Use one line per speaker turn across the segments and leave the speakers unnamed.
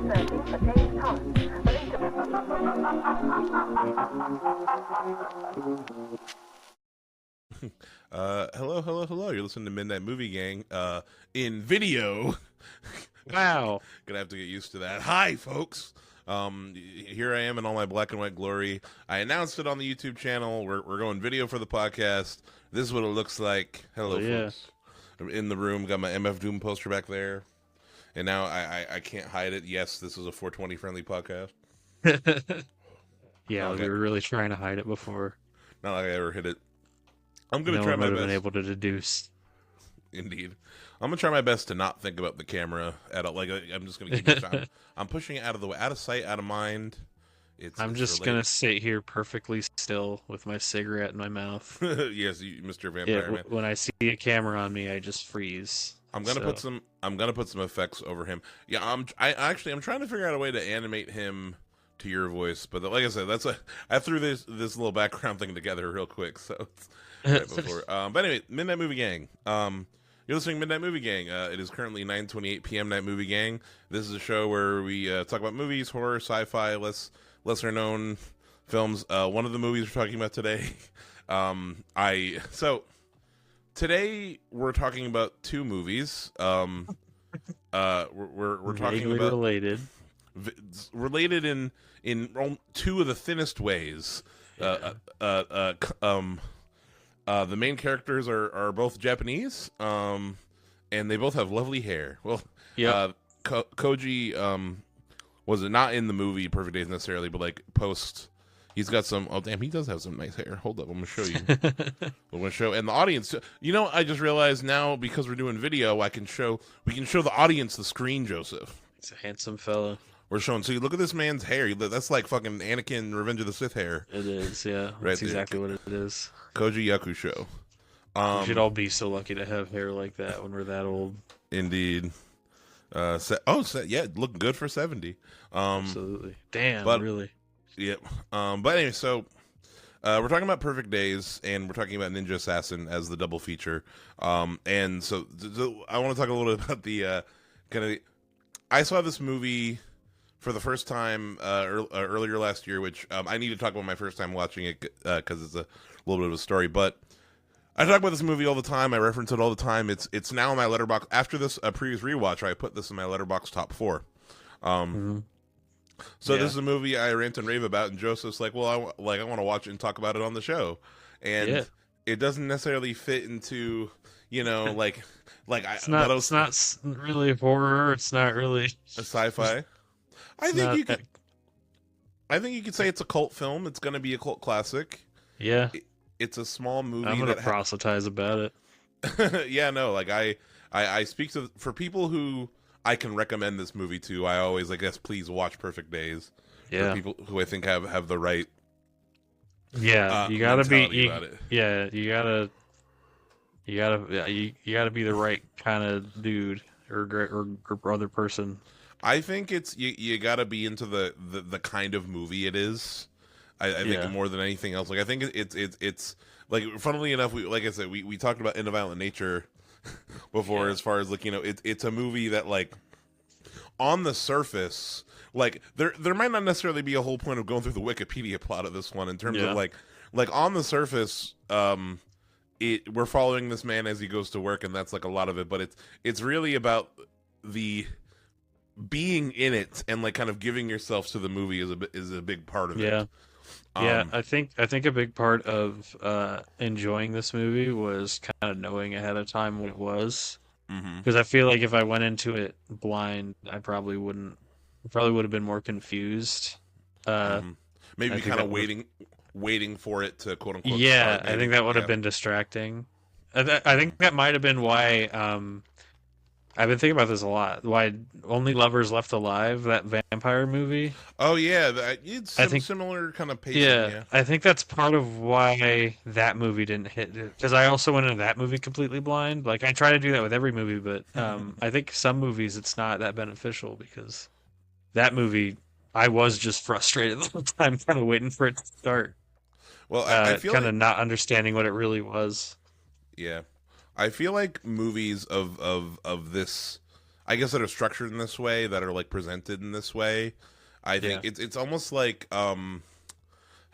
searching for James Holland. Believed to
Hello. You're listening to Midnight Movie Gang, in video.
Wow.
Gonna have to get used to that. Hi, folks. Here I am in all my black and white glory. I announced it on the YouTube channel. We're going video for the podcast. This is what it looks like. Hello, folks. I'm in the room. Got my MF Doom poster back there. And now I can't hide it. Yes, this is a 420 friendly podcast.
Yeah,
Okay.
we were really trying to hide it before.
Not like I ever hit it. I'm gonna
No
try
one
my
would have
best.
been able to deduce.
Indeed. I'm gonna try my best to not think about the camera at all. Like, I'm just gonna keep it. I'm pushing it out of the way, out of sight, out of mind.
I'm just gonna sit here perfectly still with my cigarette in my mouth.
Yes, Mr. Vampire Man.
When I see a camera on me, I just freeze.
I'm gonna put some effects over him. Yeah, I'm trying to figure out a way to animate him to your voice, but like I said, I threw this little background thing together real quick, so it's right before. But anyway, Midnight Movie Gang. You're listening to Midnight Movie Gang. It is currently 9:28 p.m. Night Movie Gang. This is a show where we talk about movies, horror, sci-fi, lesser known films. One of the movies we're talking about today, today we're talking about two movies. We're talking about related in two of the thinnest ways. The main characters are both Japanese, and they both have lovely hair. Well,
yeah.
Koji was it not in the movie Perfect Days necessarily, but like post, he's got some. Oh damn, he does have some nice hair. Hold up, I'm gonna show you. I'm gonna show and the audience. You know, I just realized now because we're doing video, we can show the audience the screen. Joseph,
he's a handsome fella.
We're showing. So you look at this man's hair. That's like fucking Anakin Revenge of the Sith hair.
It is, yeah.
Right
That's
there.
exactly what it is.
Koji Yakusho.
We should all be so lucky to have hair like that when we're that old.
Indeed. Yeah, looking good for 70.
Absolutely. Damn,
but,
really.
Yep. But anyway, so we're talking about Perfect Days, and we're talking about Ninja Assassin as the double feature. And so I want to talk a little bit about the I saw this movie for the first time earlier last year, which I need to talk about my first time watching it because it's a little bit of a story. But I talk about this movie all the time. I reference it all the time. It's now in my Letterboxd. After this previous rewatch, I put this in my Letterboxd top 4. So this is a movie I rant and rave about, and Joseph's like, "Well, I want to watch it and talk about it on the show," and it doesn't necessarily fit into it's not
really horror. It's not really
a sci-fi. I think you could say it's a cult film. It's going to be a cult classic.
Yeah.
It's a small movie.
I'm going to proselytize about it.
Yeah, no, like I speak for people who I can recommend this movie to. I always, I guess, please watch Perfect Days.
Yeah.
For people who I think have the right.
Yeah, you gotta be. You gotta be the right kind of dude or other person.
I think it's you got to be into the kind of movie it is. I think more than anything else. Like I think it's like, funnily enough, like I said, we talked about In a Violent Nature before, as far as like, it's a movie that, like, on the surface, like there might not necessarily be a whole point of going through the Wikipedia plot of this one in terms of like on the surface, we're following this man as he goes to work, and that's like a lot of it, but it's really about the being in it and like kind of giving yourself to the movie is a big part of it.
I think a big part of enjoying this movie was kind of knowing ahead of time what it was, because I feel like if I went into it blind, I probably would have been more confused.
Maybe kind of waiting for it to quote unquote.
Yeah, I think that would have been distracting. I think that might have been why. I've been thinking about this a lot. Why Only Lovers Left Alive, that vampire movie?
Oh yeah, it's similar kind of pacing.
Yeah, I think that's part of why that movie didn't hit. Because I also went into that movie completely blind. Like, I try to do that with every movie, but I think some movies it's not that beneficial, because that movie, I was just frustrated the whole time, kind of waiting for it to start.
Well, I feel
kind of not understanding what it really was.
Yeah. I feel like movies of this, I guess that are structured in this way, that are like presented in this way. I think it's almost like how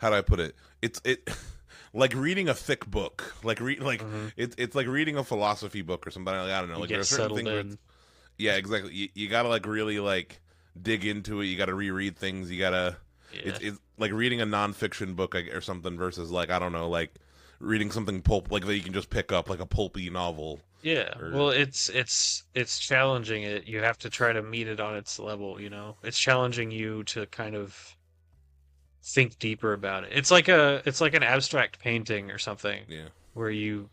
do I put it? It's like reading a thick book, it's like reading a philosophy book or something. Like, I don't know, like there are certain things. Yeah, exactly. You gotta like really like dig into it. You gotta reread things. You gotta. Yeah. It's like reading a nonfiction book or something versus like I don't know, like reading something pulp like that you can just pick up like a pulpy novel.
Yeah. Well, it's challenging it. You have to try to meet it on its level. It's challenging you to kind of think deeper about it. It's like an abstract painting or something.
Yeah.
Where you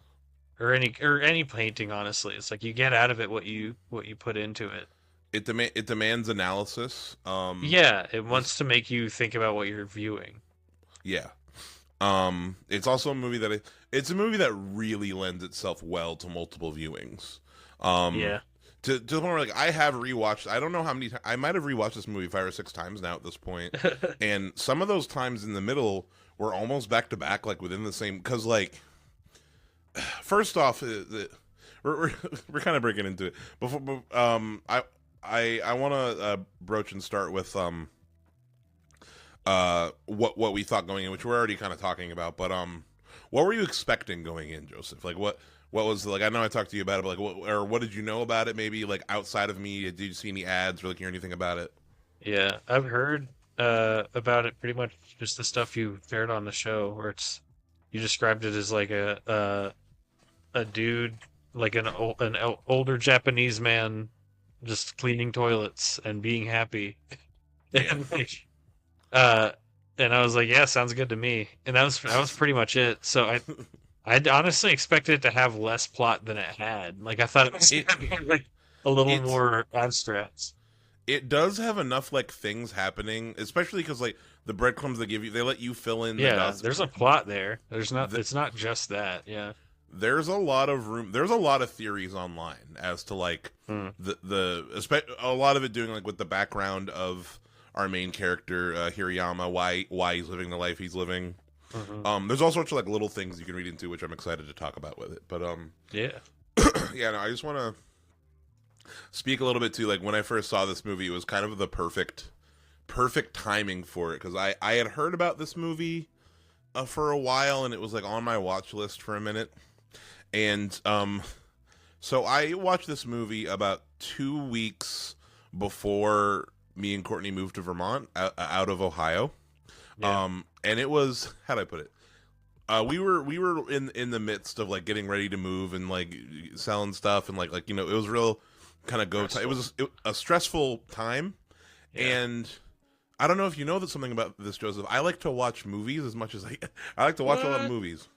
or any painting, honestly, it's like you get out of it what you put into it.
It demands analysis.
Yeah, it wants to make you think about what you're viewing.
Yeah. It's also a movie it's a movie that really lends itself well to multiple viewings.
Yeah.
To the point where like I have rewatched. I don't know how many times. I might have rewatched this movie 5 or 6 times now at this point, and some of those times in the middle were almost back to back, like within the same. Because like, first off, we're kind of breaking into it. Before, I want to broach and start with what we thought going in, which we're already kind of talking about. But what were you expecting going in, Joseph? Like what was like? I know I talked to you about it, but like what did you know about it? Maybe like outside of me, did you see any ads or like hear anything about it?
Yeah, I've heard about it pretty much just the stuff you shared on the show, where you described it as like a dude, like an older Japanese man just cleaning toilets and being happy. And like, and I was like, yeah, sounds good to me. And that was pretty much it. So I'd honestly expected it to have less plot than it had. Like I thought it was like a little more abstract.
It does have enough like things happening, especially because like the breadcrumbs they give you, they let you fill in.
Yeah, there's a plot there. It's not just that. Yeah.
There's a lot of room. There's a lot of theories online as to like a lot of it doing like with the background of our main character Hirayama, why he's living the life he's living. Mm-hmm. There's all sorts of like little things you can read into, which I'm excited to talk about with it. But
yeah,
yeah. No, I just want to speak a little bit to like when I first saw this movie, it was kind of the perfect timing for it because I had heard about this movie for a while and it was like on my watch list for a minute. And so I watched this movie about 2 weeks before me and Courtney moved to Vermont out of Ohio. Yeah. And it was, how do I put it? We were in the midst of like getting ready to move and like selling stuff and like it was real kind of it was a stressful time. Yeah. And I don't know if you know something about this, Joseph. I like to watch movies as much as I like to watch a lot of movies.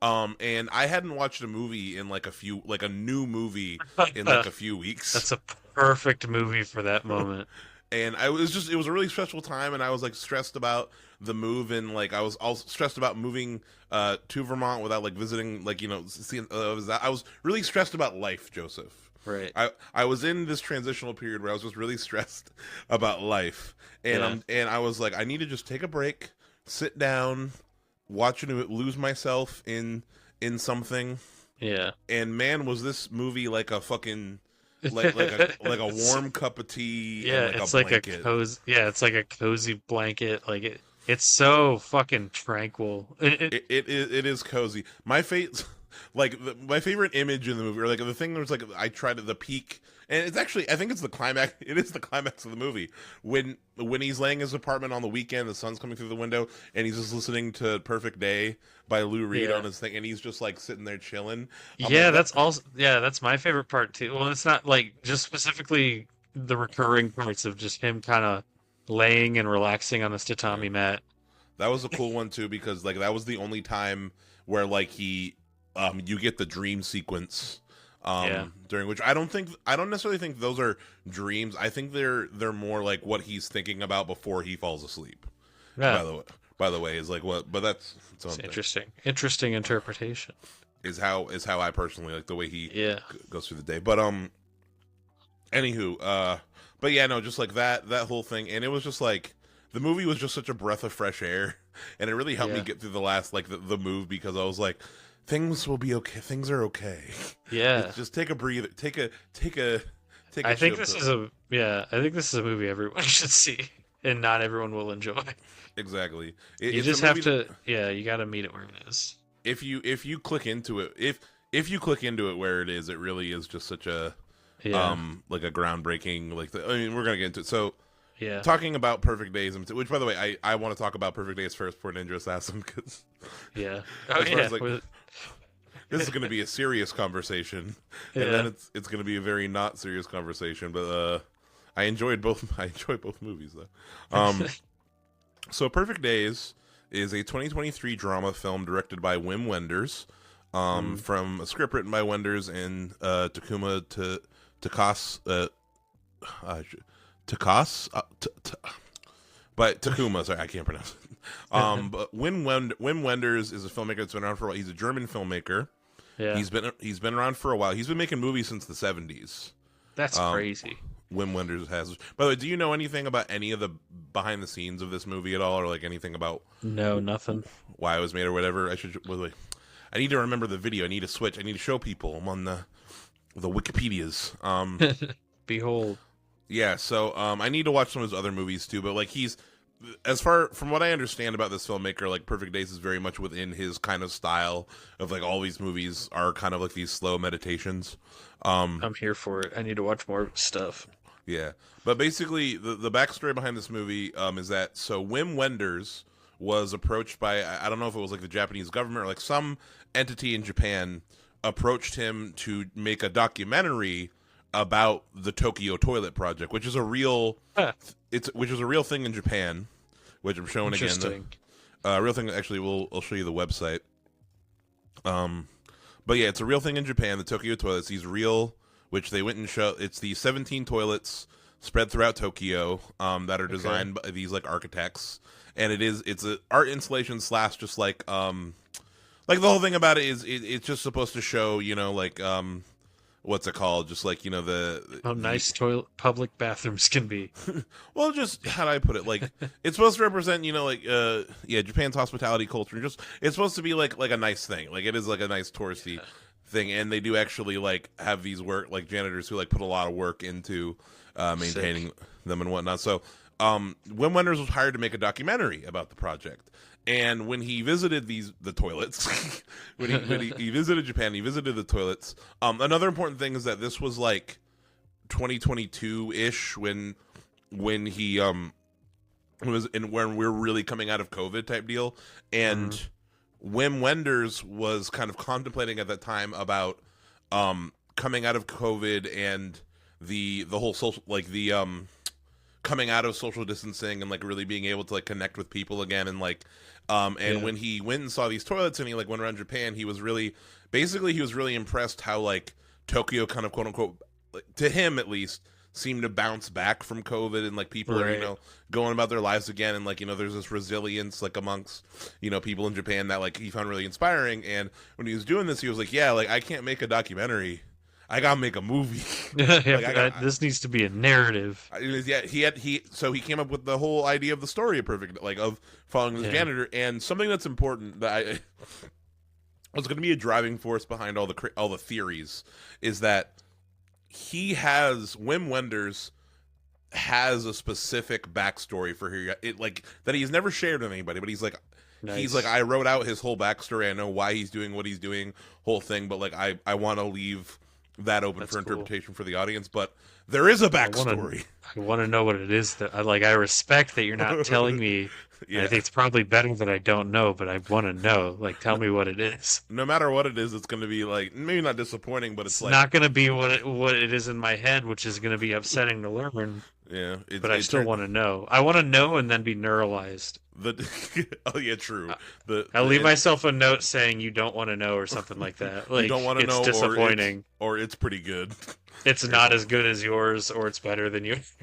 And I hadn't watched a movie in a new movie in like a few weeks.
That's a perfect movie for that moment.
And it was a really stressful time, and I was like stressed about the move, and like I was also stressed about moving to Vermont without like visiting, seeing. I was really stressed about life, Joseph.
Right.
I was in this transitional period where I was just really stressed about life, and I was like, I need to just take a break, sit down, watching it, lose myself in something.
Yeah.
And man, was this movie like a fucking like a warm cup of tea.
Yeah,
and
it's
a
like
blanket.
a cozy. Yeah, it's like a cozy blanket. Like it's so fucking tranquil.
It is cozy. My my favorite image in the movie, or like the thing was like I tried the peak. And it's actually, I think it's the climax. It is the climax of the movie when he's laying in his apartment on the weekend, the sun's coming through the window, and he's just listening to "Perfect Day" by Lou Reed on his thing, and he's just like sitting there chilling.
That's my favorite part too. Well, it's not like just specifically the recurring parts of just him kind of laying and relaxing on this tatami mat.
That was a cool one too because like that was the only time where like you get the dream sequence. During which I don't necessarily think those are dreams. I think they're more like what he's thinking about before he falls asleep. Yeah. By the way, is like what, but that's
interesting. Interesting interpretation.
Is how I personally like the way he goes through the day. But anywho, but yeah, no, just like that whole thing, and it was just like the movie was just such a breath of fresh air, and it really helped me get through the last like the move because I was like, things will be okay. Things are okay.
Yeah.
Just take a breather. Take a take a
I think
chill
this
pill.
is I think this is a movie everyone should see, and not everyone will enjoy.
Exactly.
You
It's a
just have
movie that
to, yeah, you got to meet it where it is.
if you click into it, if you click into it where it is, it really is just such a
Yeah,
like a groundbreaking I mean, we're gonna get into it. So
yeah,
talking about Perfect Days, which by the way, I want to talk about Perfect Days first for Ninja Assassin because
yeah. Oh
as far
yeah,
as like this is going to be a serious conversation, and
yeah.
then it's going to be a very not serious conversation. But I enjoyed both. I enjoyed both movies though. So Perfect Days is a 2023 drama film directed by Wim Wenders, from a script written by Wenders and Takuma Takas Takas but Takuma, sorry, I can't pronounce it. But Wim Wenders is a filmmaker that's been around for a while. He's a German filmmaker.
Yeah,
He's been around for a while. He's been making movies since the 70s.
that's crazy.
Wim Wenders has. By the way, do you know anything about any of the behind the scenes of this movie at all, or like anything about
No, nothing.
why it was made or whatever? Wait, I need to remember the video. I need to switch. I need to show people. I'm on the Wikipedias.
Behold.
Yeah, so I need to watch some of his other movies too. But like he's, as far from what I understand about this filmmaker, like Perfect Days is very much within his kind of style of like all these movies are kind of like these slow meditations.
I'm here for it. I need to watch more stuff.
Yeah, but basically the backstory behind this movie is that so Wim Wenders was approached by I don't know if it was like the Japanese government or like some entity in Japan approached him to make a documentary about the Tokyo Toilet Project, which is a real which is a real thing in Japan, which I'm showing again.
Interesting.
Real thing. Actually, I'll show you the website. But yeah, it's a real thing in Japan. The Tokyo toilets, these real, which they went and show. It's the 17 toilets spread throughout Tokyo that are designed by these like architects, and it's an art installation slash just like the whole thing about it is it's just supposed to show like what's it called? Just like
How nice toilet public bathrooms can be.
well, just how do I put it? Like it's supposed to represent, Japan's hospitality culture. Just it's supposed to be like a nice thing. Like it is like a nice touristy thing, and they do actually like have these like janitors who like put a lot of work into maintaining them and whatnot. So Wim Wenders was hired to make a documentary about the project. And when he visited the toilets, when he visited Japan, he visited the toilets. Another important thing is that this was like 2022-ish when he was when we're really coming out of COVID type deal, and Wim Wenders was kind of contemplating at that time about coming out of COVID and the whole social coming out of social distancing and like really being able to like connect with people again and like when he went and saw these toilets and he like went around Japan, he was really impressed how like Tokyo kind of quote unquote, like, to him at least, seemed to bounce back from COVID and like people are going about their lives again, and like there's this resilience like amongst people in Japan that like he found really inspiring. And when he was doing this, he was like, yeah, like I can't make a documentary, I gotta make a movie.
This needs to be a narrative.
So he came up with the whole idea of the story of Perfect, like of following the janitor, and something that's important that was going to be a driving force behind all the theories is that Wim Wenders has a specific backstory for that he's never shared with anybody, but he's like. Nice. He's like, I wrote out his whole backstory. I know why he's doing what he's doing, whole thing, but like I want to leave that open for interpretation for the audience. But there is a backstory.
I want to know what it is that I respect that you're not telling me. Yeah. I think it's probably better that I don't know, but I want to know. Like, tell me what it is.
No matter what it is, it's going to be like maybe not disappointing, but it's like
not going to be what it is in my head, which is going to be upsetting to learn.
Yeah,
but I still want to know. I want to know and then be neuralized.
Oh yeah, true.
I'll leave myself a note saying you don't want to know or something like that. Like, you don't want to know, disappointing,
or it's pretty good.
It's not as good as yours, or it's better than yours.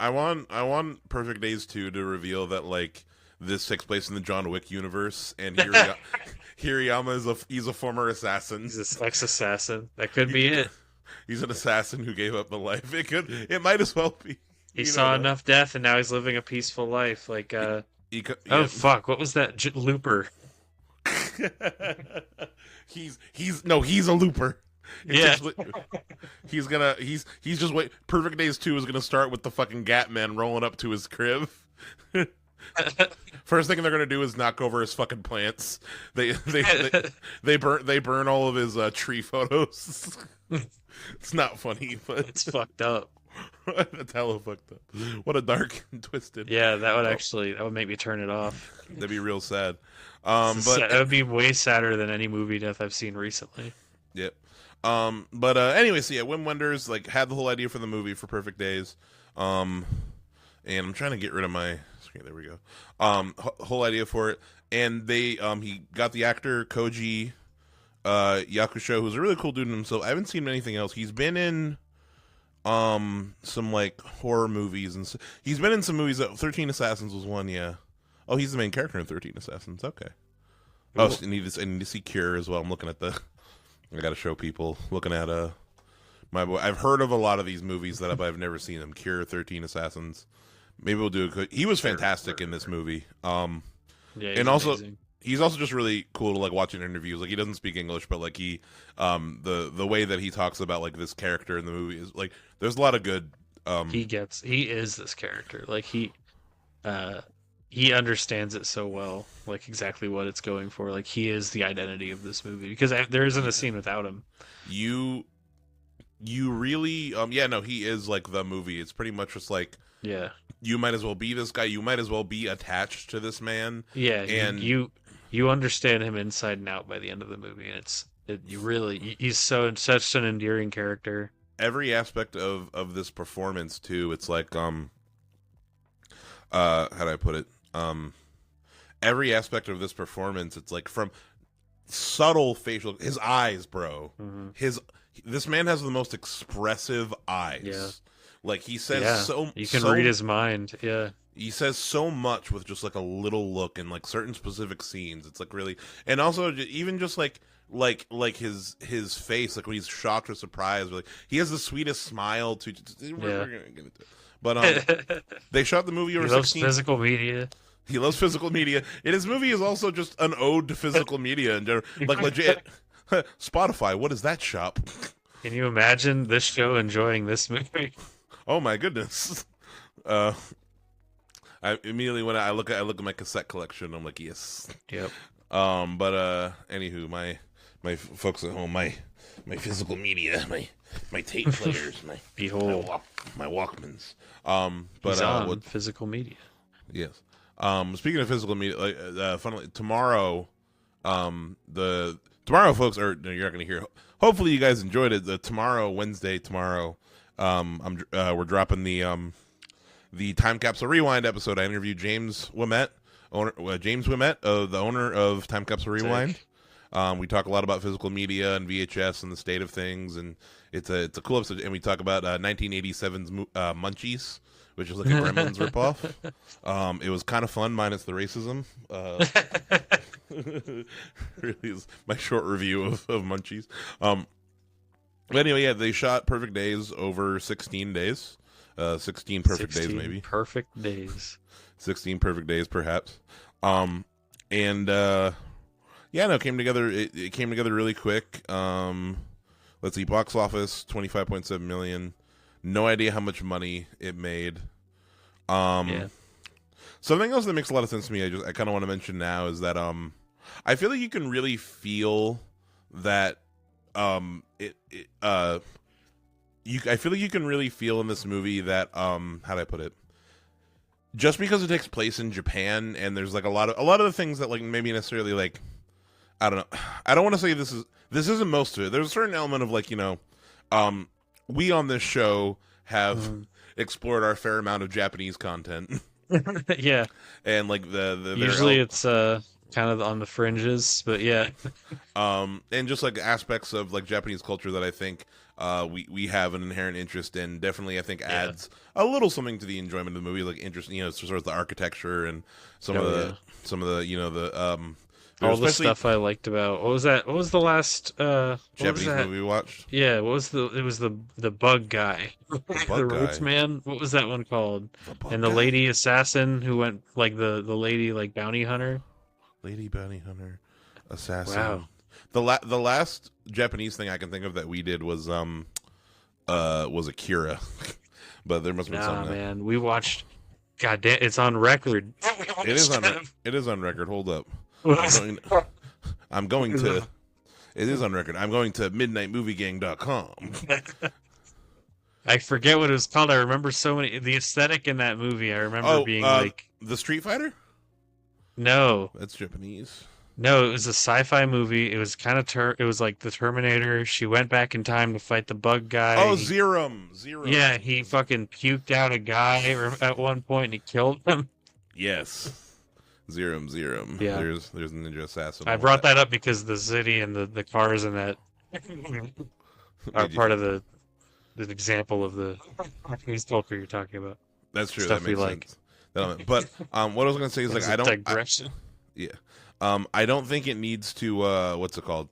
I want Perfect Days 2 to reveal that like this takes place in the John Wick universe, and Hirayama he's a former assassin.
He's an ex-assassin. That could be it.
He's an assassin who gave up the life. It might as well be.
He saw enough death, and now he's living a peaceful life. Like, oh fuck, what was that? Looper.
He's a looper.
Yeah.
He's just wait. Perfect Days 2 is gonna start with the fucking Gat Man rolling up to his crib. First thing they're gonna do is knock over his fucking plants. They burn all of his tree photos. It's not funny, but
It's fucked up.
that's hella fucked up. What a dark and twisted.
Yeah, that would make me turn it off.
That'd be real sad.
But that would be way sadder than any movie death I've seen recently.
Yep. But anyway, so yeah, Wim Wenders like had the whole idea for the movie for Perfect Days. And I'm trying to get rid of my screen. There we go. Whole idea for it, and they he got the actor Koji Yakusho, who's a really cool dude in himself. I haven't seen him in anything else. He's been in some like horror movies, and he's been in some movies. 13 Assassins was one. Yeah. Oh, he's the main character in 13 Assassins. Okay. Cool. Oh, I need to see Cure as well. I'm looking at I got to show people. Looking at my boy. I've heard of a lot of these movies but I've never seen them. Cure, 13 Assassins. Maybe we'll do it. He was fantastic in this movie. Yeah, and also
amazing.
He's also just really cool to like watch in interviews. Like he doesn't speak English, but like he, the way that he talks about like this character in the movie is like there's a lot of good.
He is this character. Like he understands it so well, like exactly what it's going for. Like he is the identity of this movie because there isn't a scene without him.
You really, yeah, no, he is like the movie. It's pretty much just like,
yeah,
you might as well be this guy. You might as well be attached to this man.
Yeah,
and
you understand him inside and out by the end of the movie, and he's such an endearing character.
Every aspect of this performance too. It's like how do I put it? Every aspect of this performance, it's like from subtle facial, his eyes, bro. Mm-hmm. This man has the most expressive eyes.
Yeah.
Like he says
you can read his mind. Yeah.
He says so much with just like a little look and like certain specific scenes. It's like really, and also even just like his face, like when he's shocked or surprised, like he has the sweetest smile to. We're gonna get into it. But they shot the movie over 16.
He loves physical media.
He loves physical media. And his movie is also just an ode to physical media in general. Like legit. Spotify, what is that shop?
Can you imagine this show enjoying this movie?
Oh my goodness. I immediately when I look at my cassette collection, I'm like, yes.
Yep.
But anywho, my folks at home, my physical media, my tape players, my Walkmans. But
physical media.
Yes. Speaking of physical media, funnily tomorrow, tomorrow, folks, you're not going to hear. Hopefully, you guys enjoyed it. Wednesday, we're dropping the Time Capsule Rewind episode. I interviewed James Wimett, the owner of Time Capsule Rewind. We talk a lot about physical media and VHS and the state of things, and it's a cool episode. And we talk about 1987's Munchies, which is like a Gremlins ripoff. It was kind of fun, minus the racism. Really is my short review of Munchies. But anyway, yeah, they shot Perfect Days over 16 days. 16 perfect days, maybe.
Perfect days.
16 perfect days, perhaps. Yeah, no, it came together. It came together really quick. Let's see, box office 25.7 million. No idea how much money it made.
Yeah.
Something else that makes a lot of sense to me. I kind of want to mention now is that I feel like you can really feel that I feel like you can really feel in this movie that how do I put it? Just because it takes place in Japan and there's like a lot of the things that like maybe necessarily like I don't know. I don't want to say this isn't most of it. There's a certain element of like, we on this show have explored our fair amount of Japanese content.
Yeah.
And like
usually it's kind of on the fringes, but yeah.
And just like aspects of like Japanese culture that I think we have an inherent interest in, definitely I think adds a little something to the enjoyment of the movie, like interest, sort of the architecture and some of the
all the stuff I liked about what was the last
Japanese movie we watched?
Yeah, it was the bug guy. The Roots Man. What was that one called? And the lady assassin who went like the lady like bounty hunter.
Lady bounty hunter assassin.
Wow.
the last Japanese thing I can think of that we did was Akira, but there must have been
Nah,
something.
man, we watched. God damn, it's on record.
It is on. It is on record. Hold up. I'm going to. It is on record. I'm going to midnightmoviegang.com.
I forget what it was called. I remember so many. The aesthetic in that movie, I remember being like.
The Street Fighter?
No.
That's Japanese.
No, it was a sci-fi movie. It was kind of it was like the Terminator. She went back in time to fight the bug guy.
Oh, Zerum.
Yeah, he fucking puked out a guy at one point and he killed him.
Yes. Zerum.
Yeah.
There's Ninja Assassin.
I brought that up because the city and the cars in that are part of the example of the Japanese culture you're talking about.
That's true.
Stuff
that makes
we
sense. But what I was gonna say is like I don't
digression.
I don't think it needs to what's it called?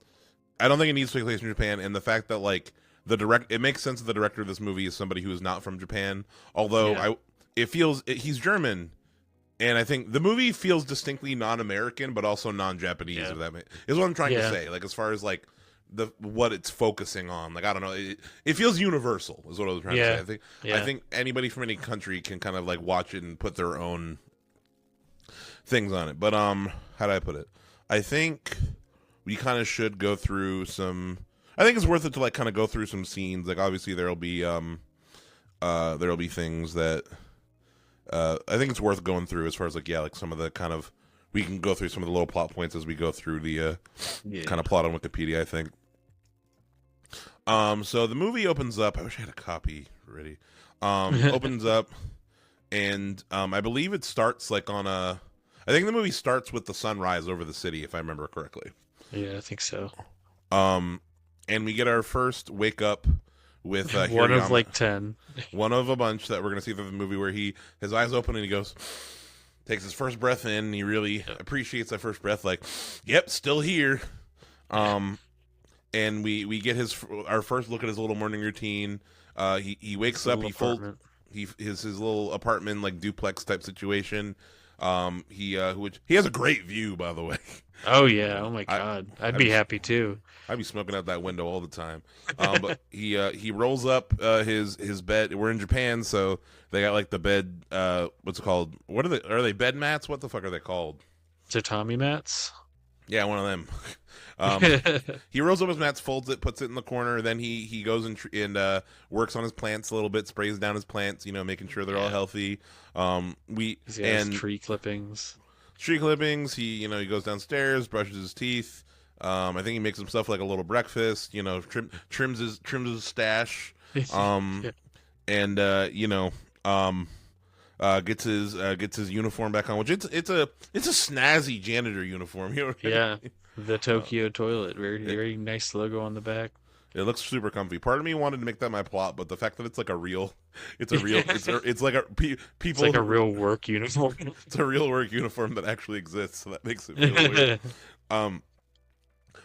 I don't think it needs to take place in Japan, and the fact that like it makes sense that the director of this movie is somebody who is not from Japan. Although he's German, and I think the movie feels distinctly non-American, but also non-Japanese.
Yeah.
If that is what I'm trying to say. Like as far as like what it's focusing on, like I don't know, it feels universal. Is what I was trying to say. I think anybody from any country can kind of like watch it and put their own things on it. But how do I put it? I think we kind of should go through some. I think it's worth it to like kind of go through some scenes. Like obviously there'll be things that I think it's worth going through as far as like like some of the kind of we can go through some of the little plot points as we go through the kind of plot on Wikipedia. I think. So the movie opens up. I wish I had a copy ready. Opens up, and I believe it starts like on a. I think the movie starts with the sunrise over the city, if I remember correctly.
Yeah, I think so.
And we get our first wake up with
one of like 10.
One of a bunch that we're gonna see through the movie where his eyes open and he takes his first breath in and he really appreciates that first breath, like, yep, still here. And we get our first look at his little morning routine. He wakes up, his little apartment like duplex type situation. He has a great view, by the way.
Oh yeah! Oh my god! I'd be happy too.
I'd be smoking out that window all the time. But he rolls up his bed. We're in Japan, so they got like the bed. What's it called? Are they bed mats? What the fuck are they called?
Tatami mats.
Yeah, one of them. He rolls up his mats, folds it, puts it in the corner. Then he goes and works on his plants a little bit, sprays down his plants, making sure they're all healthy. He has
tree clippings.
He goes downstairs, brushes his teeth. I think he makes himself like a little breakfast. Trims his stash. And gets his uniform back on, which it's a snazzy janitor uniform.
Yeah, the Tokyo toilet, very nice logo on the back.
It looks super comfy. Part of me wanted to make that my plot, but the fact that it's like it's like people.
It's like a real work uniform.
It's a real work uniform that actually exists, so that makes it feel weird.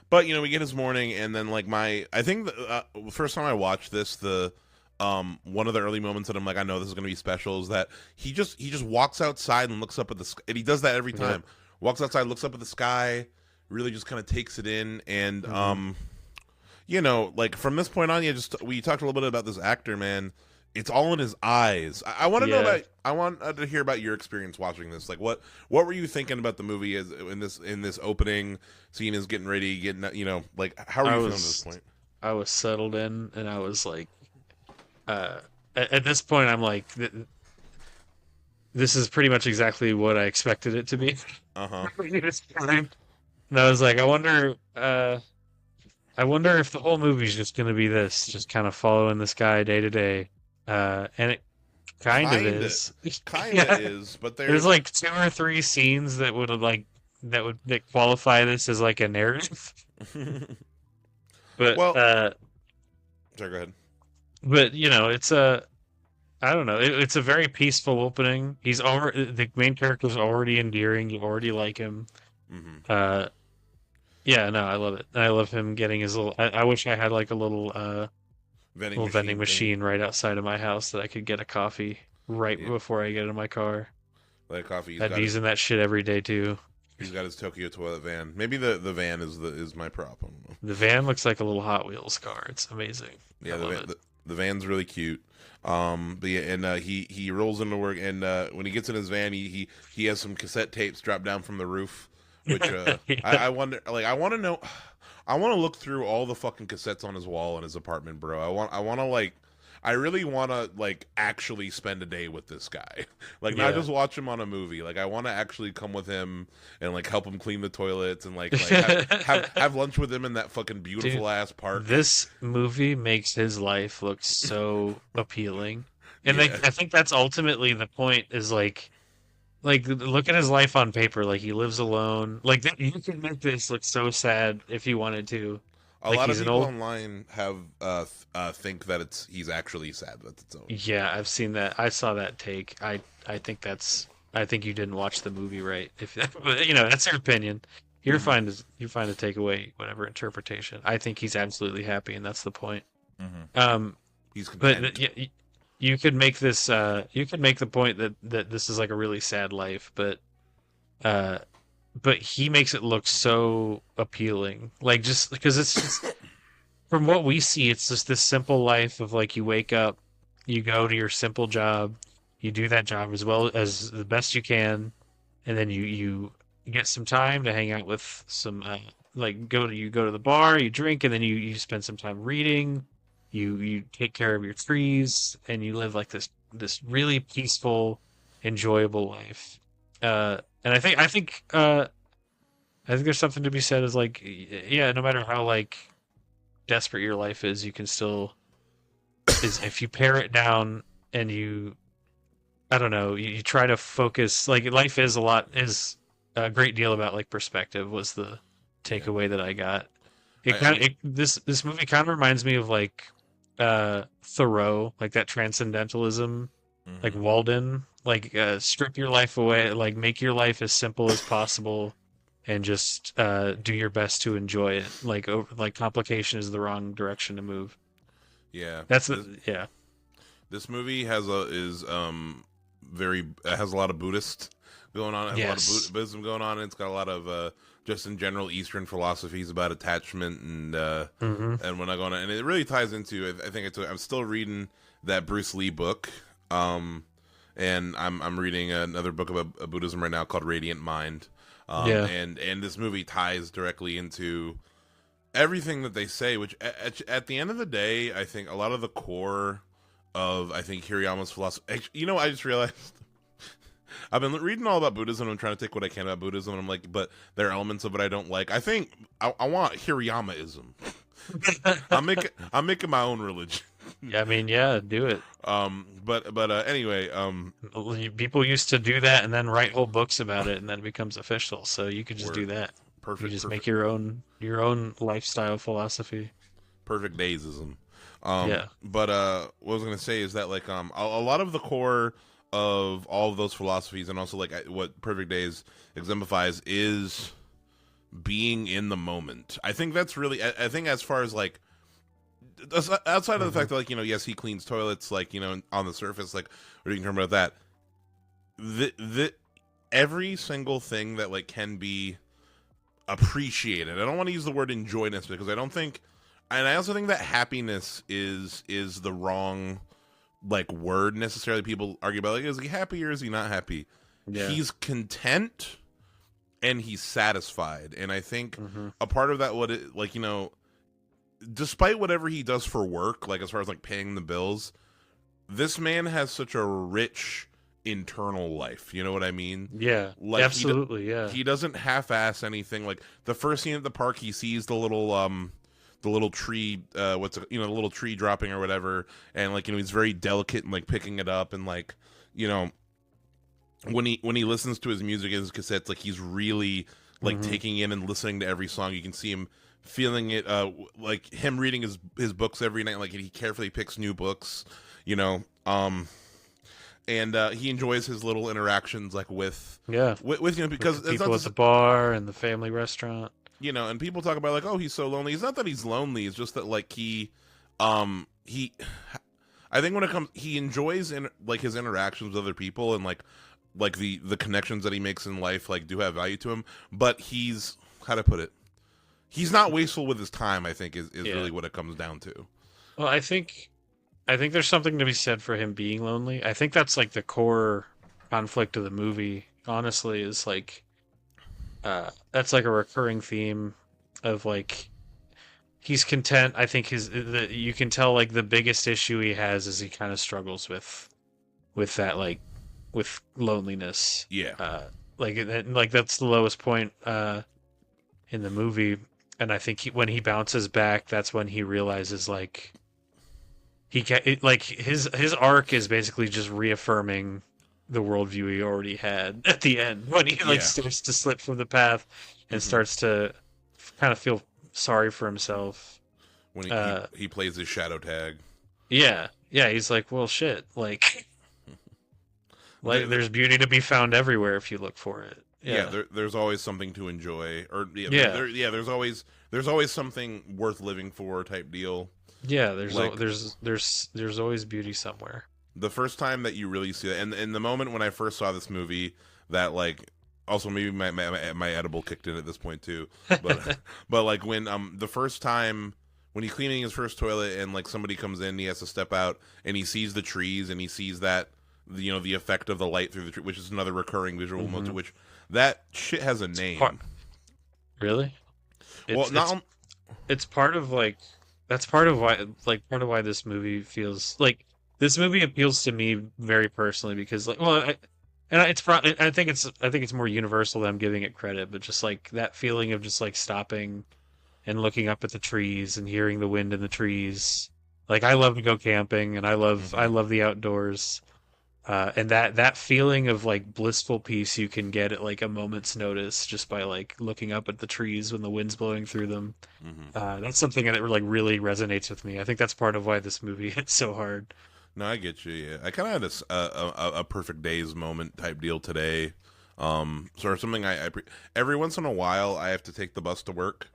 But we get his morning, and then like I think the first time I watched this, one of the early moments that I'm like, I know this is gonna be special, is that he just walks outside and looks up at the sky, and he does that every time. Yeah. Walks outside, looks up at the sky, really just kind of takes it in, and like from this point on, we talked a little bit about this actor, man. It's all in his eyes. I want to know about. I want to hear about your experience watching this. Like, what were you thinking about the movie as in this opening scene is getting ready, like how are you feeling at this point?
I was settled in, and I was like, at this point, I'm like, this is pretty much exactly what I expected it to be. And I was like, I wonder if the whole movie's just going to be this, just kind of following this guy day to day. And it kind of is.
But
there's like 2 or 3 scenes that would qualify this as like a narrative. But
sorry, go ahead.
But it's I don't know. It's a very peaceful opening. The main character's already endearing. You already like him. Mm-hmm. Yeah, no, I love it. I love him getting his little. I wish I had like a little vending machine right outside of my house that I could get a coffee before I get in my car.
Like coffee.
I'd be using that shit every day too.
He's got his Tokyo toilet van. Maybe the van is my problem.
The van looks like a little Hot Wheels car. It's amazing.
Yeah,
I love it.
The van's really cute. But yeah, and he rolls into work, and when he gets in his van, he has some cassette tapes drop down from the roof, which
Yeah.
I wonder, like, I want to know, I want to look through all the fucking cassettes on his wall in his apartment, bro. I want to like. I really want to like actually spend a day with this guy, like not
Yeah.
just watch him on a movie. Like I want to actually come with him and like help him clean the toilets and like have lunch with him in that fucking beautiful ass park.
This movie makes his life look so appealing. And
Yeah.
like I think that's ultimately the point is like look at his life on paper. Like he lives alone. Like you could make this look so sad if you wanted to.
A
Like
lot of
he's an
people
old
online have think that he's actually sad. That's its own.
Yeah, I've seen that. I saw that take. I think that's I think you didn't watch the movie right. If but, that's your opinion. You're fine to take away whatever interpretation. I think he's absolutely happy, and that's the point. Um,
He's
but
content.
you could make this. You could make the point that this is like a really sad life, uh, but he makes it look so appealing. Like just because it's just from what we see, it's just this simple life of like you wake up, you go to your simple job, you do that job as well as the best you can, and then you get some time to hang out with some like you go to the bar, you drink, and then you spend some time reading. You take care of your trees, and you live like this really peaceful, enjoyable life. And I think there's something to be said as like yeah, no matter how like desperate your life is, you can still is if you pare it down and you I don't know, you try to focus like life is a great deal about like perspective was the takeaway that I got. This movie kind of reminds me of like Thoreau, like that transcendentalism, like Walden, like strip your life away, like make your life as simple as possible and just do your best to enjoy it. Like complication is the wrong direction to move.
Yeah,
yeah.
This movie has has a lot of Buddhist going on. It has a lot of Buddhism going on. And it's got a lot of just in general Eastern philosophies about attachment and whatnot going on. And it really ties into. I think I'm still reading that Bruce Lee book. And I'm reading another book about Buddhism right now called Radiant Mind. And this movie ties directly into everything that they say, which at the end of the day, I think a lot of the core of Hirayama's philosophy. I just realized I've been reading all about Buddhism. I'm trying to take what I can about Buddhism, and I'm like, but there are elements of it I don't like. I think I want Hirayamaism. I'm making my own religion.
Yeah, I mean, yeah, do it.
But anyway,
people used to do that and then write whole books about it, and then it becomes official. So you could just do that.
Perfect.
You just make your own lifestyle philosophy.
Perfect daysism.
Yeah.
But what I was gonna say is that like a lot of the core of all of those philosophies, and also like what Perfect Days exemplifies, is being in the moment. I think that's really. I think as far as like outside of the fact that like yes, he cleans toilets like on the surface, like what are you talking about that? The every single thing that like can be appreciated. I don't want to use the word enjoyness because I don't think. And I also think that happiness is the wrong like word necessarily. People argue about like, is he happy or is he not happy? Yeah. He's content and he's satisfied. And I think a part of that, despite whatever he does for work, like as far as like paying the bills, this man has such a rich internal life. You know what I mean?
Yeah,
like
absolutely.
He doesn't half-ass anything. Like the first scene at the park, he sees the little tree, the little tree dropping or whatever, and like he's very delicate and like picking it up, and like when he listens to his music and his cassettes, like he's really like taking in and listening to every song. You can see him feeling it, like him reading his books every night. Like he carefully picks new books, and he enjoys his little interactions like with because
with the people at the bar and the family restaurant.
And people talk about like, oh, he's so lonely. It's not that he's lonely. It's just that like I think when it comes, he enjoys his interactions with other people, and like like the connections that he makes in life like do have value to him, but he's, how to put it, he's not wasteful with his time, I think is really what it comes down to.
Well, I think there's something to be said for him being lonely. I think that's like the core conflict of the movie, honestly, is like that's like a recurring theme of like he's content. I think you can tell like the biggest issue he has is he kind of struggles with that like with loneliness.
Yeah.
Like that's the lowest point in the movie, and I think when he bounces back, that's when he realizes like his arc is basically just reaffirming the worldview he already had at the end when he like starts to slip from the path and starts to kind of feel sorry for himself
when he plays his shadow tag.
Yeah, he's like, well, shit, like there's beauty to be found everywhere if you look for it.
There's always something to enjoy, or there's always something worth living for type deal.
Yeah, there's always beauty somewhere.
The first time that you really see it, and in the moment when I first saw this movie, that like also maybe my edible kicked in at this point too, but but like when the first time when he's cleaning his first toilet and like somebody comes in, he has to step out and he sees the trees and he sees that the effect of the light through the tree, which is another recurring visual motif, which that shit has a name.
Really? It's part of like. That's part of why this movie feels like this movie appeals to me very personally because like I think it's more universal than I'm giving it credit, but just like that feeling of just like stopping and looking up at the trees and hearing the wind in the trees. Like I love to go camping and I love the outdoors. And that feeling of like blissful peace you can get at like a moment's notice just by like looking up at the trees when the wind's blowing through them. That's something that like really resonates with me. I think that's part of why this movie hits so hard.
No, I get you. Yeah, I kind of had a perfect days moment type deal today. Sort of something I every once in a while I have to take the bus to work.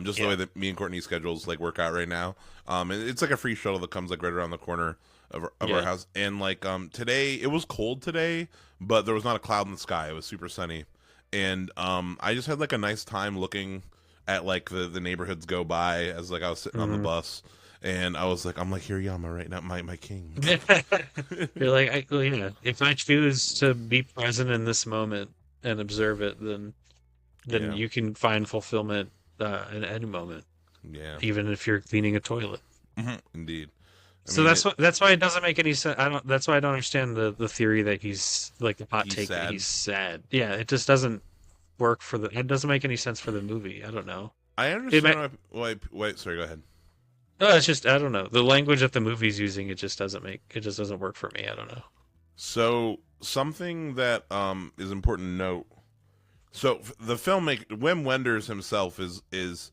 Just the way that me and Courtney's schedules like work out right now. And it's like a free shuttle that comes like right around the corner of our house. And like today it was cold today, but there was not a cloud in the sky. It was super sunny. And I just had like a nice time looking at like the neighborhoods go by as like I was sitting on the bus. And I was like, I'm like Hirayama right now, my king.
You're like, if I choose to be present in this moment and observe it, then you can find fulfillment in any moment. Yeah. Even if you're cleaning a toilet.
Indeed.
That's why it doesn't make any sense. That's why I don't understand the theory that he's like the hot take that he's sad. Yeah, it just doesn't work it doesn't make any sense for the movie. I don't know.
I understand. Wait, sorry, go ahead.
No, it's just I don't know. The language that the movie's using it just doesn't work for me. I don't know.
So something that is important to note. So the filmmaker Wim Wenders himself is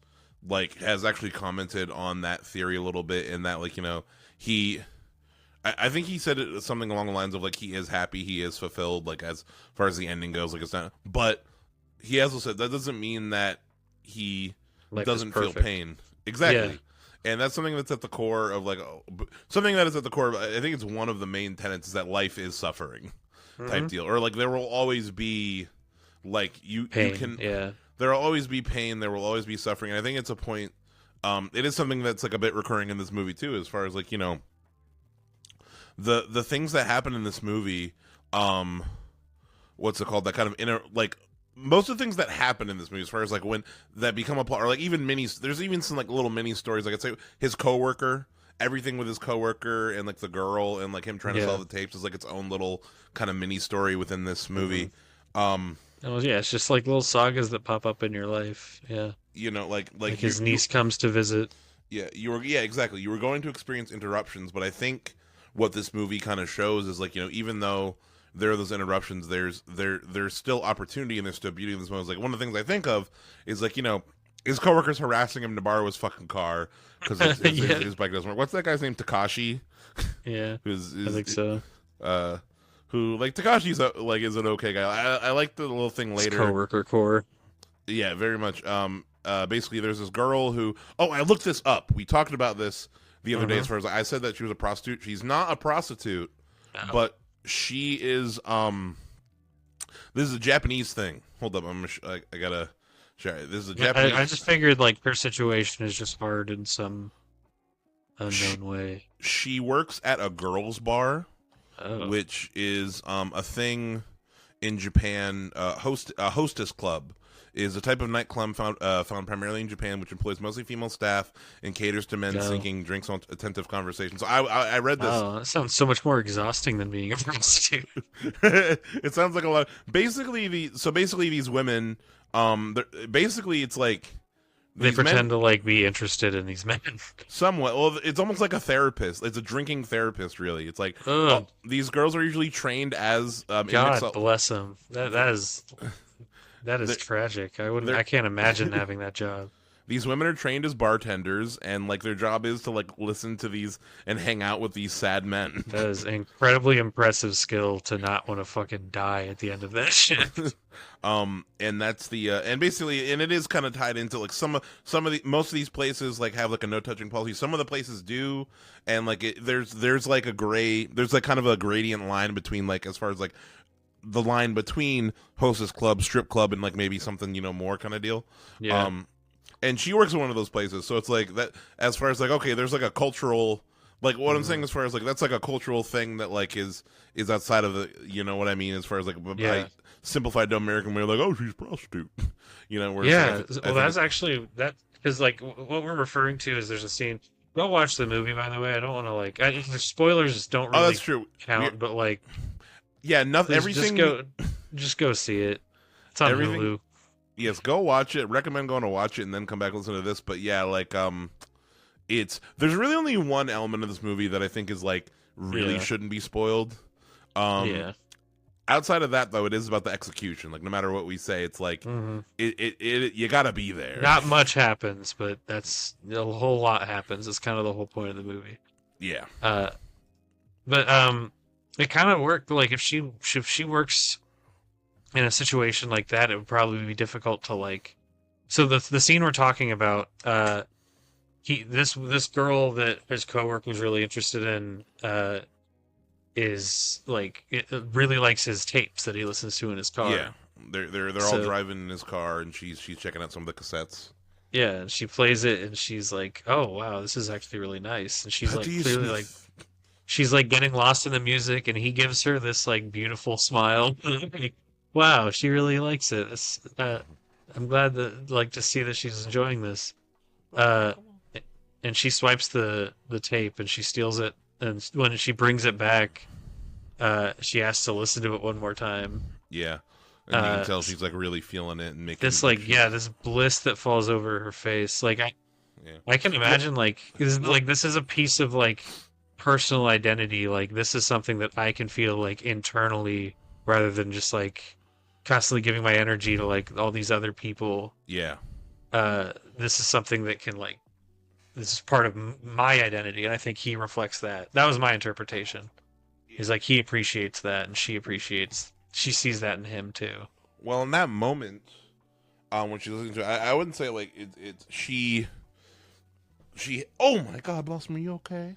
like has actually commented on that theory a little bit in that like I think he said something along the lines of like he is happy, he is fulfilled, like as far as the ending goes, like it's not. But he also said that doesn't mean that he doesn't feel pain. Exactly. Yeah. And that's something that's at the core of like something that is at the core of, I think it's one of the main tenets is that life is suffering type deal, or like there will always be like pain, there will always be pain, there will always be suffering. And I think it's a point. It is something that's like a bit recurring in this movie too, as far as like the things that happen in this movie. What's it called? That kind of most of the things that happen in this movie, as far as like when that become a plot, or like even there's even some like little mini stories. Like I'd say his coworker, everything with his coworker and like the girl and like him trying to sell the tapes is like its own little kind of mini story within this movie.
It's just like little sagas that pop up in your life. Yeah,
like
his niece comes to visit.
Yeah, exactly. You were going to experience interruptions, but I think what this movie kind of shows is like even though there are those interruptions, there's still opportunity and there's still beauty in this moment. Like one of the things I think of is like his coworkers harassing him to borrow his fucking car because his bike doesn't work. What's that guy's name? Takashi.
Yeah, I think so.
Who like Takashi's is an okay guy. I like the little thing later.
His coworker core.
Yeah, very much. Basically, there's this girl who. Oh, I looked this up. We talked about this the other day. As far as I said that she was a prostitute. She's not a prostitute, but she is This is a Japanese thing. Hold up, I gotta share. This is a
Yeah,
Japanese.
I just figured like her situation is just hard in some unknown way.
She works at a girls' bar,
Oh,
which is a thing in Japan. Hostess club is a type of nightclub found primarily in Japan, which employs mostly female staff and caters to men
no.
seeking drinks on attentive conversations. So I read this.
Oh, that sounds so much more exhausting than being a prostitute.
It sounds like a lot. Basically, these women, basically it's like
They
these men
pretend to like be interested in these men.
somewhat. Well, it's almost like a therapist. It's a drinking therapist, really. It's like
Ugh,
these girls are usually trained as
God bless them. That is
They're-
tragic.
they're-
I can't imagine having that job.
These women are trained as bartenders, and like their job is to like listen to these and hang out with these sad men.
That is an incredibly impressive skill to not want to fucking die at the end of that shit.
And that's the and basically, and it is kind of tied into like some of the most of these places like have like a no touching policy. Some of the places do, and like there's like there's like kind of a gradient line between like as far as like the line between hostess club, strip club, and like maybe something more kind of deal.
Yeah.
And she works in one of those places, so it's like that. As far as like, okay, there's like a cultural, like what I'm saying, as far as like that's like a cultural thing that like is outside of the, you know what I mean, as far as like
Yeah.
simplified to American way, like, oh, she's a prostitute, where
Yeah.
it's like,
Well, that's actually that because like what we're referring to is there's a scene. Go watch the movie, by the way. I don't want to like the spoilers don't
oh,
really
that's true.
count, but like
Yeah, nothing.
please
Everything.
just go see it. It's on
Everything-
Hulu.
Yes, go watch it. Recommend going to watch it and then come back and listen to this. But yeah, like there's really only one element of this movie that I think is like really
Yeah.
shouldn't be spoiled.
Yeah.
Outside of that, though, it is about the execution. Like no matter what we say, it's like
Mhm.
it you gotta be there.
Not much happens, but that's a whole lot happens. It's kind of the whole point of the movie.
Yeah.
But it kind of worked. Like if she works in a situation like that, it would probably be difficult to like. So the scene we're talking about, this girl that his coworker was really interested in, is like really likes his tapes that he listens to in his car.
Yeah. They're all
So-
driving in his car, and she's checking out some of the cassettes.
Yeah, and she plays it, and she's like, "Oh wow, this is actually really nice." And she's like
Patti
clearly like.
Smith.
She's like getting lost in the music, and he gives her this like beautiful smile. Like, wow, she really likes it. I'm glad that like to see that she's enjoying this. Uh, and she swipes the tape and she steals it. And when she brings it back, she asks to listen to it one more time.
Yeah. And you can
Uh,
tell she's like really feeling it and making
This like this bliss that falls over her face. Like
Yeah.
I can imagine like this is a piece of like personal identity. Like this is something that I can feel like internally rather than just like constantly giving my energy to like all these other people.
Yeah.
This is something that can like this is part of my identity, and I think he reflects that. That was my interpretation. He's like he appreciates that, and she sees that in him too.
Well, in that moment, when she's listening to it, I wouldn't say like it's she. Oh my God, Blossom, are you okay?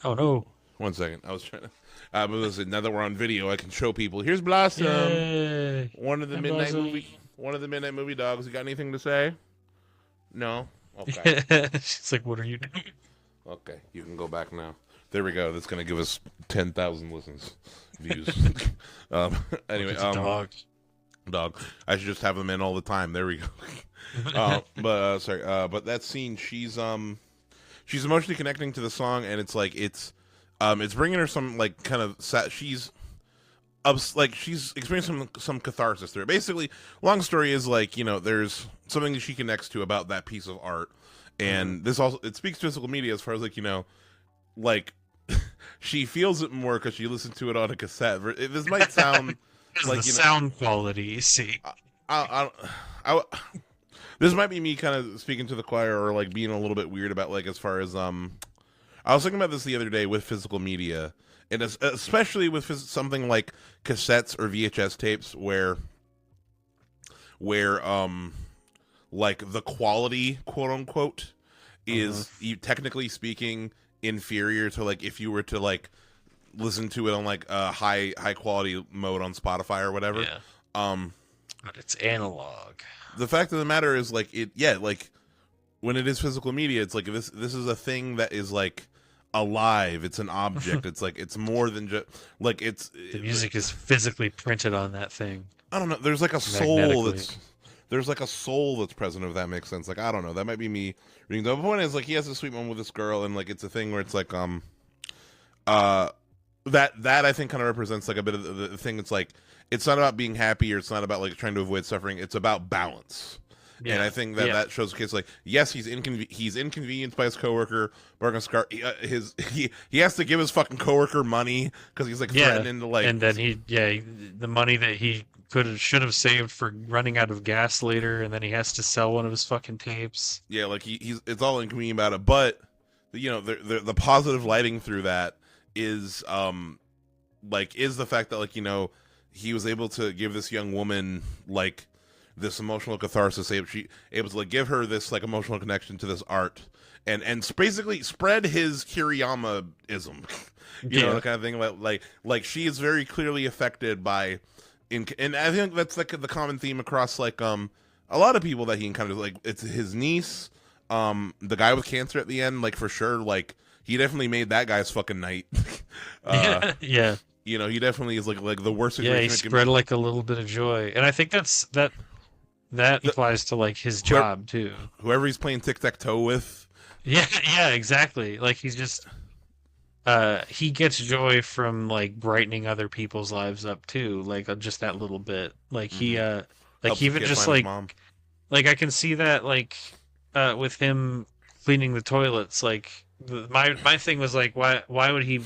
Oh no!
1 second, I was trying to. But listen, now that we're on video, I can show people. Here's Blossom,
Yay.
one of the
Hi,
midnight
Blossom.
midnight movie dogs. You got anything to say? No. Okay.
She's like, "What are you doing?"
Okay, you can go back now. There we go. That's gonna give us 10,000 views. Anyway,
It's a dog.
I should just have them in all the time. There we go. But that scene, she's emotionally connecting to the song, and it's like it's bringing her some like kind of she's experiencing some catharsis through it. Basically, long story is like there's something that she connects to about that piece of art, and this also it speaks to physical media as far as like she feels it more because she listened to it on a cassette. This might sound like
the sound quality. You see,
this might be me kind of speaking to the choir or like being a little bit weird about like as far as I was thinking about this the other day with physical media, and especially with something like cassettes or VHS tapes where like the quality, quote unquote, is technically speaking inferior to like if you were to like listen to it on like a high quality mode on Spotify or whatever.
yeah. But it's analog.
The fact of the matter is, like, like when it is physical media, it's like this is a thing that is like alive. It's an object. It's like it's more than just like
the music is physically printed on that thing.
I don't know. There's like a soul that's present. If that makes sense. Like I don't know. That might be me reading. The point is like he has a sweet moment with this girl, and like it's a thing where it's like that I think kind of represents like a bit of the thing. It's like it's not about being happy or it's not about like trying to avoid suffering. It's about balance. Yeah. And I think that shows the case. Like, yes, he's inconvenienced by his coworker. He has to give his fucking coworker money because he's like threatening to like.
And then the money that he should have saved for running out of gas later, and then he has to sell one of his fucking tapes.
Yeah, like it's all inconvenient about it, but the positive lighting through that is the fact that like he was able to give this young woman like this emotional catharsis, able to like give her this like emotional connection to this art, and basically spread his Kiriyama-ism, the kind of thing. Like she is very clearly affected by, and I think that's like the common theme across like a lot of people that he encounters. Like it's his niece, the guy with cancer at the end, like for sure, like he definitely made that guy's fucking night.
Yeah.
He definitely is like the worst situation.
Yeah, he spread like a little bit of joy, and I think that applies to like his job too.
Whoever he's playing tic-tac-toe with.
Yeah, exactly. Like he's just he gets joy from like brightening other people's lives up too, like just that little bit. Like he like
helps
even just like I can see that like with him cleaning the toilets. Like my thing was like why would he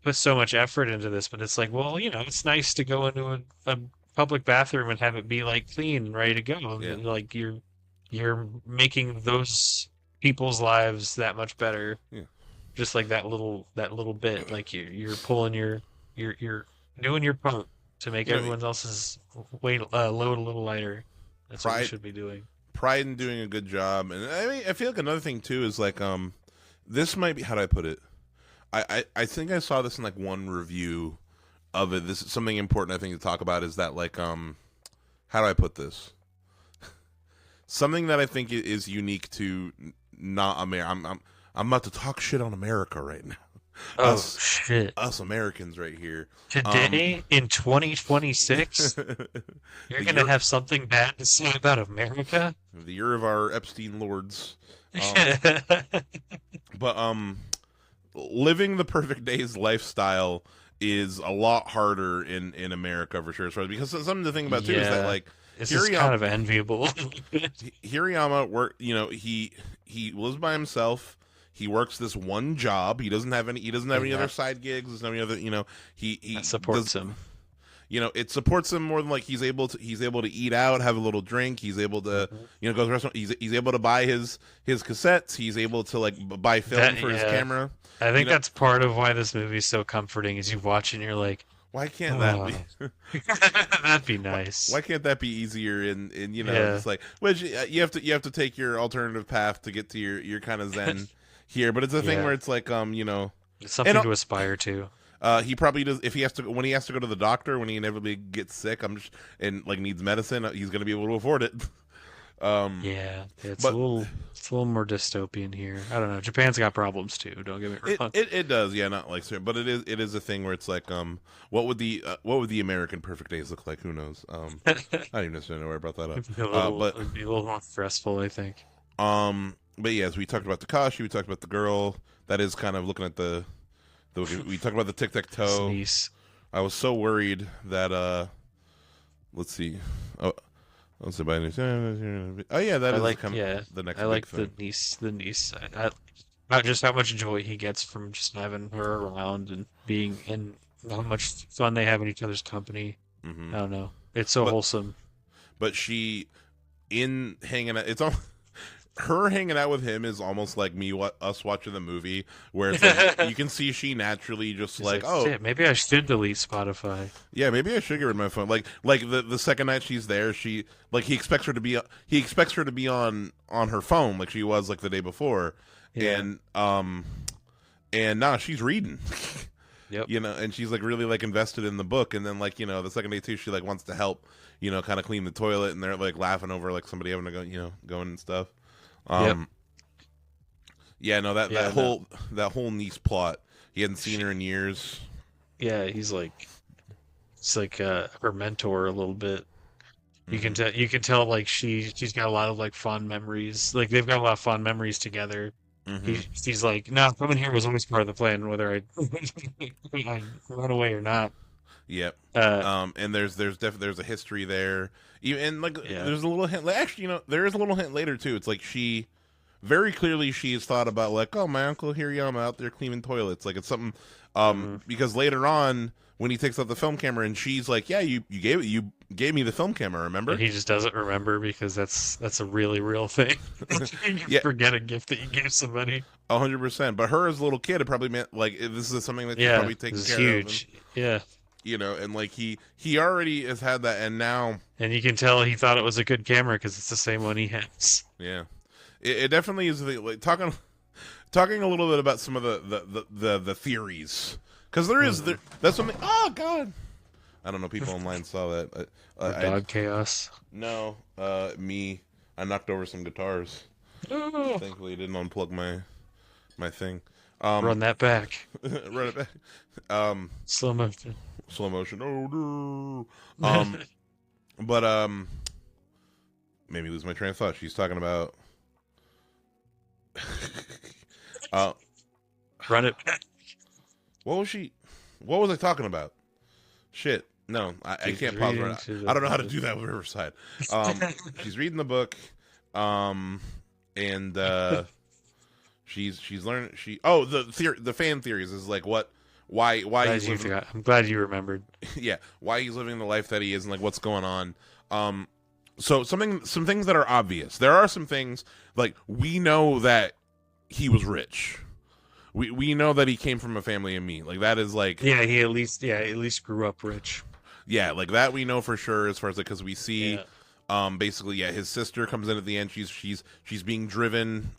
put so much effort into this? But it's like, well, it's nice to go into a public bathroom and have it be like clean and ready to go. Yeah. Like you're making those people's lives that much better. Yeah. Just like that little bit, like you're pulling you're doing your part to make everyone else's load a little lighter. That's what you should be doing.
Pride in doing a good job. And I mean, I feel like another thing too is like this might be, how do I put it? I think I saw this in like one review of it. This is something important I think to talk about, is that like how do I put this? Something that I think is unique to not America. I'm about to talk shit on America right now.
Oh shit!
Us Americans right here
today in 2026. You're gonna have something bad to say about America?
The year of our Epstein lords. But living the perfect days lifestyle is a lot harder in America for sure, because something to think about too is that like
this is kind of enviable.
Hirayama he lives by himself. He works this one job. He doesn't have any other side gigs. There's no any other he
that supports him.
It supports him more than like he's able to eat out, have a little drink. He's able to go to the restaurant. He's able to buy his cassettes. He's able to like buy film for his camera.
I think that's part of why this movie is so comforting. Is you watch and you're like,
why can't that be?
That'd be nice.
Why can't that be easier? And it's like, which you have to take your alternative path to get to your kind of zen here. But it's a thing where it's like
it's something to aspire to.
He probably does if when he has to go to the doctor when he inevitably gets sick. And like needs medicine. He's going to be able to afford it.
It's a little more dystopian here. I don't know. Japan's got problems too. Don't get me wrong.
It does, not like, but it is a thing where it's like, what would the American perfect days look like? Who knows? I don't even necessarily know where I brought that up.
But it'd be a little more stressful, I think.
But yeah, as we talked about Takashi, we talked about the girl that is kind of looking at we talked about the tic-tac-toe.
Niece.
I was so worried that let's see. Oh yeah, that is like the next.
I like
thing.
the niece. Not just how much joy he gets from just having her around and being in, how much fun they have in each other's company. Mm-hmm. I don't know. It's so wholesome.
But hanging out. It's all. Her hanging out with him is almost like us watching the movie, where it's like, you can see she naturally just like, oh,
shit, maybe I should delete Spotify.
Yeah, maybe I should get rid of my phone. Like the second night she's there, he expects her to be on her phone like she was like the day before, and nah, she's reading.
Yep.
You know, and she's like really like invested in the book, and then like, you know, the second day too, she like wants to help, you know, kind of clean the toilet, and they're like laughing over like somebody having to go, you know, going and stuff.
Yep.
Yeah, no, that
Yeah,
that whole niece plot. He hadn't seen her in years.
Yeah, it's like her mentor a little bit. You can tell like she's got a lot of like fond memories. Like they've got a lot of fond memories together. She's like, no, coming here was always part of the plan, whether I run away or not.
Yep.
Uh,
And there's a history there. Even and like
yeah.
there's a little hint. Like, actually, you know, there is a little hint later too. It's like she very clearly she's thought about like, oh, my uncle here, I'm out there cleaning toilets. Like it's something. Because later on when he takes out the film camera and she's like, yeah, you gave me the film camera, remember?
And he just doesn't remember because that's a really real thing. You forget a gift that you gave somebody.
100%. But her as a little kid, it probably meant like this is something that she's probably taking care
huge.
of.
Yeah.
You know, and like he already has had that, and now,
and you can tell he thought it was a good camera because it's the same one he has.
Yeah, it definitely is. Like, talking a little bit about some of the theories, because that's something. Oh God, I don't know. People online saw that.
Dog chaos.
No, me. I knocked over some guitars.
Oh.
Thankfully, I didn't unplug my thing.
Run that back.
Run it back.
Slow motion.
Slow motion. Oh no. But maybe lose my train of thought. She's talking about.
Run it back.
What was I talking about? Shit. No, I can't pause right now. I don't know how to do that with Riverside. She's reading the book, and she's learning. The fan theories is like why he's living,
I'm glad you remembered.
Yeah, why he's living the life that he is and like what's going on. So some things that are obvious. There are some things like we know that he was rich. We know that he came from a family of meat. Like that is like
he at least grew up rich.
Yeah, like that we know for sure as far as like because we see basically his sister comes in at the end. She's being driven.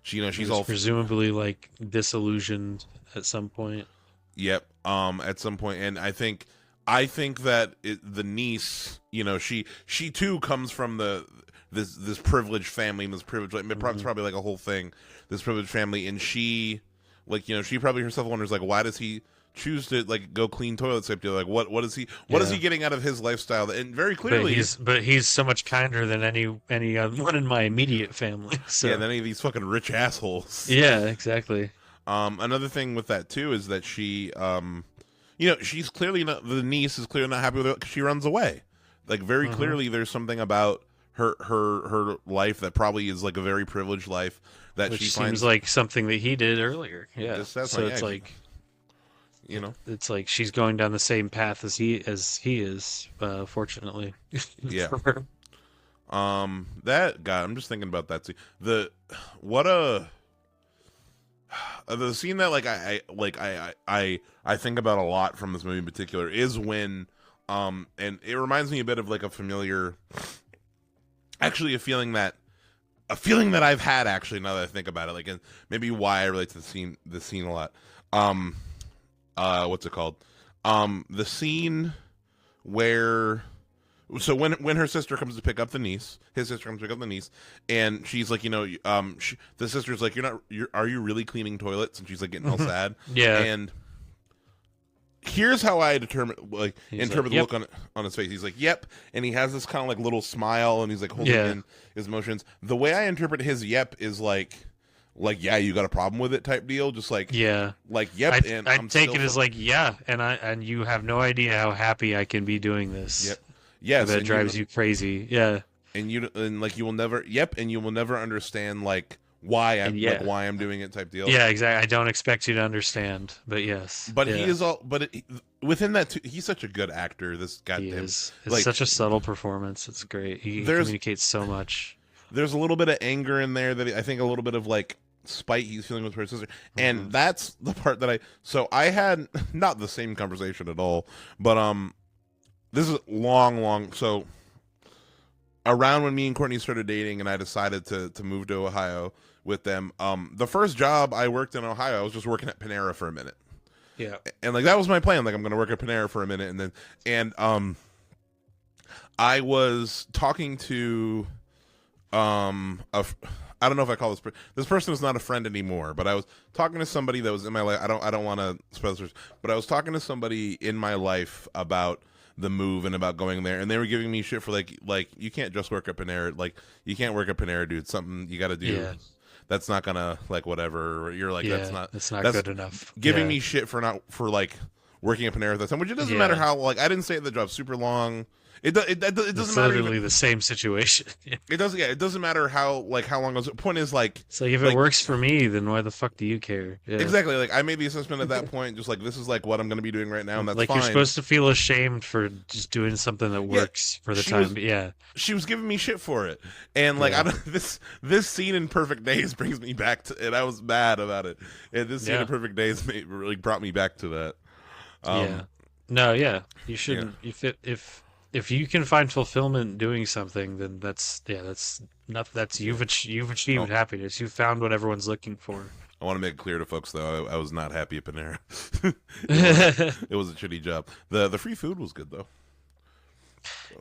She's all
presumably like disillusioned at some point.
Yep. At some point, and I think that the niece, she too comes from this privileged family and this privileged. It's probably like a whole thing. This privileged family, and she, she probably herself wonders like, why does he choose to like go clean toilets type deal? Like, what is he getting out of his lifestyle? And very clearly,
but he's so much kinder than anyone in my immediate family. So.
Than any of these fucking rich assholes.
Yeah, exactly.
Another thing with that too is that she, she's clearly not. The niece is clearly not happy with it because she runs away. Like very clearly, there's something about her life that probably is like a very privileged life that
Which
she
seems
finds
like something that he did earlier. Yeah, so it's like, it's like she's going down the same path as he is. Fortunately,
yeah. That guy. I'm just thinking about that too. The scene that I think about a lot from this movie in particular is when and it reminds me a bit of like a familiar, actually a feeling that I've had actually now that I think about it, like, and maybe why I relate to the scene a lot. What's it called? The scene where. So when her sister comes to pick up the niece, his sister comes to pick up the niece, and she's like, the sister's like, are you really cleaning toilets? And she's like getting all sad.
Yeah.
And here's how I interpret the
yep.
look on his face. He's like, yep. And he has this kind of like little smile, and he's like holding in his emotions. The way I interpret his yep is like, yeah, you got a problem with it type deal. Just like, yep.
I take it as like, yeah. And you have no idea how happy I can be doing this.
Yep. Yes,
that drives you crazy. Yeah,
and you will never. Yep, and you will never understand like why I'm doing it type deal.
Yeah, exactly. I don't expect you to understand, but yes.
But he is all. But within that, too, he's such a good actor. This guy
is. It's such a subtle performance. It's great. He communicates so much.
There's a little bit of anger in there that I think a little bit of like spite he's feeling with her sister, and that's the part that I had not the same conversation at all, but this is long. So around when me and Courtney started dating and I decided to move to Ohio with them, the first job I worked in Ohio, I was just working at Panera for a minute.
Yeah.
And like that was my plan. Like I'm gonna work at Panera for a minute, and I was talking to I don't know if I call this person is not a friend anymore, but I was talking to somebody that was in my life. I don't want to spoil this, but I was talking to somebody in my life about the move and about going there, and they were giving me shit for like you can't just work at Panera. Like you can't work at Panera, dude. It's something you got to do.
Yeah.
That's not gonna like whatever. You're like
Yeah,
that's
not good enough.
Giving
Yeah.
me shit for like working at Panera at that time, which it doesn't
Yeah.
matter how like I didn't stay at the job super long. It doesn't
It's
matter.
literally the same situation.
It doesn't. Yeah, it doesn't matter how long. The point is like.
It's like if it works for me, then why the fuck do you care? Yeah.
Exactly. Like I made the assessment at that point, just like this is like what I'm going to be doing right now, and that's
like
fine.
you're supposed to feel ashamed for just doing something that works for the time. Yeah.
She was giving me shit for it, and like I don't. This scene in Perfect Days brings me back to, and I was mad about it. And this scene in Perfect Days really brought me back to that.
Yeah. No. Yeah. You shouldn't. If you can find fulfillment doing something, then that's you've achieved happiness. You've found what everyone's looking for.
I want to make it clear to folks though, I was not happy at Panera. it was a shitty job. The free food was good though.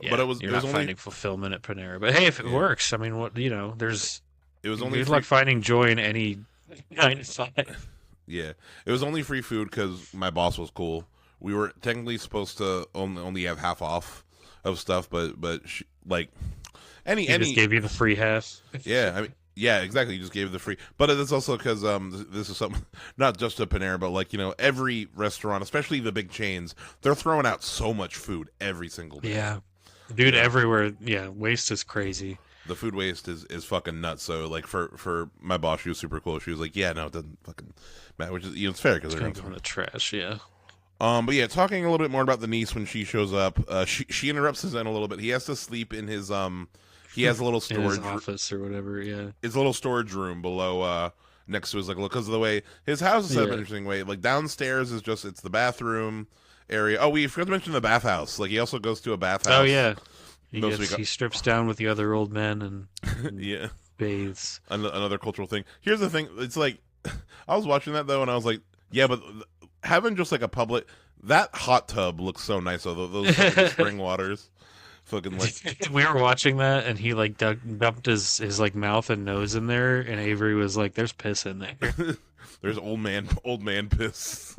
Yeah,
but
you're not finding fulfillment at Panera. But hey, if it works, I mean, there's. It was only good luck finding joy in any 9 to 5.
Yeah, it was only free food because my boss was cool. We were technically supposed to only have half off of stuff, but she, like
he just gave you the free half.
Yeah, I mean, yeah, exactly. You just gave the free, but it's also because this is something not just a Panera, but like every restaurant, especially the big chains, they're throwing out so much food every single day.
Yeah, dude, everywhere. Yeah, waste is crazy.
The food waste is fucking nuts. So like for my boss, she was super cool. She was like, yeah, no, it doesn't fucking matter, which is it's fair because they're
going to trash. Yeah.
But yeah, talking a little bit more about the niece when she shows up, she interrupts his Zen a little bit. He has to sleep in his he has a little storage
office or whatever. Yeah,
it's a little storage room below next to his like because of the way his house is set up an interesting way. Like downstairs is it's the bathroom area. Oh, we forgot to mention the bathhouse. Like he also goes to a bathhouse.
Oh yeah, he strips down with the other old men and
yeah,
bathes.
Another cultural thing. Here's the thing. It's like I was watching that though, and I was like, yeah, but. Having just like a public that hot tub looks so nice though those spring waters fucking like
we were watching that and he like dumped his like mouth and nose in there and Avery was like there's piss in there.
There's old man piss.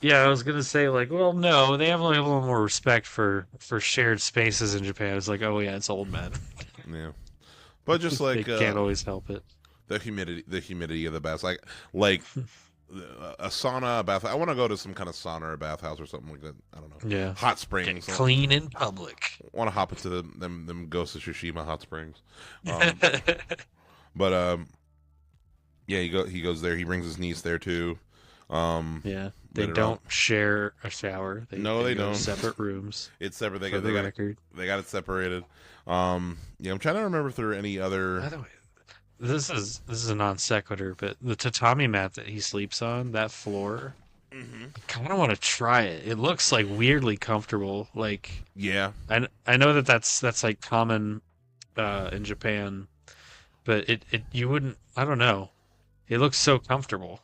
Yeah, I was gonna say like well no they have like a little more respect for shared spaces in Japan. It's like oh yeah it's old men.
Yeah, but just like
they can't always help it.
The humidity of the bath like a sauna, a bath. I want to go to some kind of sauna or bathhouse or something like that. I don't know.
Yeah,
hot springs.
Get clean in public.
I want to hop into them Ghost of Tsushima hot springs. But yeah, he goes there. He brings his niece there too.
Yeah, they don't share a shower. They don't. Separate rooms.
It's separate. They got it separated. Yeah, I'm trying to remember if there are any other.
By the way, this is a non sequitur, but the tatami mat that he sleeps on, that floor, I kind of want to try it. It looks like weirdly comfortable. Like
yeah,
I know that's like common in Japan, but it you wouldn't. I don't know. It looks so comfortable.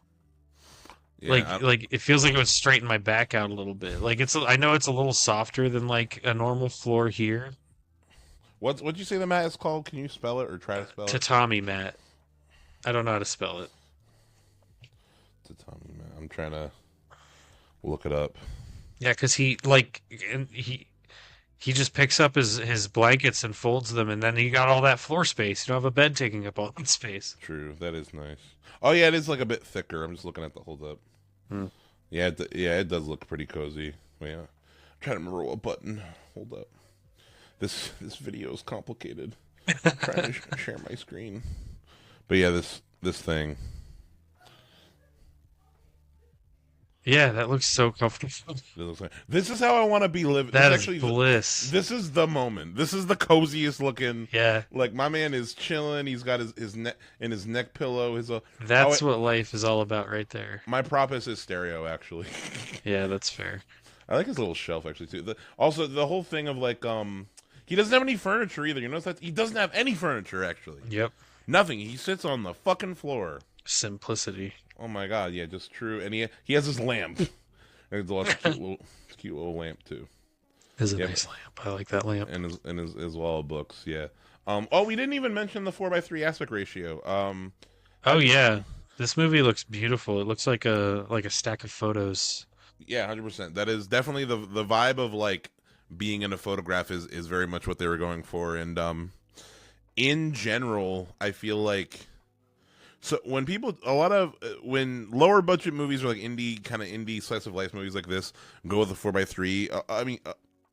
Yeah, like it feels like it would straighten my back out a little bit. Like I know it's a little softer than like a normal floor here.
What'd you say the mat is called? Can you spell it or try to spell it?
Tatami mat. I don't know how to spell it.
Tatami mat. I'm trying to look it up.
Yeah, because he just picks up his blankets and folds them, and then you got all that floor space. You don't have a bed taking up all that space.
True, that is nice. Oh yeah, it is like a bit thicker. I'm just looking at the hold up. Yeah, it does look pretty cozy. Yeah, I'm trying to remember what button. Hold up. This video is complicated. I'm trying to share my screen. But yeah, this thing.
Yeah, that looks so comfortable.
This is how I want to be living.
That is bliss.
This is the moment. This is the coziest looking.
Yeah.
Like my man is chilling. He's got his neck and his neck pillow.
That's what life is all about right there.
My prop is his stereo, actually.
Yeah, that's fair.
I like his little shelf actually too. Also, the whole thing of like he doesn't have any furniture either. You notice that he doesn't have any furniture actually.
Yep.
Nothing. He sits on the fucking floor.
Simplicity.
Oh my god, yeah, just true. And he has his lamp. And it's a cute little lamp too.
Is a
Yep.
nice lamp. I like that lamp.
And his wall of books. Yeah. Oh, we didn't even mention the 4:3 aspect ratio.
Oh yeah, this movie looks beautiful. It looks like a stack of photos.
Yeah, 100%. That is definitely the vibe of like being in a photograph is very much what they were going for. And in general, I feel like so when people a lot of when lower budget movies or like indie slice of life movies like this go with the 4:3. I mean,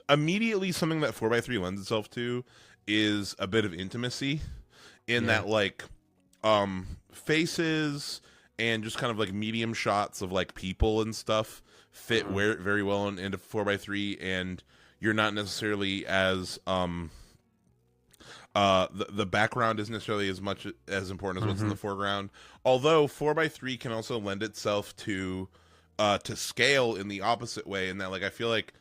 immediately something that 4:3 lends itself to is a bit of intimacy in that like faces and just kind of like medium shots of like people and stuff fit very well into 4:3, and you're not necessarily as the background isn't necessarily as much as important as what's in the foreground. Although 4:3 can also lend itself to scale in the opposite way, in that like I feel like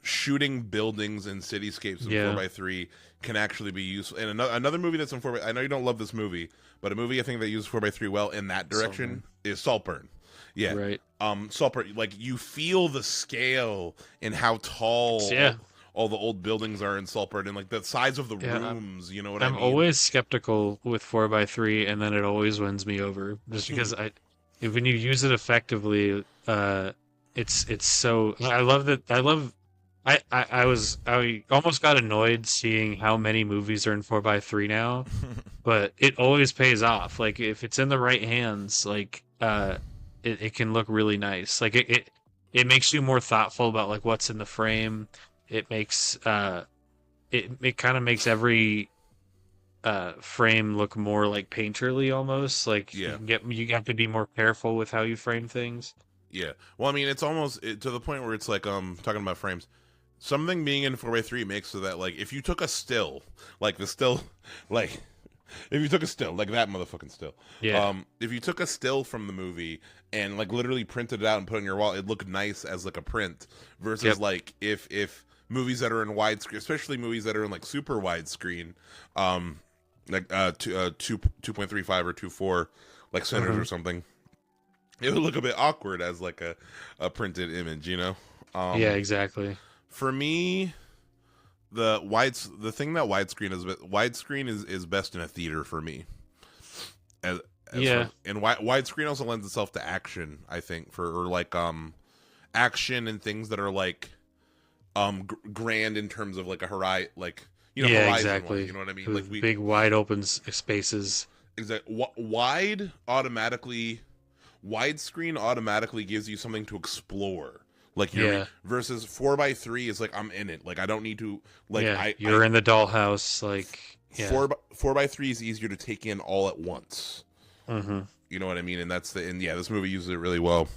shooting buildings and cityscapes in 4:3 can actually be useful. And another movie that's in 4 I know you don't love this movie, but a movie I think that uses 4:3 well in that direction is Saltburn. Yeah.
Right.
Saltburn, like you feel the scale and how tall all the old buildings are in Saltburn, and like the size of the rooms, you know what I mean?
I'm always skeptical with 4:3, and then it always wins me over, just because when you use it effectively, it's so. I love that. I almost got annoyed seeing how many movies are in 4:3 now, but it always pays off. Like if it's in the right hands, like it can look really nice. Like it makes you more thoughtful about like what's in the frame. It makes it kind of makes every frame look more like painterly almost. Like you have to be more careful with how you frame things.
Yeah. Well, I mean, it's almost to the point where it's like talking about frames. Something being in 4:3 makes so that like if you took a still, like the still, like if you took a still, like that motherfucking still, if you took a still from the movie and like literally printed it out and put it on your wall, it'd look nice as like a print. Versus like if movies that are in widescreen, especially movies that are in like super widescreen, like 2.35 or 2.4, like Sinners or something, it would look a bit awkward as like a printed image, you know?
Yeah, exactly.
For me, the thing that widescreen is best in a theater for me. And widescreen also lends itself to action, I think, or like action and things that are like grand in terms of like a horizon, like horizon
exactly.
One, you know what I mean?
With
like
big wide open spaces.
Exactly. Widescreen automatically gives you something to explore. Like versus 4:3 is like I'm in it. Like I don't need to like
you're in the dollhouse. Like
4:3 is easier to take in all at once.
Mm-hmm.
You know what I mean? And this movie uses it really well.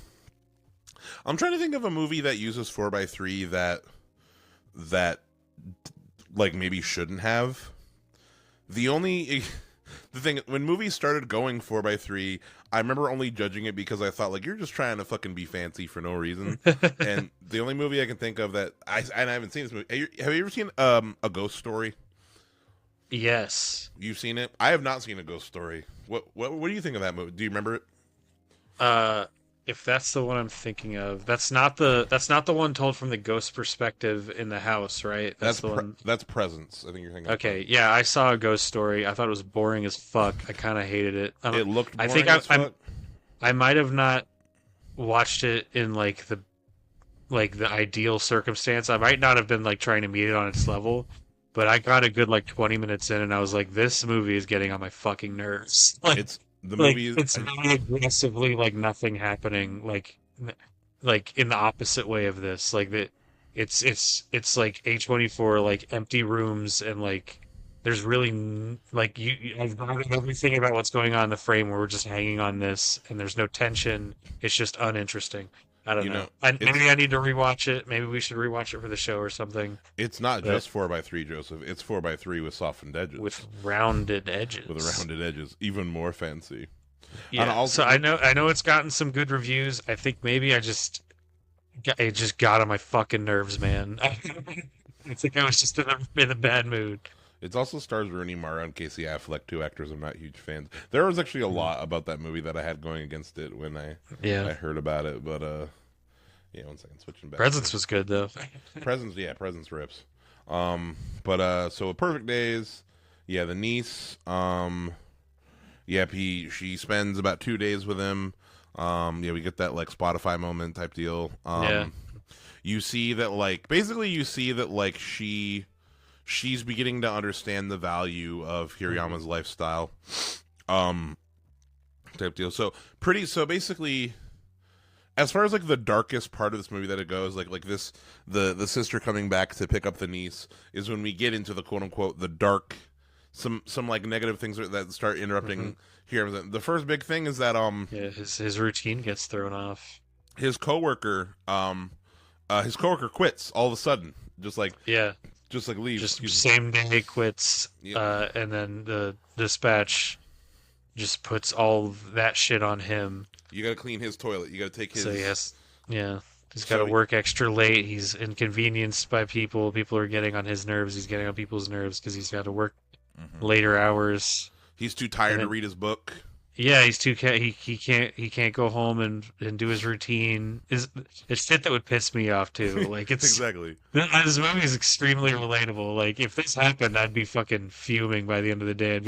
I'm trying to think of a movie that uses 4:3 that like maybe shouldn't have. The thing when movies started going 4:3, I remember only judging it because I thought like you're just trying to fucking be fancy for no reason. And the only movie I can think of that I haven't seen this movie. Have you ever seen A Ghost Story?
Yes.
You've seen it? I have not seen A Ghost Story. What do you think of that movie? Do you remember it?
If that's the one I'm thinking of, that's not the one told from the ghost perspective in the house, right? That's the one.
That's Presence. I think you're thinking.
Okay, yeah, I saw A Ghost Story. I thought it was boring as fuck. I kind of hated it.
It looked boring
I think
as fuck.
I might have not watched it in like the ideal circumstance. I might not have been like trying to meet it on its level, but I got a good like 20 minutes in, and I was like, this movie is getting on my fucking nerves. Like,
the movie
it's really aggressively like nothing happening, like in the opposite way of this. Like that, it's like A24, like empty rooms, and like there's really like I've got everything about what's going on in the frame where we're just hanging on this, and there's no tension. It's just uninteresting. I don't know. Maybe I need to rewatch it. Maybe we should rewatch it for the show or something.
It's not just 4:3, Joseph. It's 4:3 with softened edges.
With rounded edges.
With rounded edges. Even more fancy.
Yeah. So I know it's gotten some good reviews. I think maybe it just got on my fucking nerves, man. I think I was just in a bad mood.
It's also stars Rooney Mara and Casey Affleck, two actors I'm not huge fans. There was actually a lot about that movie that I had going against it when I heard about it, but yeah, one second, switching back.
Presence was good though.
Presence rips. So A Perfect Days, yeah, the niece, yep, she spends about 2 days with him. Yeah, we get that like Spotify moment type deal. You see that like she's beginning to understand the value of Hirayama's lifestyle, type deal. So basically, as far as like the darkest part of this movie that it goes, like this, the sister coming back to pick up the niece is when we get into the quote unquote the dark, some like negative things that start interrupting here. The first big thing is that
his routine gets thrown off.
His coworker quits all of a sudden, just like leaves.
Just same day quits, and then the dispatch just puts all that shit on him.
You got to clean his toilet. You got to take his.
So he's got to work extra late. He's inconvenienced by people. People are getting on his nerves. He's getting on people's nerves because he's got to work later hours.
He's too tired to read his book.
Yeah, he's too he can't go home and do his routine. It's shit that would piss me off too. Like it's
exactly.
This movie is extremely relatable. Like if this happened, I'd be fucking fuming by the end of the day.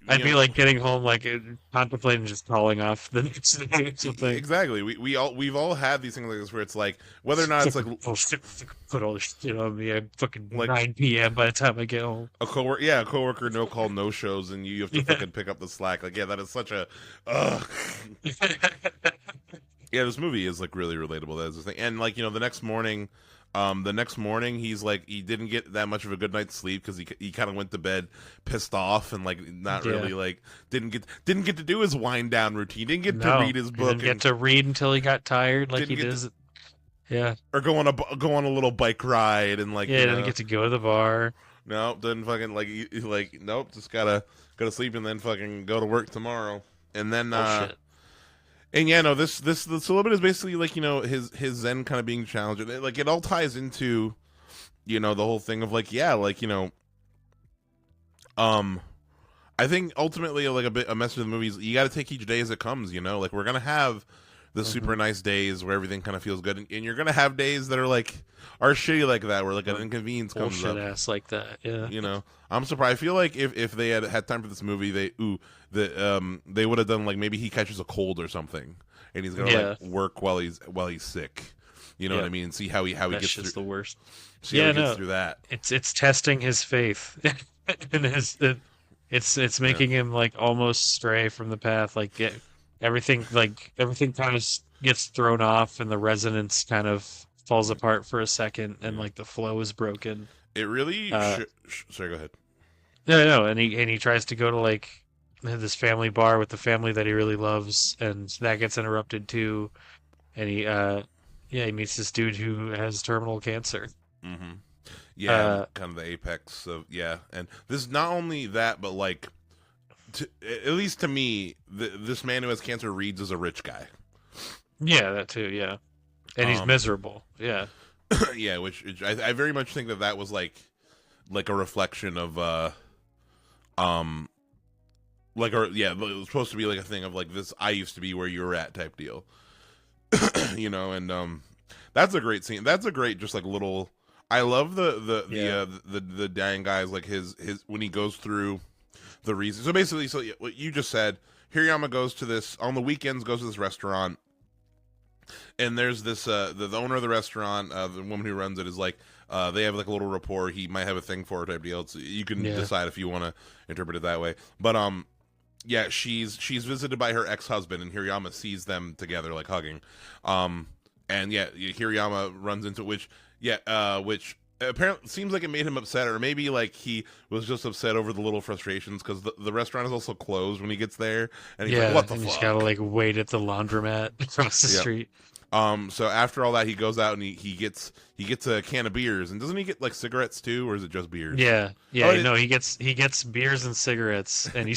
I'd be like getting home, like contemplating just calling off the next day or something.
Exactly. We've all had these things like this where it's like whether or not it's like
put all this shit on me at fucking like 9 p.m. by the time I get home.
A coworker no call no shows and you have to fucking pick up the slack. Like that is such a yeah. This movie is like really relatable. That's the thing. And like the next morning. He's like he didn't get that much of a good night's sleep because he kind of went to bed pissed off and like not really like didn't get to do his wind down routine. Didn't get to read his book.
Didn't get to read until he got tired, like he does.
Or go on a little bike ride and like
didn't get to go to the bar.
No, didn't fucking like nope. Just gotta go to sleep and then fucking go to work tomorrow. And then
shit.
And yeah, no, this a little bit is basically like his Zen kind of being challenged. Like it all ties into, the whole thing of like I think ultimately like a message of the movie is you got to take each day as it comes. Like we're gonna have the super nice days where everything kind of feels good, and you're gonna have days that are shitty like that, where like an inconvenience comes up.
Bullshit ass like that, yeah.
I'm surprised. I feel like if they had time for this movie, they would have done like maybe he catches a cold or something, and he's gonna like work while he's sick. You know what I mean? See how he gets through.
The worst.
See how he gets through that.
It's testing his faith, and it's making him like almost stray from the path. Like everything kind of gets thrown off, and the resonance kind of falls apart for a second, and like the flow is broken.
It really. Sorry, go ahead.
No, and he tries to go to like this family bar with the family that he really loves, and that gets interrupted too. And he meets this dude who has terminal cancer.
Mm-hmm. Yeah, kind of the apex of and this is not only that, but like, at least to me, this man who has cancer reads as a rich guy. Yeah,
that too. Yeah, and he's miserable. Yeah.
Yeah, which I very much think that was like a reflection of it was supposed to be like a thing of like this I used to be where you were at type deal. And that's a great scene. That's a great just like little I love the dying guys like his when he goes through the reason. So basically what you just said, Hirayama goes to this on the weekends, goes to this restaurant. And there's this the owner of the restaurant, the woman who runs it is like they have like a little rapport. He might have a thing for her type deal. So you can decide if you want to interpret it that way. But she's visited by her ex-husband, and Hirayama sees them together like hugging. And Hirayama runs into which apparently seems like it made him upset, or maybe like he was just upset over the little frustrations because the restaurant is also closed when he gets there, and he's like, "What the fuck?" He's
gotta like wait at the laundromat across the street.
So after all that, he goes out and he gets a can of beers, and doesn't he get like cigarettes too, or is it just beers?
He gets beers and cigarettes, and he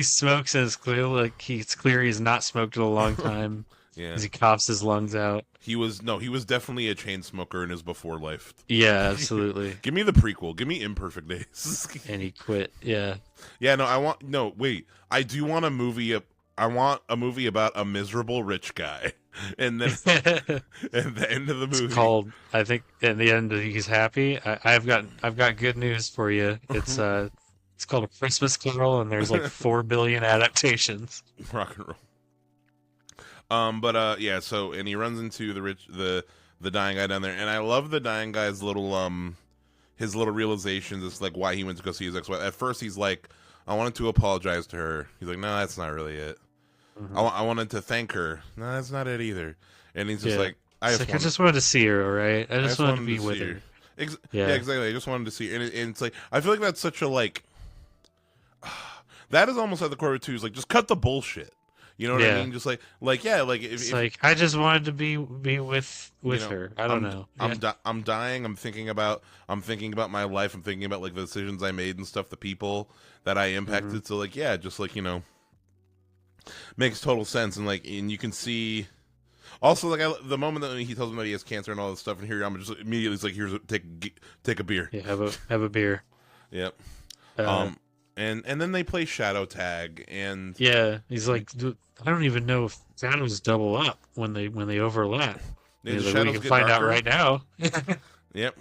smokes, and it's clear he's not smoked in a long time.
Yeah.
As he coughs his lungs out.
He was definitely a chain smoker in his before life.
Yeah, absolutely.
Give me the prequel. Give me Imperfect Days.
And he quit. Yeah.
Yeah, wait. I do want a movie. I want a movie about a miserable rich guy, and then at the end of the movie,
It's called. I think in the end he's happy. I've got good news for you. It's called A Christmas Carol, and there's like 4 billion adaptations.
rock and roll. Yeah. So, and he runs into the dying guy down there, and I love the dying guy's his little realizations. It's like why he went to go see his ex-wife. At first, he's like, I wanted to apologize to her. He's like, no, that's not really it.
Mm-hmm.
I wanted to thank her. No, that's not it either. And he's just like, I
just wanted to see her, all right? I just wanted to be with her.
Yeah, exactly. I just wanted to see her. And it's like, I feel like that's such a, like, that is almost at the core of it, too. It's like, just cut the bullshit. You know what I mean? Just if
I just wanted to be with her. I don't know.
I'm dying. I'm thinking about my life. I'm thinking about like the decisions I made and stuff, the people that I impacted. Mm-hmm. So like, yeah, just like, makes total sense. And like, and you can see also like the moment that he tells him that he has cancer and all this stuff, and here I'm just immediately it's like, here's take a beer.
Yeah, have a beer.
Yep. And then they play shadow tag, and
yeah, he's like, I don't even know if shadows double up when they overlap.
Yeah,
like, we can find out right now.
Yep.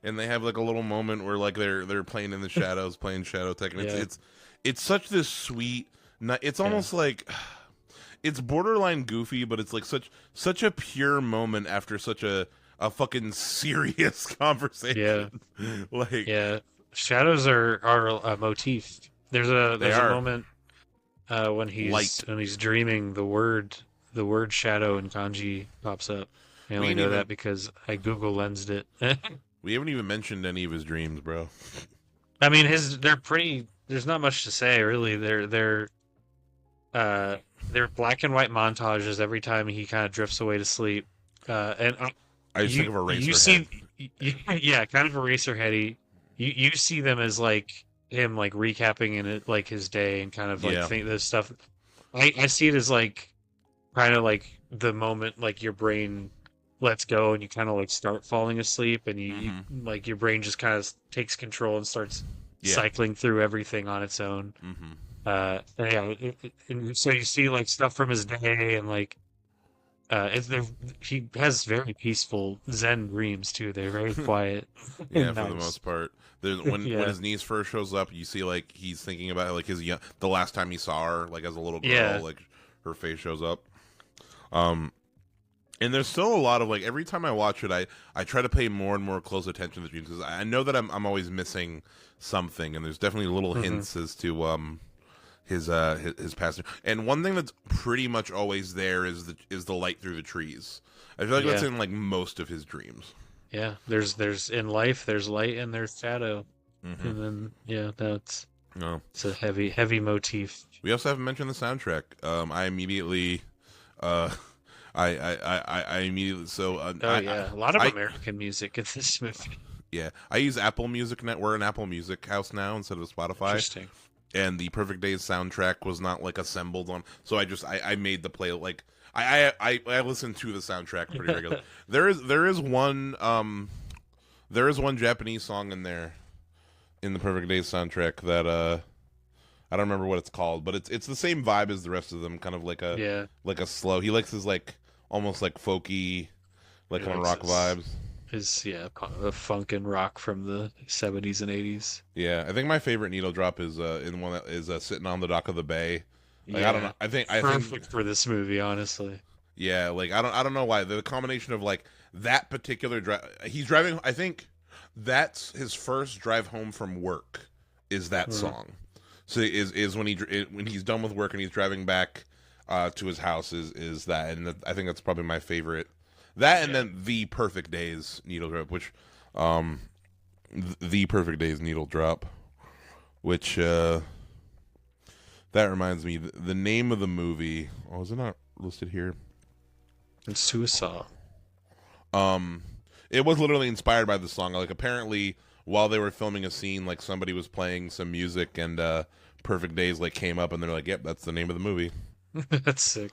And they have like a little moment where like they're playing in the shadows, playing shadow tag, and it's such this sweet. It's almost like it's borderline goofy, but it's like such a pure moment after such a fucking serious conversation.
Yeah. Shadows are a motif. There's a moment when he's dreaming, the word shadow in kanji pops up. I only know that because I Google lensed it.
We haven't even mentioned any of his dreams, bro.
I mean, they're pretty. There's not much to say, really. They're black and white montages every time he kind of drifts away to sleep. And
I just think of Eraserhead.
Yeah, kind of Eraserheady. You see them as like him like recapping in it like his day and kind of like think this stuff. I see it as like kind of like the moment like your brain lets go and you kind of like start falling asleep and you like your brain just kind of takes control and starts cycling through everything on its own. And so you see like stuff from his day and like he has very peaceful Zen dreams too. They're very quiet.
Yeah, nice. For the most part. When his niece first shows up, you see like he's thinking about like the last time he saw her, like as a little girl, like her face shows up. And there's still a lot of like every time I watch it, I try to pay more and more close attention to the dreams because I know that I'm always missing something, and there's definitely little hints as to his past. And one thing that's pretty much always there is the light through the trees. I feel like that's in like most of his dreams. Yeah,
there's in life there's light and there's shadow, and then it's a heavy motif.
We also haven't mentioned the soundtrack. I immediately, a
lot of American music in this movie.
Yeah, I use Apple Music Net. We're an Apple Music house now instead of Spotify.
Interesting.
And the Perfect Days soundtrack was not like assembled on, so I made the play like I listen to the soundtrack pretty regularly. There is one Japanese song in there in the Perfect Days soundtrack that I don't remember what it's called, but it's the same vibe as the rest of them, kind of like a slow. He likes his like almost like folky, like kind of rock vibes.
His funk and rock from the 70s and 80s.
Yeah, I think my favorite needle drop is in one that is sitting on the dock of the bay. Like, I don't know. I think
perfect for this movie, honestly.
Yeah, like I don't know why the combination of like that particular drive. He's driving. I think that's his first drive home from work. Is that song? So is when he's done with work and he's driving back to his house is that, and I think that's probably my favorite. That and then the Perfect Days needle drop, which the Perfect Days needle drop, which that reminds me the name of the movie. Oh, is it not listed here?
It's Suicide.
It was literally inspired by the song. Like apparently, while they were filming a scene, like somebody was playing some music, and Perfect Days like came up, and they're like, "Yep, that's the name of the movie."
That's sick.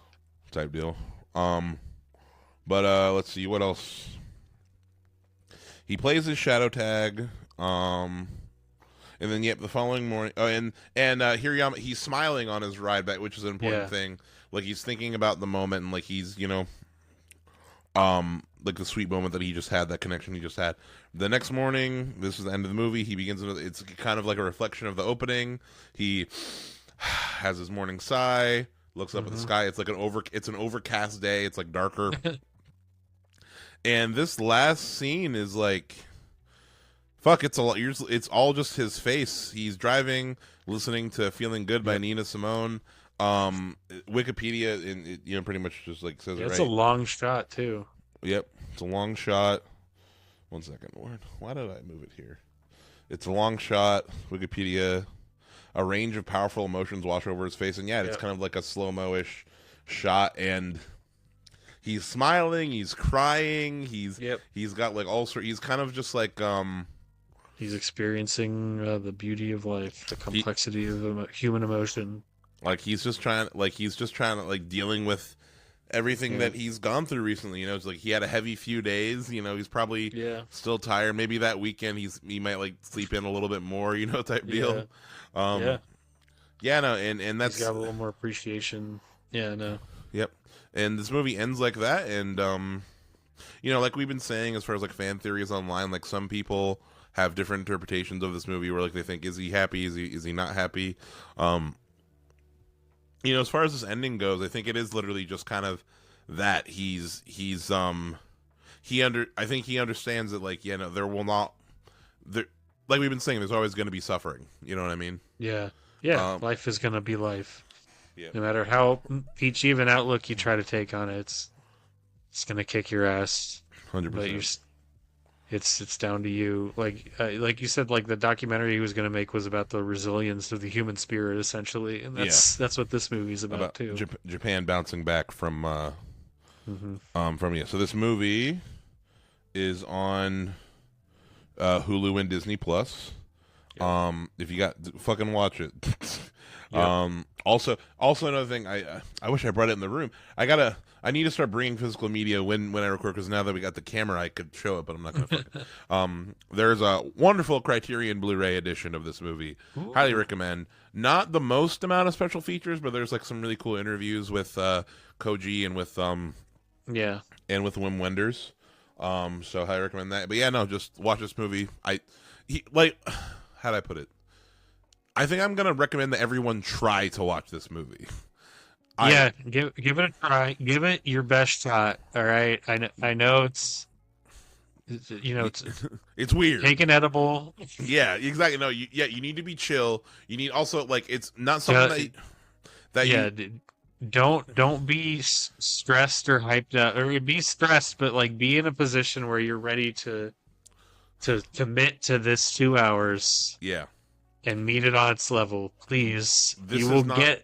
Type deal. Um, but let's see what else. He plays his shadow tag. And then the following morning. Oh, and Hirayama, he's smiling on his ride back, which is an important thing. Like he's thinking about the moment, and like he's like the sweet moment that he just had, that connection he just had. The next morning, this is the end of the movie. He begins. It's kind of like a reflection of the opening. He has his morning sigh, looks up at the sky. It's like it's an overcast day. It's like darker. And this last scene is like, fuck. It's all just his face. He's driving, listening to "Feeling Good" by Nina Simone. Wikipedia, and pretty much just like says it right.
It's a long shot too.
Yep, it's a long shot. 1 second. Why did I move it here? It's a long shot. Wikipedia. A range of powerful emotions wash over his face, and it's kind of like a slow-mo-ish shot, and he's smiling, he's crying, he's got like all sorts. He's kind of just like
he's experiencing the beauty of life, the complexity of human emotion.
Like he's just trying to like dealing with everything that he's gone through recently. It's like he had a heavy few days. He's probably still tired. Maybe that weekend he might like sleep in a little bit more. Type deal. And that's,
he's got a little more appreciation. Yep.
And this movie ends like that, and like we've been saying, as far as like fan theories online, like some people have different interpretations of this movie, where like they think, is he happy? Is he not happy? As far as this ending goes, I think it is literally just kind of that I think he understands that, like, there will not, like we've been saying, there's always going to be suffering. You know what I mean?
Yeah. Life is going to be life.
Yeah.
No matter how peachy of an outlook you try to take on it, it's going to kick your ass.
100%.
But it's down to you. Like you said, like the documentary he was going to make was about the resilience of the human spirit, essentially, and that's what this movie's about too.
Japan bouncing back from So this movie is on Hulu and Disney Plus. If you got, fucking watch it. Also another thing, I wish I brought it in the room. I need to start bringing physical media when I record, because now that we got the camera, I could show it, but I'm not going to fucking. There's a wonderful Criterion Blu-ray edition of this movie. Ooh. Highly recommend. Not the most amount of special features, but there's like some really cool interviews with Koji and with and with Wim Wenders. So highly recommend that. But just watch this movie. How'd I put it? I think I'm going to recommend that everyone try to watch this movie.
Give it a try. Give it your best shot. All right. I know it's
it's weird.
Take an edible.
Yeah, exactly. No, you need to be chill. You need also, like, it's not something
don't be stressed or hyped up, or be stressed, but like be in a position where you're ready to commit to this 2 hours.
Yeah.
And meet it on its level, please.
You will get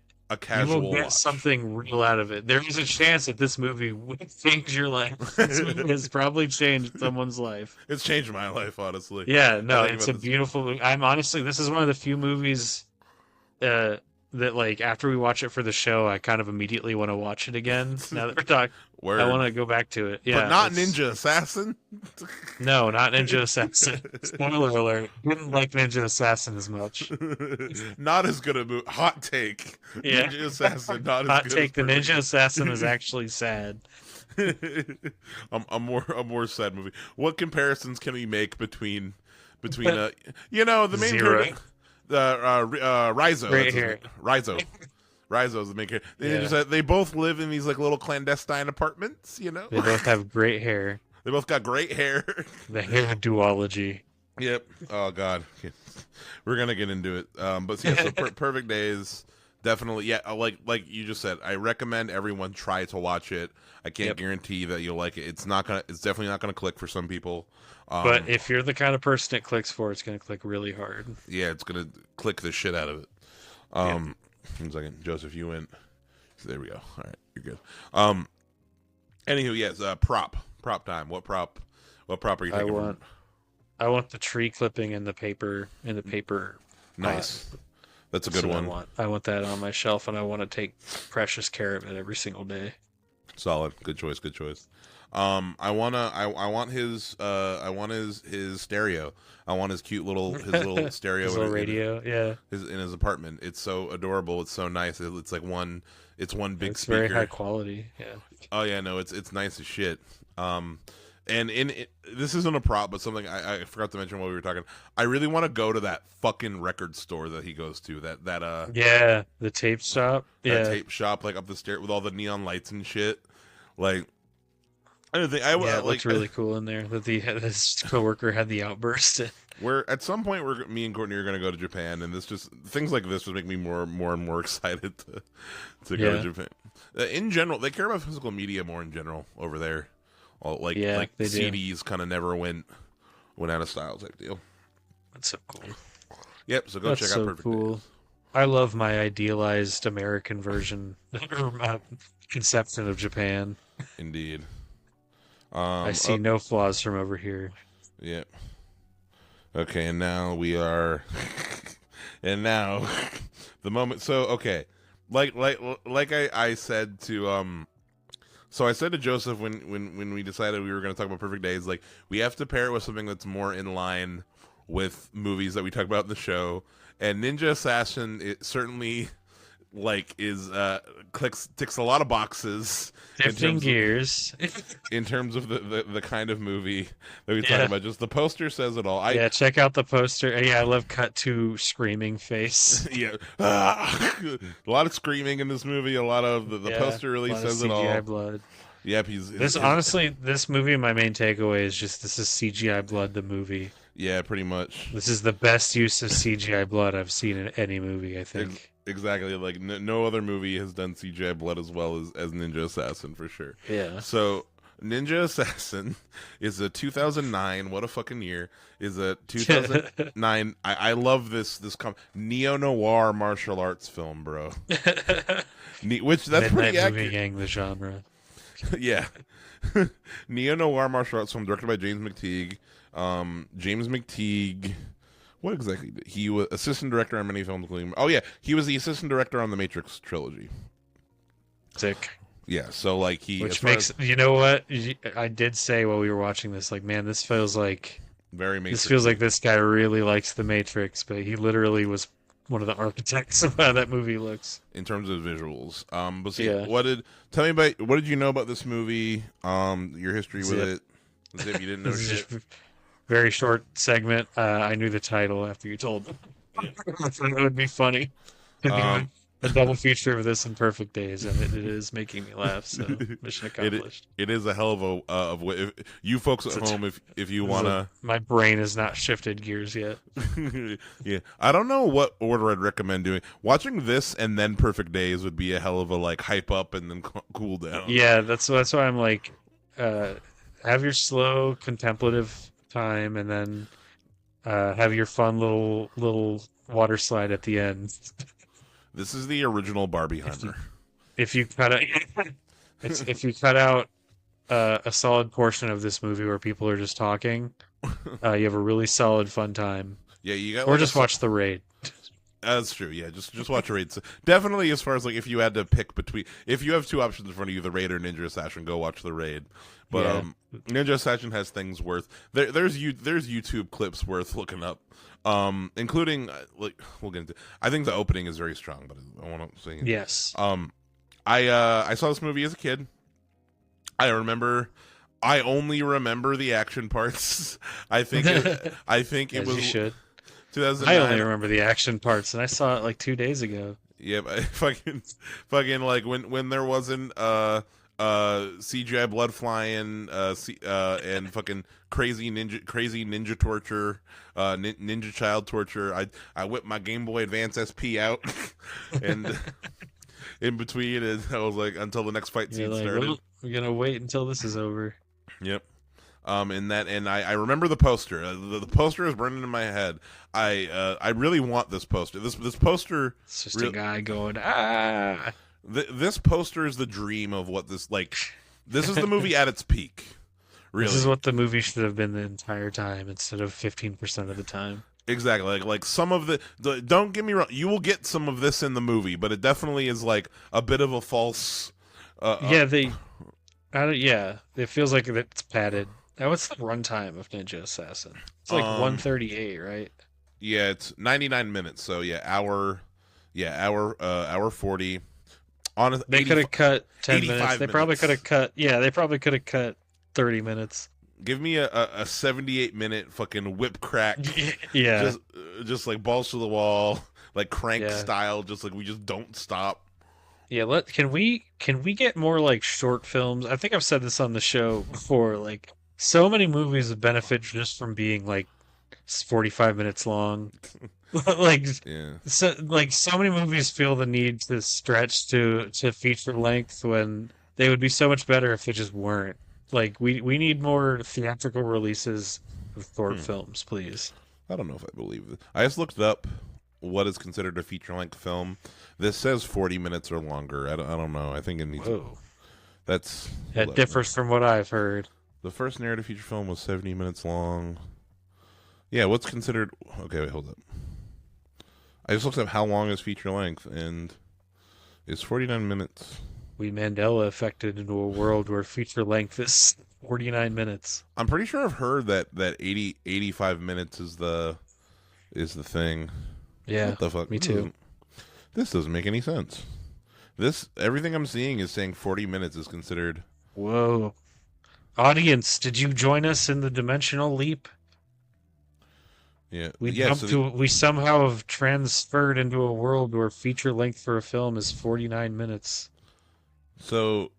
something real out of it. There is a chance that this movie will change your life. This movie has probably changed someone's life.
It's changed my life, honestly.
Yeah, no, it's a beautiful movie. This is one of the few movies that, like, after we watch it for the show, I kind of immediately want to watch it again. Now that we're talking, I want to go back to it. Yeah,
but not Ninja Assassin.
No, not Ninja Assassin. Spoiler alert: didn't like Ninja Assassin as much.
Not as good a movie. Hot take.
Yeah.
Ninja Assassin. Not
hot
as good.
Hot take: the Ninja Assassin is actually sad.
A more sad movie. What comparisons can we make between the main character? Rizzo.
Great hair.
Rizzo's the main character. They both live in these like little clandestine apartments,
They both have great hair.
They both got great hair.
The hair duology.
Yep. Oh God. We're gonna get into it. But yeah, so Perfect Days, definitely. Yeah, like you just said, I recommend everyone try to watch it. I can't guarantee that you'll like it. It's definitely not gonna click for some people.
But if you're the kind of person it clicks for, it's gonna click really hard.
Yeah, it's gonna click the shit out of it. 1 second, Joseph, you went. So there we go. All right, you're good. Anywho, yes, prop time. What prop are you thinking?
I want the tree clipping in the paper.
Nice. That's a good one.
I want that on my shelf, and I want to take precious care of it every single day.
Solid. Good choice. Good choice. I want his stereo. I want his little stereo
His little radio. Yeah,
in his apartment. It's so adorable. It's so nice. It's like it's one big
it's
speaker.
very high quality. Yeah.
Oh yeah, no, it's nice as shit. And this isn't a prop, but something I forgot to mention while we were talking. I really want to go to that fucking record store that he goes to.
Yeah, the tape shop.
That tape shop, like up the stair with all the neon lights and shit. Like, I don't think
it looked really cool in there. That his coworker had the outburst.
Where at some point me and Courtney are going to go to Japan, and things like this would make me more and more excited to go to Japan. In general, they care about physical media more in general over there. Like CDs kind of never went out of style type deal.
That's so cool.
Yep. So go check out Perfect Days.
I love my idealized American version or my conception of Japan.
Indeed.
I see no flaws from over here.
Yep. Okay, and now we are, and now the moment. So okay, like I said to so I said to Joseph when we decided we were going to talk about Perfect Days, like we have to pair it with something that's more in line with movies that we talk about in the show, and Ninja Assassin it certainly is ticks a lot of boxes.
Shifting gears.
In terms of the kind of movie that we talk about, just the poster says it all.
Check out the poster. Yeah, I love cut to screaming face.
Yeah, a lot of screaming in this movie. A lot of the poster really says it all.
CGI blood.
Yep,
honestly, this movie. My main takeaway is just this is CGI blood. The movie.
Yeah, pretty much.
This is the best use of CGI blood I've seen in any movie. I think.
Exactly, like no other movie has done CGI blood as well as Ninja Assassin for sure.
Yeah.
So Ninja Assassin is a 2009. What a fucking year! Is a 2009. I love this neo noir martial arts film, bro. Which that's
Midnight
pretty accurate.
Movie Gang, the genre.
Yeah. Neo noir martial arts film directed by James McTeague. James McTeague. What exactly did he was assistant director on many films, including he was the assistant director on the Matrix trilogy.
Sick.
Yeah, so like
which makes you know what I did say while we were watching this, like, man, this feels like
very Matrix.
This feels like this guy really likes the Matrix, but he literally was one of the architects of how that movie looks
in terms of visuals. But see, tell me about what did you know about this movie? Your history with it. As if you didn't know shit.
Very short segment. I knew the title after you told me. I thought it would be funny. A double feature of this and Perfect Days, and it is making me laugh. So mission accomplished.
It is a hell of if you folks at home, if you wanna.
My brain has not shifted gears yet.
Yeah, I don't know what order I'd recommend doing. Watching this and then Perfect Days would be a hell of a hype up and then cool down.
Yeah, that's why I'm like, have your slow contemplative time and then have your fun little water slide at the end.
This is the original Barbieheimer.
If you cut out a solid portion of this movie where people are just talking, you have a really solid fun time.
Yeah, you got.
Or just watch The Raid.
That's true. Yeah, just watch The Raid. So definitely, as far as if you had to pick between, if you have two options in front of you, The Raid or Ninja Assassin, go watch The Raid. But Ninja Assassin has things worth. There's YouTube clips worth looking up. Including we'll get into. I think the opening is very strong, but I want to say
yes.
I saw this movie as a kid. I only remember the action parts. I think it was.
You should.
2009.
I only remember the action parts, and I saw it 2 days ago.
Yeah, but fucking when there wasn't CGI blood flying and fucking crazy ninja torture, ninja child torture. I whipped my Game Boy Advance SP out, and in between, and I was like, until the next fight scene started.
Well, we're gonna wait until this is over.
Yep. And I remember the poster. The poster is burning in my head. I really want this poster. This poster.
It's just a guy going ah.
This poster is the dream of what this This is the movie at its peak. Really,
this is what the movie should have been the entire time instead of 15% of the time.
Exactly. Like some of the don't get me wrong. You will get some of this in the movie, but it definitely is a bit of a false.
Yeah, it feels like it's padded. Now, what's the runtime of Ninja Assassin? It's like
Um,
138, right?
yeah, it's 99 minutes. So hour 40 on
They could have cut 10 minutes.
85
They probably could
minutes.
have cut, yeah, they probably could have cut 30 minutes.
Give me a 78-minute fucking whip crack,
Yeah,
just like balls to the wall, like Crank
yeah.
style, just like we just don't stop.
Yeah, can we get more like short films? I think I've said this on the show before. Like so many movies benefit just from being like 45 minutes long. Like
Yeah.
so many movies feel the need to stretch to feature length when they would be so much better if they just weren't. Like we need more theatrical releases of short
Hmm.
films, please.
I don't know if I believe this. I just looked up what is considered a feature-length film. This says 40 minutes or longer. I don't know. I think it needs.
Whoa.
That's hold
That
up.
differs from what I've heard.
The first narrative feature film was 70 minutes long. Yeah, what's considered? Okay, wait, hold up. I just looked up how long is feature length, and it's 49 minutes.
We Mandela affected into a world where feature length is 49 minutes.
I'm pretty sure I've heard that 85 minutes is the thing.
Yeah,
What the fuck?
me too.
This doesn't make any sense. This everything I'm seeing is saying 40 minutes is considered.
Whoa. Audience, did you join us in the dimensional leap?
Yeah,
We
yeah.
jumped to we somehow have transferred into a world where feature length for a film is 49 minutes
So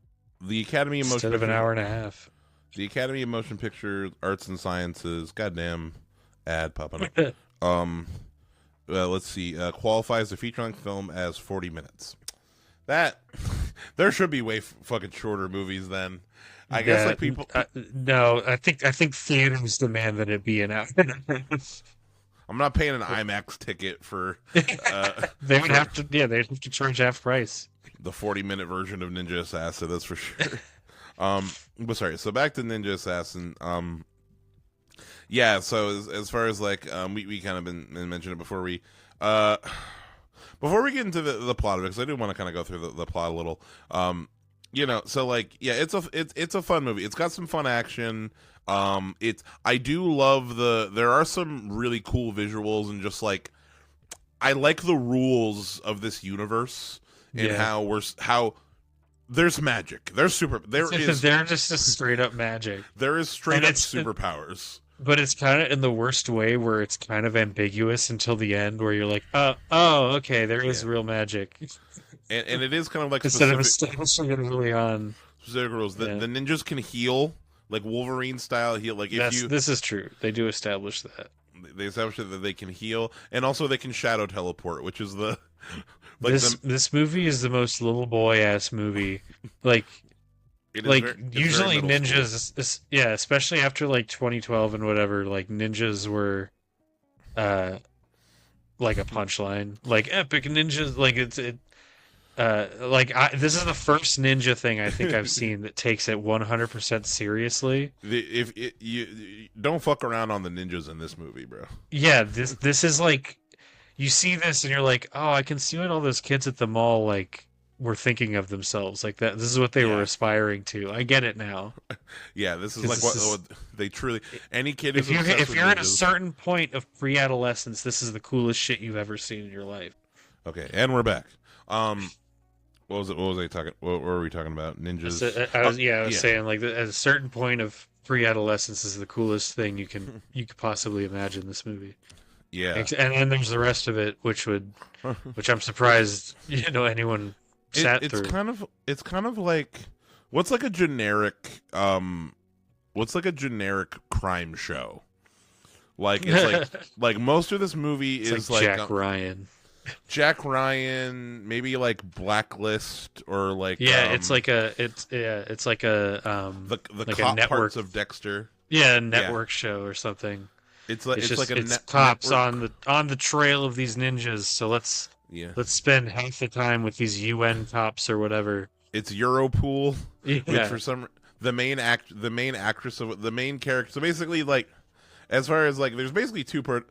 the Academy of Motion
instead of an
Picture,
hour and a half.
the Academy of Motion Picture Arts and Sciences, goddamn ad popping up. Um, let's see, qualifies a feature-length film as 40 minutes. That there should be way fucking shorter movies then. I guess like people.
No, I think theaters demand that it be an hour.
I'm not paying an IMAX ticket for
They would
for
have to, yeah, they'd have to charge half price.
the 40-minute version of Ninja Assassin. That's for sure. But sorry. So back to Ninja Assassin. Yeah. So as far as like we kind of been mentioned it before we get into the plot of it, because I do want to kind of go through the plot a little. So like yeah, it's a fun movie. It's got some fun action. I do love there are some really cool visuals and just like I like the rules of this universe and
Yeah.
how there's magic.
They're just a straight up magic.
There is straight
And
up
it's
superpowers.
but it's kind of in the worst way where it's kind of ambiguous until the end where you're like, okay, there is
Yeah.
real magic.
And it is kind of like
Instead of
specific
establishing it early on.
rules.
Yeah.
The ninjas can heal like Wolverine style heal. Like
This is true. They do establish that.
they establish that they can heal, and also they can shadow teleport, which is the like
This movie is the most little boy ass movie. Like
it is
like
very, it's
usually
very middle school.
ninjas yeah, especially after like 2012 and whatever, like ninjas were like a punchline. Like epic ninjas, like this is the first ninja thing I think I've seen that takes it 100% seriously.
You don't fuck around on the ninjas in this movie, bro.
Yeah, this is like you see this and you're like, "Oh, I can see what all those kids at the mall like were thinking of themselves. Like that this is what they were
Yeah.
aspiring to. I get it now."
Yeah, this is
'Cause
like
this
what they truly. Any kid
If
who's obsessed
if
with
you're at a
ninjas.
certain point of pre-adolescence, this is the coolest shit you've ever seen in your life.
Okay, and we're back. What was it? What was I talking? What were we talking about? Ninjas.
So, I was saying like at a certain point of pre-adolescence is the coolest thing you could possibly imagine this movie.
Yeah.
And then there's the rest of it, which I'm surprised anyone sat
It's
through.
kind of like what's like a generic crime show. Like it's like most of this movie
It's
is
like
like
Jack Ryan.
Jack Ryan, maybe like Blacklist or like
It's like a
the
like a
cop
network
parts of Dexter.
a network show or something.
It's
It's
like a
cops
network.
on the trail of these ninjas. So let's
Yeah.
spend half the time with these UN cops or whatever.
It's Europool, which
Yeah,
for some the main actress of the main character. So basically, like as far as like, there's basically two part.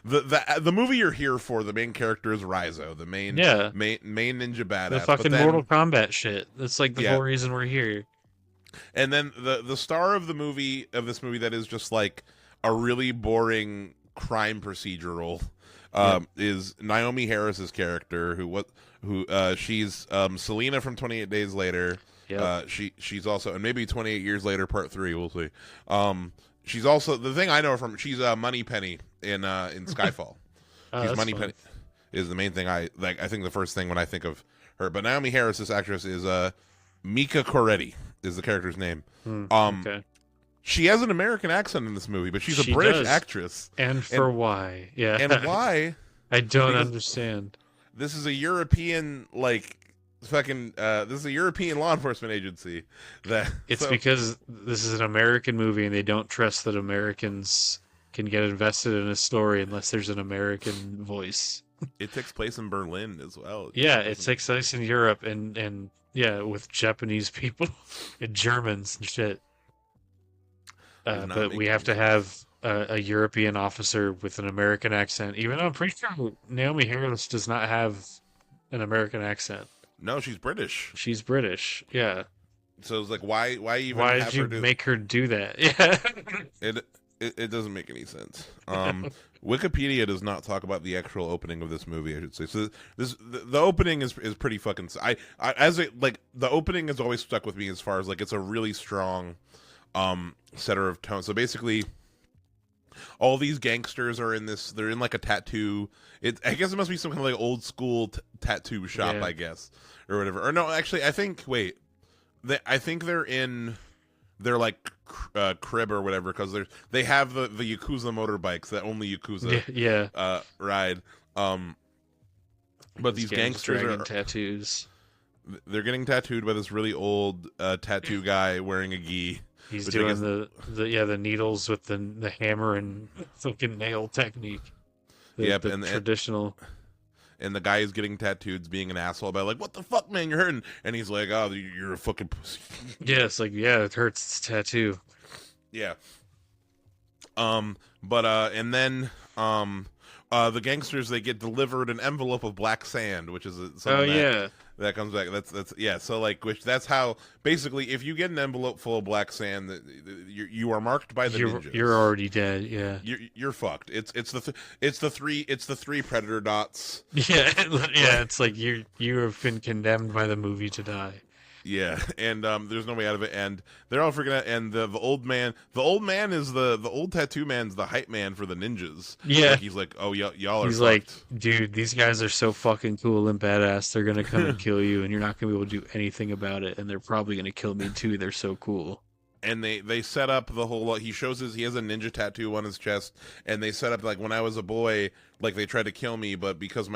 The movie you're here for, the main character is Raizo, the main ninja badass.
the fucking
but then,
Mortal Kombat shit. That's like the
Yeah.
whole reason we're here.
And then the star of this movie that is just like a really boring crime procedural is Naomi Harris's character, she's Selena from 28 Days Later.
Yep.
She's also, and maybe 28 Years Later Part 3, we'll see. She's also, the thing I know her from, she's Moneypenny in Skyfall. She's Moneypenny is the main thing I think the first thing when I think of her. But Naomi Harris, this actress, is Mika Coretti is the character's name.
Okay.
She has an American accent in this movie, but she's a British actress.
And why? Yeah.
And why?
I don't understand.
This is a European, this is a European law enforcement agency.
Because this is an American movie and they don't trust that Americans can get invested in a story unless there's an American voice.
It takes place in Berlin as well.
It takes place in Europe and with Japanese people and Germans and shit. But we have to have a European officer with an American accent, even though I'm pretty sure Naomi Harris does not have an American accent.
No, she's British.
She's British, yeah.
So it's like, why even
why
have
did you
her
make her do that? Yeah.
It doesn't make any sense. Wikipedia does not talk about the actual opening of this movie, I should say. So the opening is pretty fucking. The opening has always stuck with me as far as like it's a really strong setter of tone. So basically, all these gangsters are in this. They're in like a tattoo. I guess it must be some kind of like old school tattoo shop, I guess, or whatever. Or no, actually, I think they're in their like crib or whatever, because they have the Yakuza motorbikes that only Yakuza ride. But these gangsters are
tattoos.
They're getting tattooed by this really old tattoo guy wearing a gi.
He's doing the needles with the hammer and fucking nail technique. The traditional.
And the guy is getting tattooed being an asshole about like, what the fuck, man, you're hurting. And he's like, oh, you're a fucking pussy.
Yeah, it's like, yeah, it hurts. It's a tattoo.
Yeah. And then the gangsters, they get delivered an envelope of black sand, which is something that comes back. That's yeah. So like, that's how basically, if you get an envelope full of black sand, you are marked by the ninjas.
You're already dead. Yeah.
You're fucked. It's the three predator dots.
Yeah, yeah. It's like you have been condemned by the movie to die.
Yeah, and there's no way out of it, and they're all freaking out. And the old man is the old tattoo man's the hype man for the ninjas.
Yeah,
like, he's like, oh, y'all are.
He's
fucked.
Like, dude, these guys are so fucking cool and badass. They're gonna come and kill you, and you're not gonna be able to do anything about it. And they're probably gonna kill me too. They're so cool. And
they set up the whole. He shows he has a ninja tattoo on his chest, and they set up like when I was a boy, like they tried to kill me, but because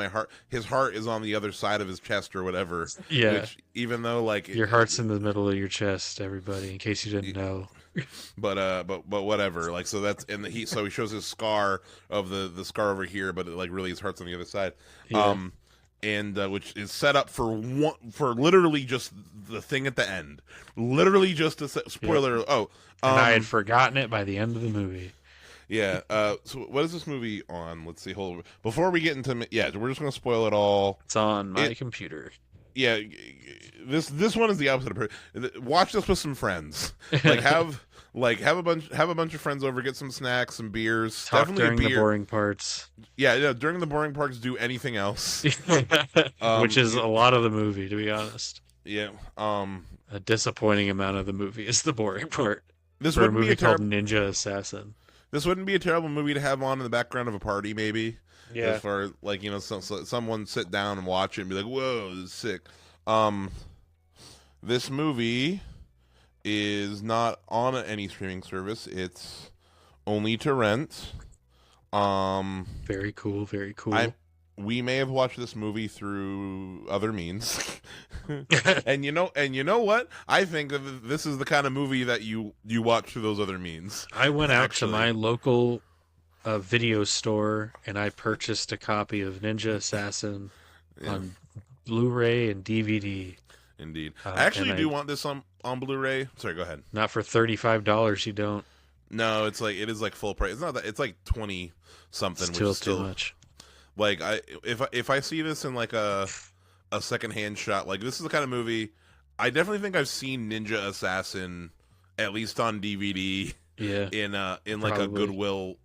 his heart is on the other side of his chest or whatever.
Yeah.
Which, even though like
your heart's in the middle of your chest, everybody, in case you didn't know.
But whatever. Like, so that's so he shows his scar of the scar over here, but like really his heart's on the other side. Yeah. And which is set up for literally just the thing at the end, literally just a spoiler. Yep. Oh,
and I had forgotten it by the end of the movie.
Yeah. So what is this movie on? Let's see. Hold on. Before we get into we're just gonna spoil it all.
It's on my computer.
Yeah. This one is the opposite of watch this with some friends. Have a bunch of friends over, get some snacks, some beers.
Talk
definitely
during
a beer.
The boring parts.
Yeah, during the boring parts, do anything else.
Which is a lot of the movie, to be honest.
Yeah.
A disappointing amount of the movie is the boring part.
This would be
called Ninja Assassin.
This wouldn't be a terrible movie to have on in the background of a party, maybe.
Yeah.
As far as, like, someone sit down and watch it and be like, whoa, this is sick. This movie is not on any streaming service. It's only to rent.
Very cool, very cool.
We may have watched this movie through other means. and you know what? I think this is the kind of movie that you watch through those other means.
I went out to my local video store and I purchased a copy of Ninja Assassin on Blu-ray and DVD.
Indeed. I actually do want this on Blu-ray. Sorry, go ahead.
Not for $35, you don't.
No, it is like full price. It's not that. It's like 20 something,
still
which is still
too much.
Like if I see this in like a secondhand shot, like this is the kind of movie I definitely think I've seen Ninja Assassin at least on DVD.
Yeah,
in like a Goodwill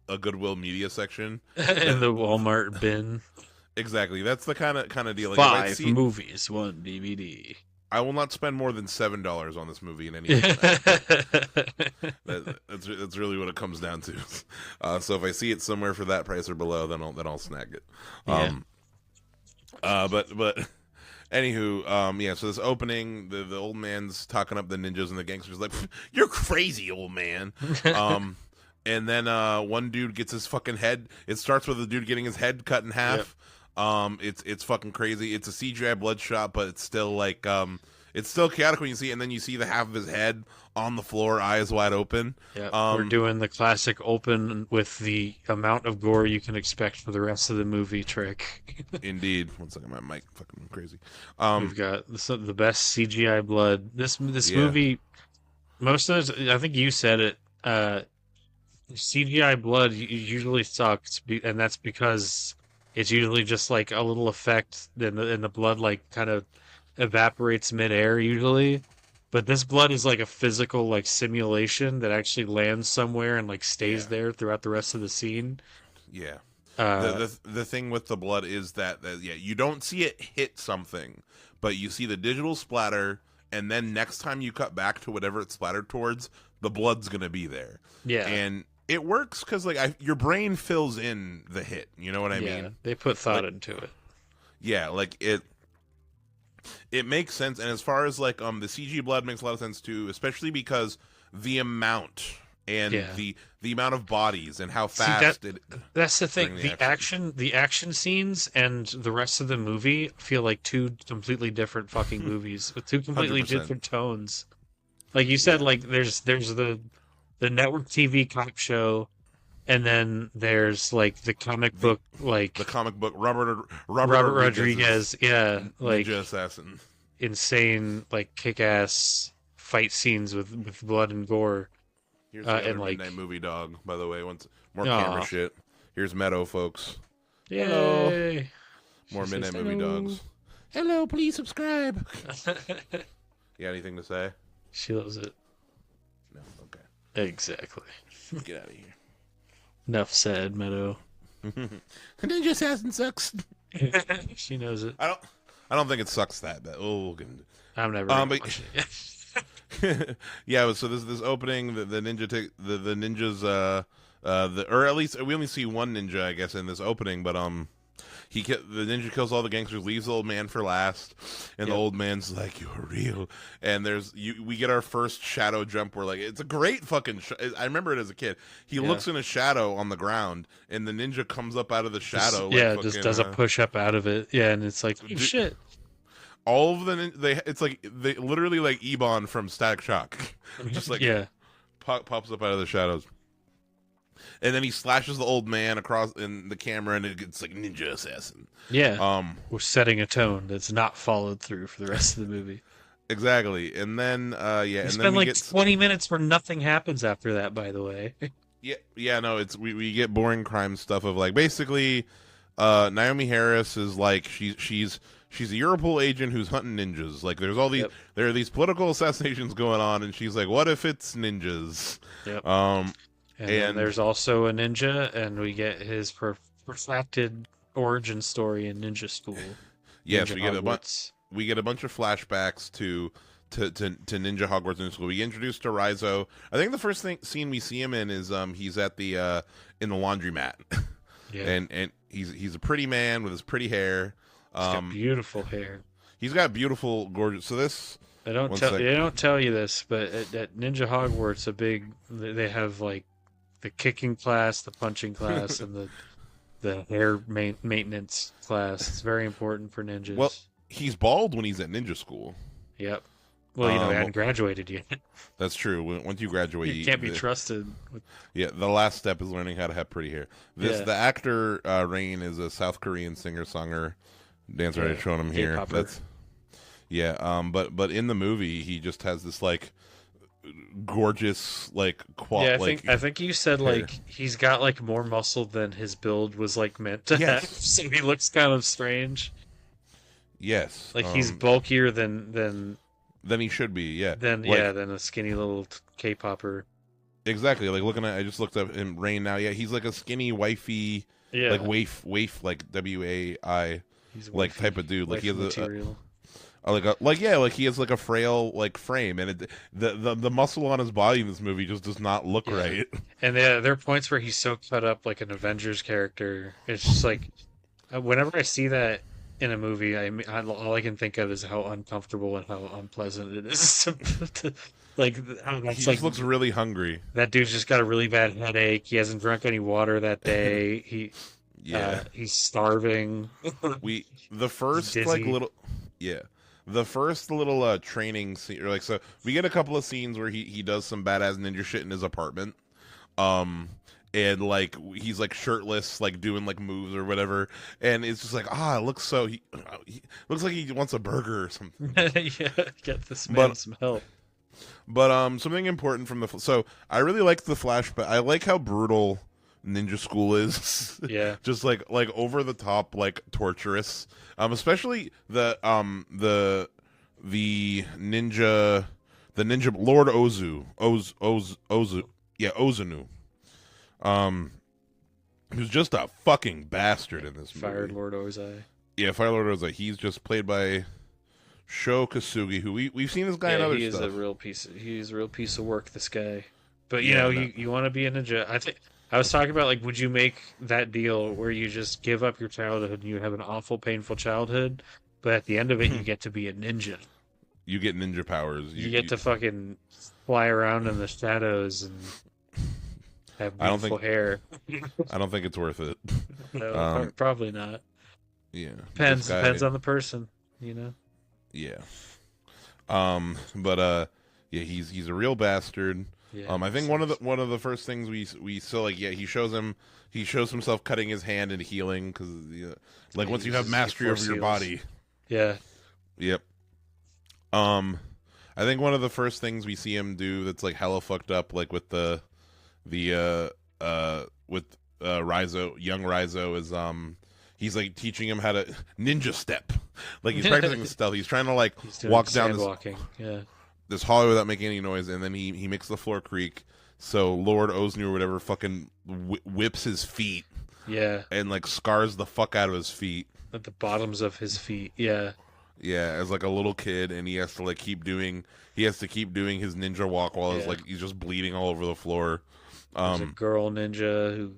media section.
in the Walmart bin.
Exactly. That's the kind of deal. Like, if I
5
see,
movies, 1 DVD.
I will not spend more than $7 on this movie in any event. That's really what it comes down to. So if I see it somewhere for that price or below, then I'll snag it. But anywho, yeah. So this opening, the old man's talking up the ninjas and the gangsters, like, "You're crazy, old man." And then one dude gets his fucking head. It starts with the dude getting his head cut in half. Yep. It's fucking crazy. It's a CGI bloodshot, but it's still like it's still chaotic when you see it, and then you see the half of his head on the floor, eyes wide open.
Yeah, we're doing the classic open with the amount of gore you can expect for the rest of the movie trick.
Indeed. One second, my mic fucking crazy.
We've got the best CGI blood. This movie, most of it, I think you said it. CGI blood usually sucks, and that's because it's usually just like a little effect, and the blood like kind of evaporates midair usually. But this blood is like a physical like simulation that actually lands somewhere and like stays there throughout the rest of the scene.
Yeah. The thing with the blood is that you don't see it hit something, but you see the digital splatter, and then next time you cut back to whatever it splattered towards, the blood's gonna be there.
Yeah.
And it works because like your brain fills in the hit. You know what I mean?
They put thought into it.
Yeah, like it makes sense. And as far as like the CG blood makes a lot of sense too, especially the amount and the amount of bodies and how fast
that's the thing. The action scenes and the rest of the movie feel like two completely different fucking movies with two completely
100%.
different tones. Like you said, like there's the network TV cop show, and then there's like the comic book, like
the comic book Robert
Rodriguez, like
Ninja Assassin,
insane like kick-ass fight scenes with blood and gore.
Here's the and like Midnight Movie Dog, by the way. Once more camera shit. Here's Meadow, folks.
Yay!
Hello. More Midnight Movie Dogs. Hello, please subscribe. You got anything to say?
She loves it.
No, okay.
Exactly.
Get out of here.
Enough said, Meadow.
Ninja Assassin sucks.
She knows it.
I don't think it sucks that bad. Oh,
I'm never gonna watch it.
Yeah. So this opening, the ninjas, or at least we only see one ninja, I guess, in this opening, but the ninja kills all the gangsters, leaves the old man for last, and the old man's like, "You're real." And we get our first shadow jump where like it's a great fucking. I remember it as a kid. He looks in a shadow on the ground, and the ninja comes up out of the shadow.
Just does a push up out of it. Yeah, and it's like shit.
All of it's like they literally like Ebon from Static Shock, just like pops up out of the shadows. And then he slashes the old man across in the camera, and it's like Ninja Assassin.
Yeah. We're setting a tone that's not followed through for the rest of the movie.
Exactly. And then,
we spend like 20 minutes where nothing happens after that, by the way.
Yeah, no, we get boring crime stuff of like, basically, Naomi Harris is like, she's a Europol agent who's hunting ninjas. Like, there are these political assassinations going on, and she's like, what if it's ninjas?
Yep. And there's also a ninja, and we get his protracted origin story in Ninja School.
Yes, we get a bunch of flashbacks to Ninja Hogwarts Ninja School. We get introduced to Raizo. I think the first scene we see him in is he's at the in the laundromat. Yeah. And he's a pretty man with his pretty hair.
He's got beautiful hair.
He's got beautiful, gorgeous. So this
they don't tell you this, but at Ninja Hogwarts, they have like the kicking class, the punching class, and the hair maintenance class. It's very important for ninjas.
Well, he's bald when he's at ninja school.
Yep. Well, he hadn't graduated yet.
That's true. Once you graduate,
you can't be trusted.
Yeah, the last step is learning how to have pretty hair. The actor Rain is a South Korean singer-songwriter, dancer. I've shown him here. That's but in the movie, he just has this like gorgeous like
I think you said hair. Like he's got like more muscle than his build was like meant to have, so he looks kind of strange.
Yes,
like he's bulkier than
than he should be. Yeah.
than than a skinny little K-popper.
Exactly. Like looking at, I just looked up him Rain now. Yeah, he's like a skinny, wifey, like waif, like WAI,
He's
like
wifey,
type of dude. Like he has
material.
like he has like a frail like frame, and the muscle on his body in this movie just does not look right.
And there are points where he's so cut up like an Avengers character. It's just like whenever I see that in a movie, all I can think of is how uncomfortable and how unpleasant it is. Like how
He just looks really hungry.
That dude's just got a really bad headache. He hasn't drunk any water that day. He's starving.
The first little training scene, or like, so we get a couple of scenes where he does some badass ninja shit in his apartment, and like he's like shirtless, like doing like moves or whatever, and it's just like it looks he looks like he wants a burger or something.
Get this man some help.
But something important from so I really like the flashback. I like how brutal Ninja School is.
Yeah.
Just like over the top, like torturous. Especially the ninja Lord Ozunu. Who's just a fucking bastard in this movie.
Fire Lord Ozai.
Yeah, Fire Lord Ozai. He's just played by Sho Kasugi, who we've seen this guy in other stuff.
He's a real piece of work, this guy. But you want to be a ninja. I was talking about, like, would you make that deal where you just give up your childhood and you have an awful, painful childhood, but at the end of it you get to be a ninja.
You get ninja powers.
You get to fucking fly around in the shadows and have beautiful hair.
I don't think it's worth it.
No, probably not.
Yeah.
Depends on the person, you know?
Yeah. But he's a real bastard.
Yeah,
I think one of the first things we saw, like, he shows himself cutting his hand and healing, because like once you have mastery over your body.
Yeah.
Yep. I think one of the first things we see him do that's like hella fucked up, like with Rizzo, young Rizzo, is he's like teaching him how to ninja step. Like he's practicing the stealth. He's trying to like walk down this hallway without making any noise, and then he makes the floor creak. So Lord Oznu or whatever fucking whips his feet.
Yeah. And
like scars the fuck out of his feet.
At the bottoms of his feet. Yeah.
Yeah, as like a little kid, and he has to keep doing his ninja walk while he's just bleeding all over the floor.
There's a girl ninja who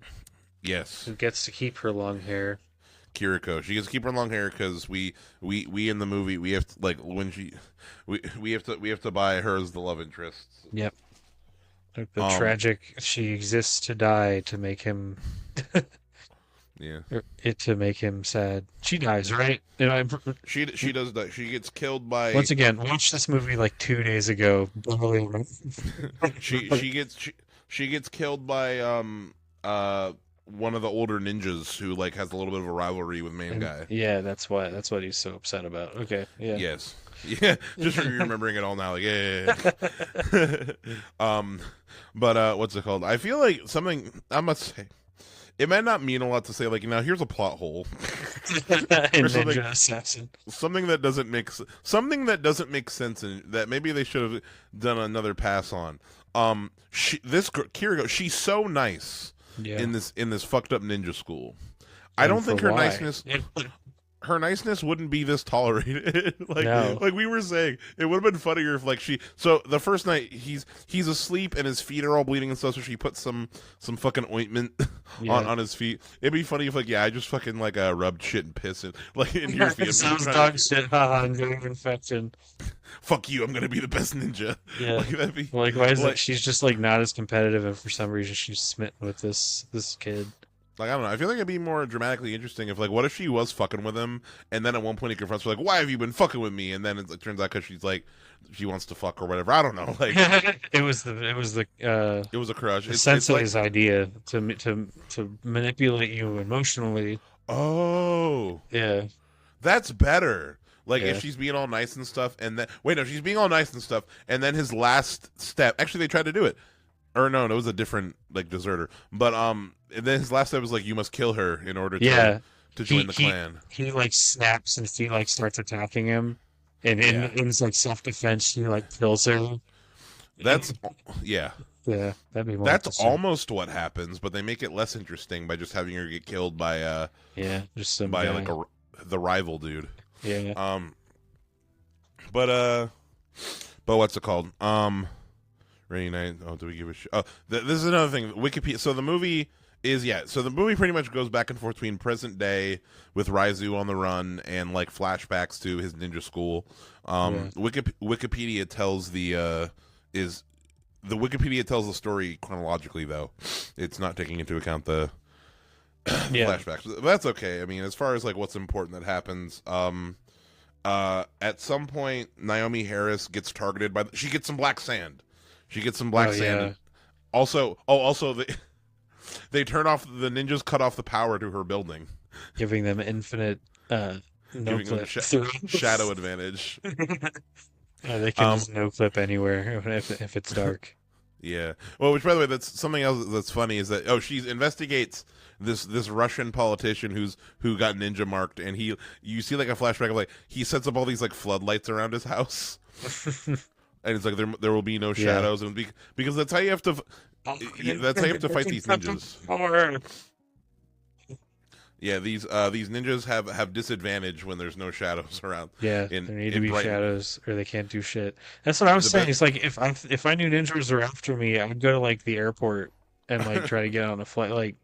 gets to keep her long hair.
Kiriko, she gets to keep her long hair because we in the movie we have to, like, when we have to buy her as the love interest.
Yep. Like the tragic, she exists to die to make him.
Yeah.
To make him sad. She dies, right?
She does die. She gets killed by.
Once again, watched this movie like 2 days ago.
she gets killed by one of the older ninjas who like has a little bit of a rivalry with main guy.
Yeah, that's what he's so upset about. Okay. Yeah.
Yes. Yeah. Just remembering it all now. Like, yeah. But what's it called? I feel like something I must say. It might not mean a lot to say, like, here's a plot hole.
Or something
that doesn't make sense, and that maybe they should have done another pass on. Kiriko, she's so nice in this fucked up ninja school. I don't think her niceness wouldn't be this tolerated. Like we were saying, it would have been funnier if so the first night he's asleep and his feet are all bleeding and stuff, so she puts some fucking ointment on his feet. It'd be funny if I just fucking rubbed shit and piss in your feet.
Sounds dog shit. Haha, I'm getting infection.
Fuck you, I'm gonna be the best ninja.
Yeah. That'd be, why is it she's just not as competitive, and for some reason she's smitten with this kid.
Like, I don't know. I feel like it'd be more dramatically interesting if, what if she was fucking with him, and then at one point he confronts her, why have you been fucking with me? And then it turns out because she's she wants to fuck or whatever. I don't know.
It was a crush.
Sensei's
idea to manipulate you emotionally.
Oh,
yeah,
that's better. If she's being all nice and stuff, and then she's being all nice and stuff, and then his last step. Actually, they tried to do it. Or no, it was a different deserter. But and then his last step was you must kill her in order to join the clan.
He snaps and she starts attacking him, And
Yeah,
in like self-defense, she like kills her.
that's yeah.
Yeah, that'd be more
That's
interesting.
almost what happens, but they make it less interesting by just having her get killed
Yeah, just some
by like
guy.
the rival dude.
Yeah.
Um, but what's it called? Rainy Night. Oh, do we give a shit? Oh, this is another thing. Wikipedia. So the movie is So the movie pretty much goes back and forth between present day with Raizu on the run and like flashbacks to his ninja school.
Yeah.
Wikipedia tells the Wikipedia tells the story chronologically though. It's not taking into account the
Yeah.
flashbacks. But that's okay. I mean, as far as like what's important that happens, at some point Naomi Harris gets targeted by she gets some black sand. She gets some black
Oh
sand.
yeah.
Also they turn off the ninjas cut off the power to her building,
Giving them infinite no
giving them
clip through.
shadow advantage.
Yeah, they can
Um,
just no clip anywhere if it's dark.
yeah. Well, which by the way, that's something else that's funny is that she investigates this Russian politician who got ninja marked, and you see like a flashback of like he sets up all these like floodlights around his house, and it's like there will be no
Yeah.
shadows, and because that's how you have to that's how you have to fight these ninjas.
Power.
Yeah, these ninjas have disadvantage when there's no shadows around.
Yeah,
In
there need to
in
be
bright
shadows or they can't do shit. That's what I was
the
saying.
best.
It's like if I knew ninjas were after me, I would go to like the airport and like try to get on a flight.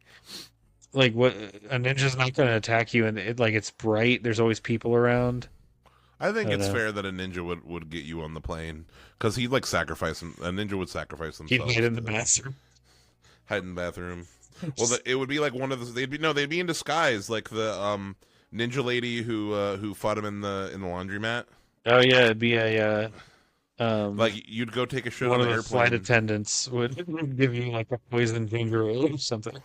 Like what a ninja's not going to attack you and it's bright. There's always people around.
I
I
think
don't
it's
know.
fair that a ninja would get you on the plane because he'd like sacrifice him. A ninja would sacrifice
He'd
themselves
hide in the
to
bathroom.
hide in the bathroom. Well, it would be like one of the they'd be in disguise like the ninja lady who fought him in the laundromat.
Oh yeah, it'd be a um
Like you'd go take a shit
one
on
of
the
the flight
airplane.
attendants would give you like a poison ginger ale or something.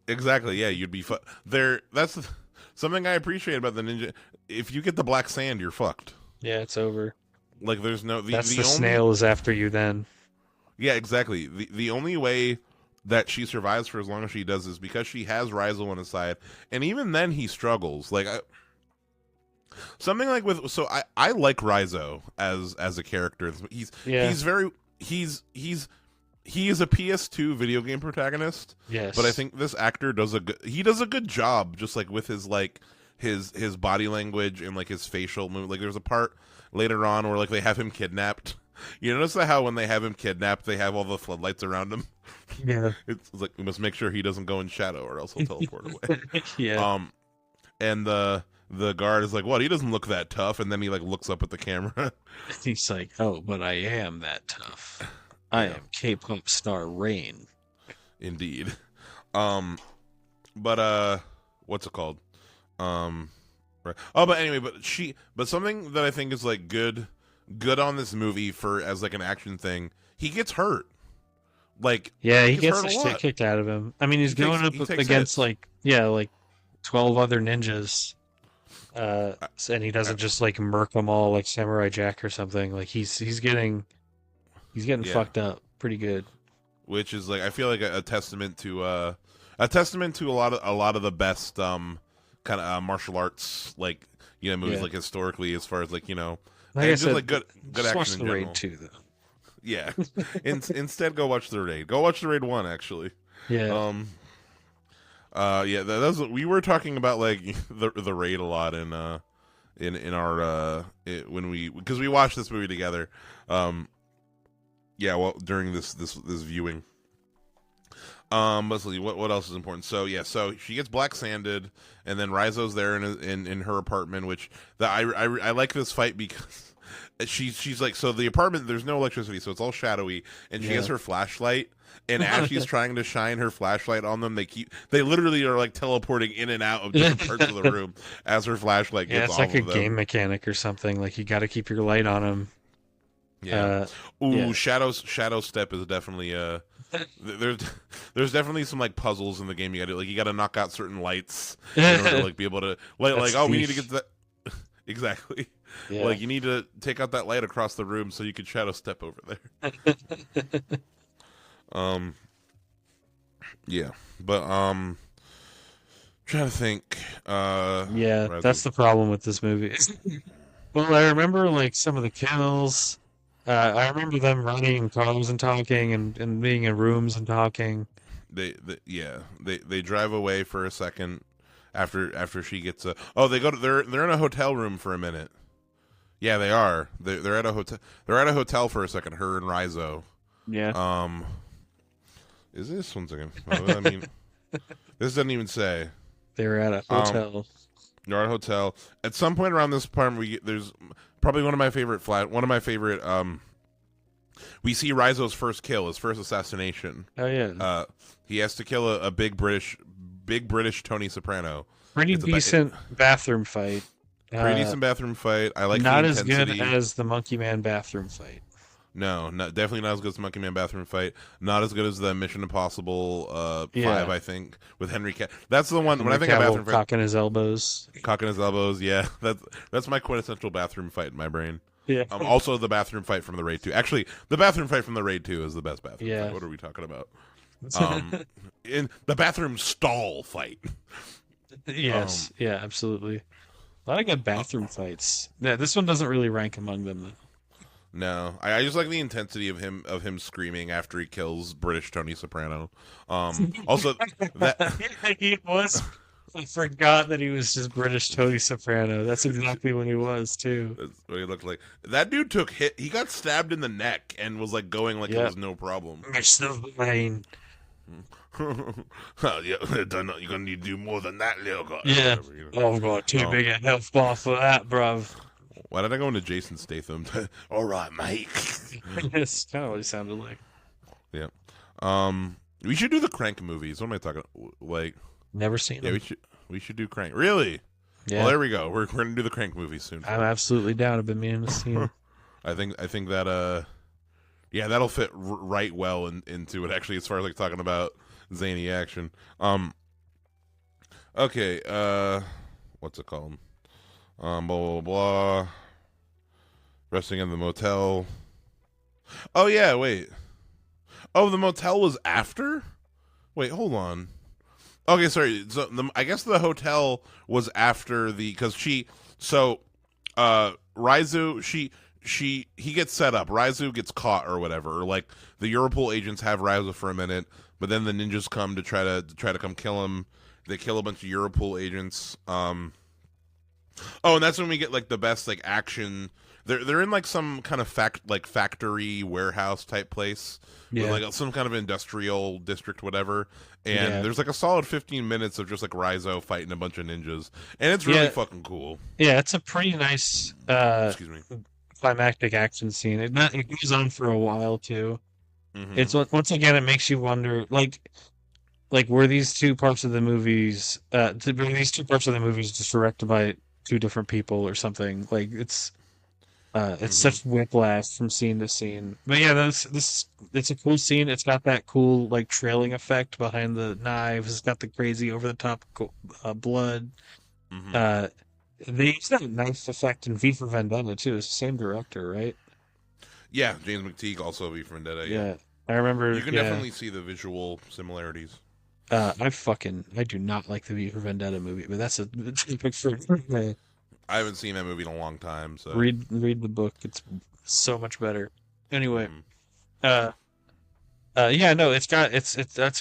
Exactly. Yeah, you'd be there. That's something I appreciate about the ninja. If you get the black sand, you're fucked.
Yeah, it's over.
Like there's no
That's
the
the
only
snail is after you then.
yeah exactly the only way that she survives for as long as she does is because she has Rizel on his side, and even then he struggles. Like something like with I like Rizo as a character.
Yeah.
He's very he is a PS2 video game protagonist,
Yes.
but I think this actor does a good job just like with his like his body language and like his facial move. Like there's a part later on where like they have him kidnapped. You notice that how when they have him kidnapped, they have all the floodlights around him.
Yeah.
It's like we must make sure he doesn't go in shadow, or else he'll teleport away.
Yeah.
And the guard is like, "What? He doesn't look that tough." And then he like looks up at the camera.
He's like, oh, but I am that tough. I
Yeah.
am K-pop star Rain.
Indeed. But what's it called? Right. Oh, but anyway, but something that I think is like good on this movie for as like an action thing. He gets hurt. Like
Yeah, he
gets
gets
hurt
the
a
shit
lot.
kicked out of him. I mean, he's going up
He takes
against
hits.
like 12 other ninjas.
Uh,
And he
uh,
doesn't just like murk them all like Samurai Jack or something. Like he's getting
yeah,
fucked up pretty good.
which is like I feel like a testament to a lot of the best kind of martial arts like movies
Yeah.
like historically as far as like
Like
and
I
just
said,
like good
just watch
action
the
in
Raid
general.
2 though.
Yeah. Instead, go watch the Raid. Go watch the Raid 1 actually.
Yeah.
Yeah, that's we were talking about like the Raid a lot in our when because we watched this movie together. Yeah, well during this viewing. Let's see what else is important. So yeah, so she gets black sanded, and then Rizo's there in her apartment, which I like this fight because she's like, so the apartment there's no electricity, so it's all shadowy, and she has
Yeah.
her flashlight, and as she's trying to shine her flashlight on them, they literally are like teleporting in and out of different parts of the room as her flashlight
Yeah,
gets
it's
off
like a
of them.
game mechanic or something. Like you got to keep your light on him.
Yeah. Ooh,
Yeah.
Shadow Step is definitely there's definitely some like puzzles in the game you got to like you got to knock out certain lights in order to like be able to like
That's
oh we need to
thief.
get that exactly
Yeah.
like you need to take out that light across the room so you can Shadow Step over there. um yeah, but trying to think
Yeah,
Razu.
that's the problem with this movie. Well, I remember like some of the kills. I remember them running in cars and talking, and being in rooms and talking.
They drive away for a second after she gets a. Oh, they're in a hotel room for a minute. Yeah, they are. They're at a hotel. They're at a hotel for a second. Her and Rizzo.
Yeah.
Is this one second? I mean, this doesn't even say.
They were at a hotel.
They're at a hotel. At some point around this part, there's probably one of my favorite. We see Rizzo's first kill, his first assassination.
Oh yeah.
He has to kill a big British Tony Soprano.
Pretty decent bathroom fight.
Pretty decent bathroom fight. I like
not
the
as
intensity.
good as the Monkey Man bathroom fight.
No, definitely not as good as the Monkey Man bathroom fight. Not as good as the Mission Impossible 5, I think, with Henry Cavill. That's the one. When I think of bathroom fight,
cocking his elbows.
Cocking his elbows. Yeah, that's my quintessential bathroom fight in my brain.
Yeah.
Also, the bathroom fight from the Raid 2. Actually, the bathroom fight from the Raid 2 is the best bathroom fight. What are we talking about? In the bathroom stall fight.
Yes. Yeah. Absolutely. A lot of good bathroom fights. Yeah. This one doesn't really rank among them though.
No, I just like the intensity of him screaming after he kills British Tony Soprano. Also, that
he was. I forgot that he was just British Tony Soprano. That's exactly what he was too.
That's what he looked like. That dude took hit. He got stabbed in the neck and was like going like it was no problem.
Mr. Lane.
You're gonna need to do more than that, little guy.
Yeah. Whatever, you know. Oh, I've got too big a health bar for that, bruv.
Why did I go into Jason Statham? All right, mate.
That's kind of what he sounded like.
Yeah. We should do the Crank movies. What am I talking? Like,
never seen them.
We should do Crank. Really? Yeah. Well, there we go. We're gonna do the Crank movies soon.
I'm absolutely down. I've been meaning to see them.
I think that yeah, that'll fit right well into it. Actually, as far as like talking about zany action. Okay. What's it called? Blah blah blah. Resting in the motel. Oh yeah, wait. Oh, the motel was after? Wait, hold on. Okay, sorry. So I guess the hotel was after because Raizu, he gets set up. Raizu gets caught or whatever. Or like the Europol agents have Raizu for a minute, but then the ninjas come to try to come kill him. They kill a bunch of Europol agents. Oh, and that's when we get like the best like action. They're in like some kind of factory warehouse type place, with like some kind of industrial district, whatever. And there's like a solid 15 minutes of just like Raizo fighting a bunch of ninjas, and it's really fucking cool. Yeah,
it's a pretty nice
excuse me,
climactic action scene. It goes on for a while too. Mm-hmm. It's once again it makes you wonder like were these two parts of the movies just directed by two different people or something? Like it's such whiplash from scene to scene. But yeah, it's a cool scene. It's got that cool like trailing effect behind the knives. It's got the crazy over the top blood. Mm-hmm. They used that knife effect in V for Vendetta too. It's the same director, right?
Yeah, James McTeague, also V for Vendetta. Yeah,
I remember.
You can definitely see the visual similarities.
I do not like the V for Vendetta movie, but that's a topic for.
I haven't seen that movie in a long time, so
read the book. It's so much better. Anyway, it's got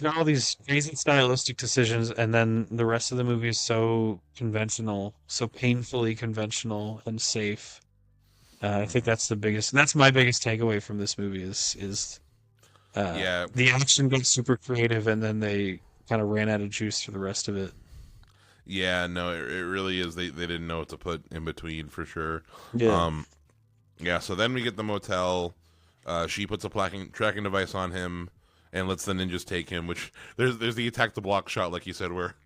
all these crazy stylistic decisions, and then the rest of the movie is so conventional, so painfully conventional and safe. I think that's my biggest takeaway from this movie is the action got super creative, and then they kind of ran out of juice for the rest of it.
Yeah, no, it really is. They didn't know what to put in between for sure.
Yeah.
So then we get the motel. She puts a tracking device on him and lets the ninjas take him. Which there's the attack the block shot, like you said, where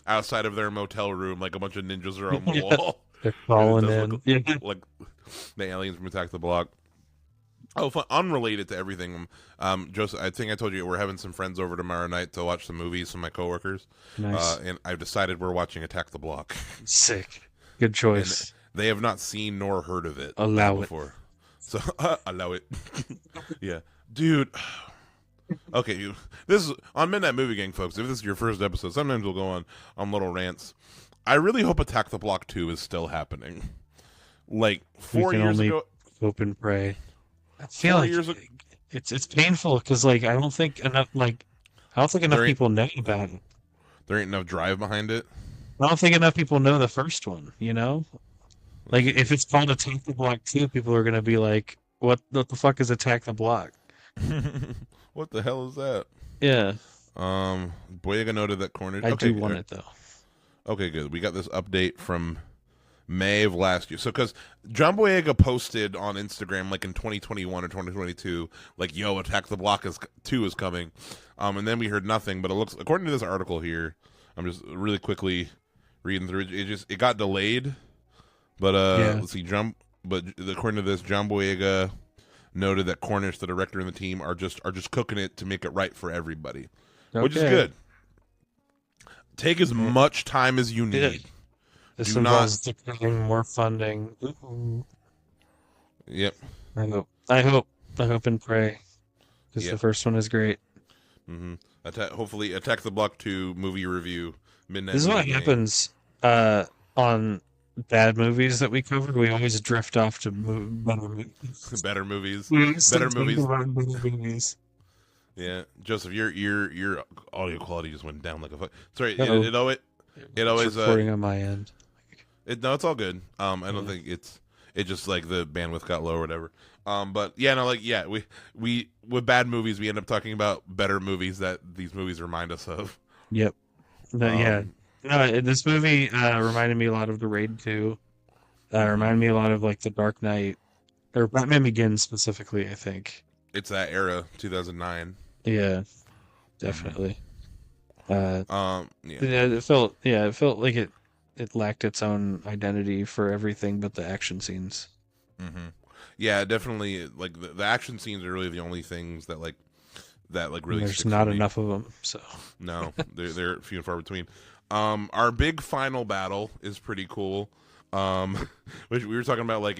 outside of their motel room, like a bunch of ninjas are on the wall.
They're crawling in.
Like the aliens from Attack the Block. Oh, fun. Unrelated to everything. Joseph, I think I told you we're having some friends over tomorrow night to watch some movies. Some of my coworkers.
Nice.
And I've decided we're watching Attack the Block.
Sick. Good choice.
And they have not seen nor heard of it before. So allow it. Yeah, dude. Okay, this is on Midnight Movie Gang, folks. If this is your first episode, sometimes we'll go on little rants. I really hope Attack the Block 2 is still happening. like
We
4
can
years
only
ago.
hope and pray. I feel
4
like
years ago,
it's painful because like I don't think enough
there ain't
people know about it.
there ain't enough drive behind it.
I don't think enough people know the first one. You know,
Let's
like
see.
if it's called Attack the Block 2, people are gonna be like, What the fuck is Attack the Block?"
What the hell is that?
Yeah,
Boyega noted that Cornish.
I do
Okay,
want it though.
okay, good. We got this update from May of last year. So, because John Boyega posted on Instagram, like in 2021 or 2022, like, "Yo, Attack the Block 2 is coming," and then we heard nothing. But it looks, according to this article here, I'm just really quickly reading through it. It got delayed. But
Yeah.
let's see, But according to this, John Boyega noted that Cornish, the director, and the team are just cooking it to make it right for everybody, which is
Okay.
good. Take as much time as you need.
This
Do
involves declaring more funding.
Yep.
I hope and pray because
Yep.
the first one is great.
Mm-hmm. Hopefully, Attack the Block 2 movie review. Midnight.
This is what
movie game.
happens on bad movies that we covered. We always drift off to better movies.
Better movies.
We
Better
start
movies.
talking about better movies.
Yeah, Joseph, your audio quality just went down like a fuck. Sorry,
Uh-oh.
it always
It's recording on my end.
no, it's all good. I don't think it just like the bandwidth got low or whatever. But yeah, no, like yeah, we with bad movies we end up talking about better movies that these movies remind us of.
Yep. Yeah. No, this movie reminded me a lot of The Raid 2. Reminded me a lot of like The Dark Knight or Batman Begins specifically. I think.
It's that era, 2009.
Yeah, definitely.
Yeah.
It felt like it lacked its own identity for everything but the action scenes.
Mm-hmm. Yeah, definitely. Like the action scenes are really the only things that really.
There's not enough of them, so
no, they're few and far between. Our big final battle is pretty cool. Which we were talking about, like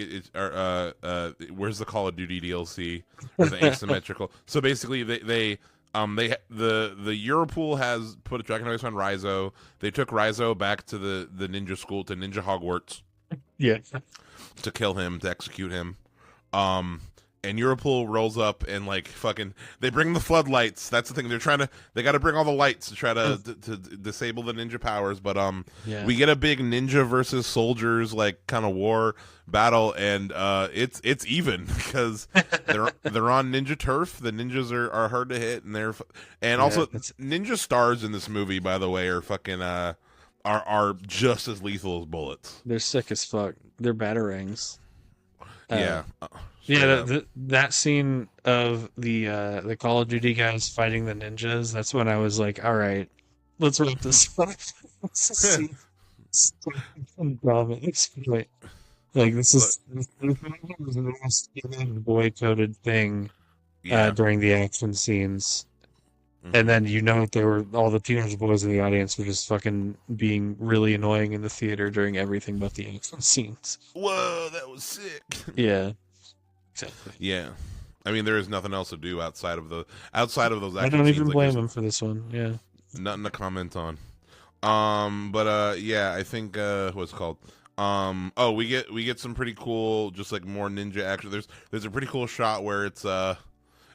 where's the Call of Duty DLC or the asymmetrical? So basically, the Europool has put a tracking device on Raizo. They took Raizo back to the ninja school, to Ninja Hogwarts,
yeah.
to kill him, to execute him. And Europool rolls up and like fucking they bring the floodlights. That's the thing. They got to bring all the lights to try to disable the ninja powers. But we get a big ninja versus soldiers like kind of war battle, and it's even because they're on ninja turf. The ninjas are hard to hit, and also ninja stars in this movie, by the way, are fucking are just as lethal as bullets.
They're sick as fuck. They're batarangs.
Yeah.
That scene of the Call of Duty guys fighting the ninjas. That's when I was like, all right, let's wrap this up. Like this is the most boy coded thing during the action scenes. Mm-hmm. And then there were all the teenage boys in the audience were just fucking being really annoying in the theater during everything but the action scenes.
Whoa, that was sick.
Yeah, exactly.
Yeah, I mean there is nothing else to do outside of those action
I don't even
scenes,
blame him for this one. Yeah,
nothing to comment on. Yeah, I think what's it called? We get some pretty cool, just like more ninja action. There's a pretty cool shot where it's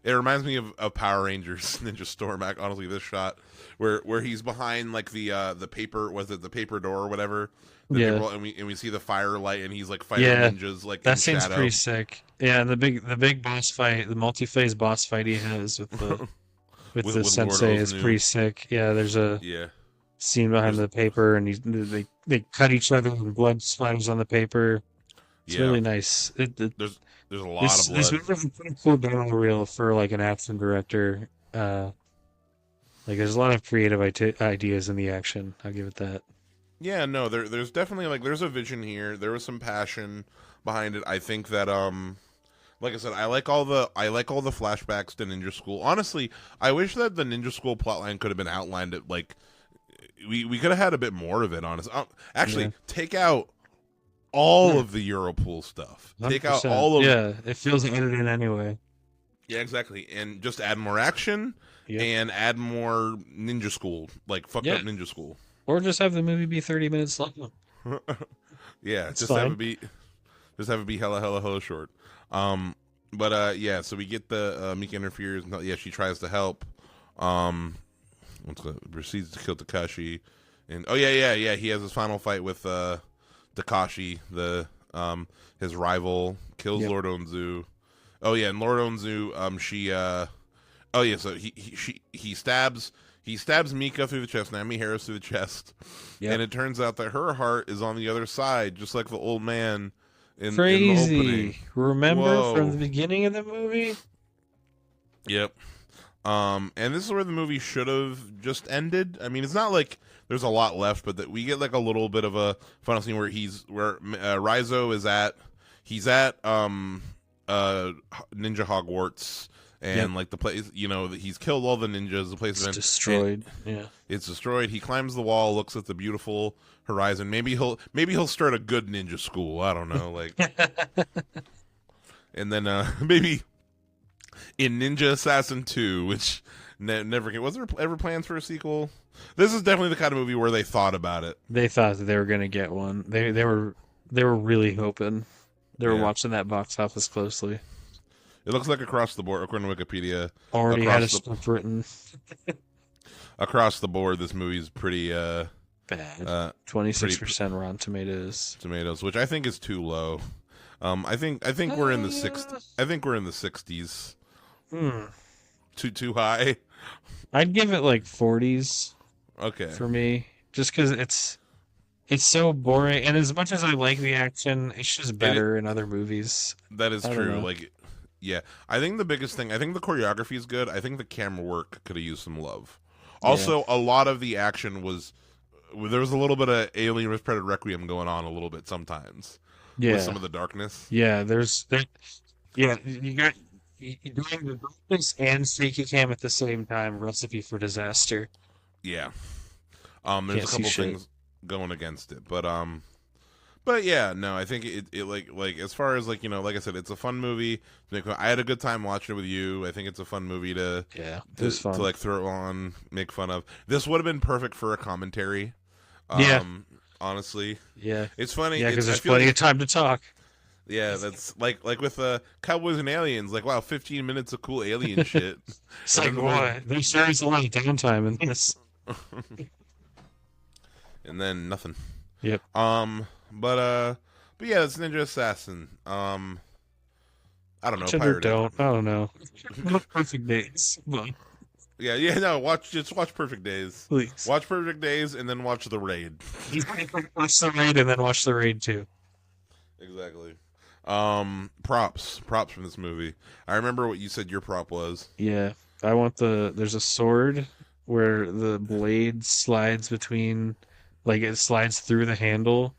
it reminds me of Power Rangers Ninja Storm. Honestly, this shot where he's behind like the paper, was it the paper door or whatever? And we see the firelight and he's like fighting ninjas like
that
in
seems
shadow.
Pretty sick. Yeah, and the big boss fight, the multi-phase boss fight he has with the with sensei is pretty sick. Yeah, there's a scene behind the paper and they cut each other and blood splatters on the paper. It's really nice.
There's a lot of blood.
This was a pretty cool demo reel for like an action director. Like there's a lot of creative ideas in the action. I'll give it that.
Yeah, no, there's definitely like there's a vision here. There was some passion behind it. I think that like I said, I like all the flashbacks to Ninja School. Honestly, I wish that the Ninja School plotline could have been outlined at like we could have had a bit more of it. Honestly, take out all of the Europool stuff. 100%. Take out all of
it feels edited anyway.
Yeah, exactly, and just add more action and add more Ninja School, like fucked up Ninja School.
Or just have the movie be 30 minutes long.
Yeah,
That's
just
fine.
have it be Just have it be hella short. Yeah. So we get the Mika interferes. Yeah, she tries to help. Proceeds to kill Takashi, and yeah. He has his final fight with Takashi, the his rival, kills Lord Onzu. Oh yeah, and Lord Onzu, so he stabs Mika through the chest, Naomi Harris through the chest, and it turns out that her heart is on the other side, just like the old man in the opening.
Remember from the beginning of the movie?
Yep. And this is where the movie should have just ended. I mean, it's not like there's a lot left, but that we get like a little bit of a final scene where Raizo is at Ninja Hogwarts, and like the place, he's killed all the ninjas. The place is
destroyed.
It's destroyed. He climbs the wall, looks at the beautiful horizon. Maybe he'll start a good ninja school. I don't know, like, and then maybe in Ninja Assassin 2, which never came. Was there ever plans for a sequel? This is definitely the kind of movie where they thought about it.
They thought that they were going to get one. They were really hoping. They were watching that box office closely.
It looks like across the board, according to Wikipedia,
already had a script written.
Across the board, this movie's pretty
bad. 26% Rotten Tomatoes.
Which I think is too low. I think we're in the 60s. I think we're in the 60s. Too high.
I'd give it like 40s.
Okay.
For me, just because it's so boring, and as much as I like the action, it's just better in other movies.
That is true. Like, yeah, I think the biggest thing. I think the choreography is good. I think the camera work could have used some love. Also, a lot of the action was there was a little bit of Alien vs. Predator Requiem going on a little bit sometimes.
Yeah,
with some of the darkness.
Yeah, you got doing the darkness and shaky cam at the same time. Recipe for disaster.
Yeah. There's a couple things going against it, but yeah, no, I think it like as far as like I said, it's a fun movie. I had a good time watching it with you. I think it's a fun movie to like throw on, make fun of. This would have been perfect for a commentary. Honestly, it's funny.
Yeah, because there's plenty of time to talk.
Yeah, that's like with Cowboys and Aliens. Like, wow, 15 minutes of cool alien shit.
It's like, what? There's always a lot of downtime in this.
And then nothing.
Yep.
But yeah, it's Ninja Assassin. I don't know.
I don't know. Perfect Days.
Yeah. No, just watch Perfect Days.
Please
watch Perfect Days and then watch The Raid.
Watch The Raid and then watch The Raid too.
Exactly. Props from this movie. I remember what you said your prop was.
Yeah, I want there's a sword where the blade slides between, like it slides through the handle,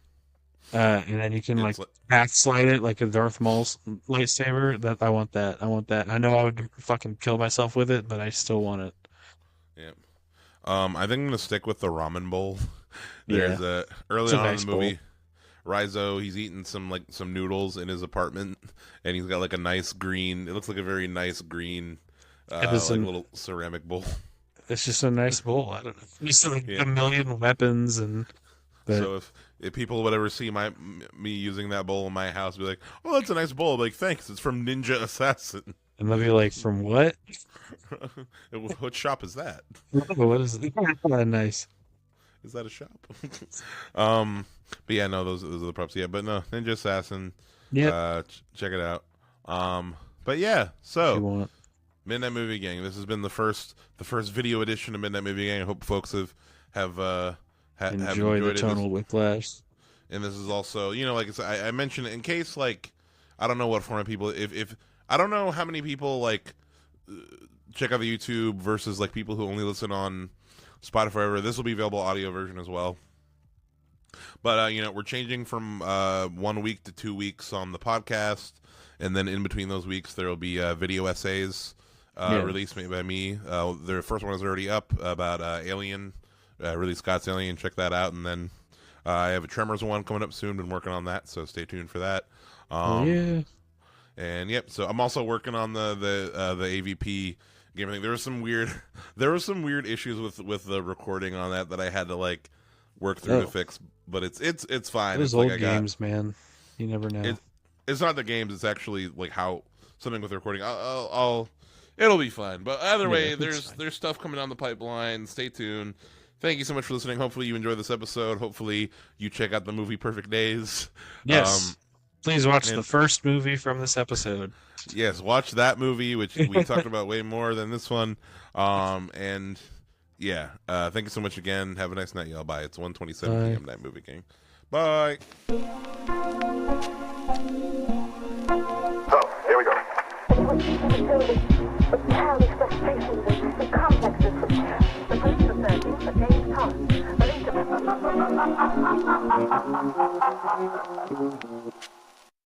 and then you can path slide it like a Darth Maul's lightsaber. I want that. I know I would fucking kill myself with it, but I still want it. Yeah.
I think I'm gonna stick with the ramen bowl. There's early on in the movie. Bowl. Raizo, he's eating some noodles in his apartment, and he's got like a nice green. It looks like a very nice green, little ceramic bowl.
It's just a nice bowl. I don't know. Just like a million weapons and.
So if people would ever see me using that bowl in my house, be like, "Oh, that's a nice bowl." I'll be like, "Thanks, it's from Ninja Assassin."
And they'll be like, "From what?
What shop is that?"
What is it? Nice.
Is that a shop? But yeah, no, those are the props. Yeah, but no, Ninja Assassin.
Yeah.
Check it out. But yeah, so Midnight Movie Gang. This has been the first video edition of Midnight Movie Gang. I hope folks have enjoyed
the tonal whiplash.
And this is also, like I mentioned, in case I don't know what format people. If I don't know how many people check out the YouTube versus people who only listen on Spotify. This will be available audio version as well. But we're changing from 1 week to 2 weeks on the podcast, and then in between those weeks there will be video essays released by me. The first one is already up about Alien, Ridley Scott's Alien. Check that out, and then I have a Tremors one coming up soon. Been working on that, so stay tuned for that. And yep, so I'm also working on the AVP game thing. There was some weird issues with the recording on that I had to work through to fix, but it's fine.
Those old games, man. You never know.
It's not the games. It's actually like how something with the recording. It'll be fun. But either way, there's stuff coming down the pipeline. Stay tuned. Thank you so much for listening. Hopefully you enjoyed this episode. Hopefully you check out the movie Perfect Days.
Yes. Please watch the first movie from this episode.
Yes, watch that movie, which we talked about way more than this one. And yeah, thank you so much again. Have a nice night, y'all. Bye. It's 1:27 p.m. Night Movie King. Bye.
So, here we go. With childish frustrations and complexes, the police are searching for James Thomas, believed to be...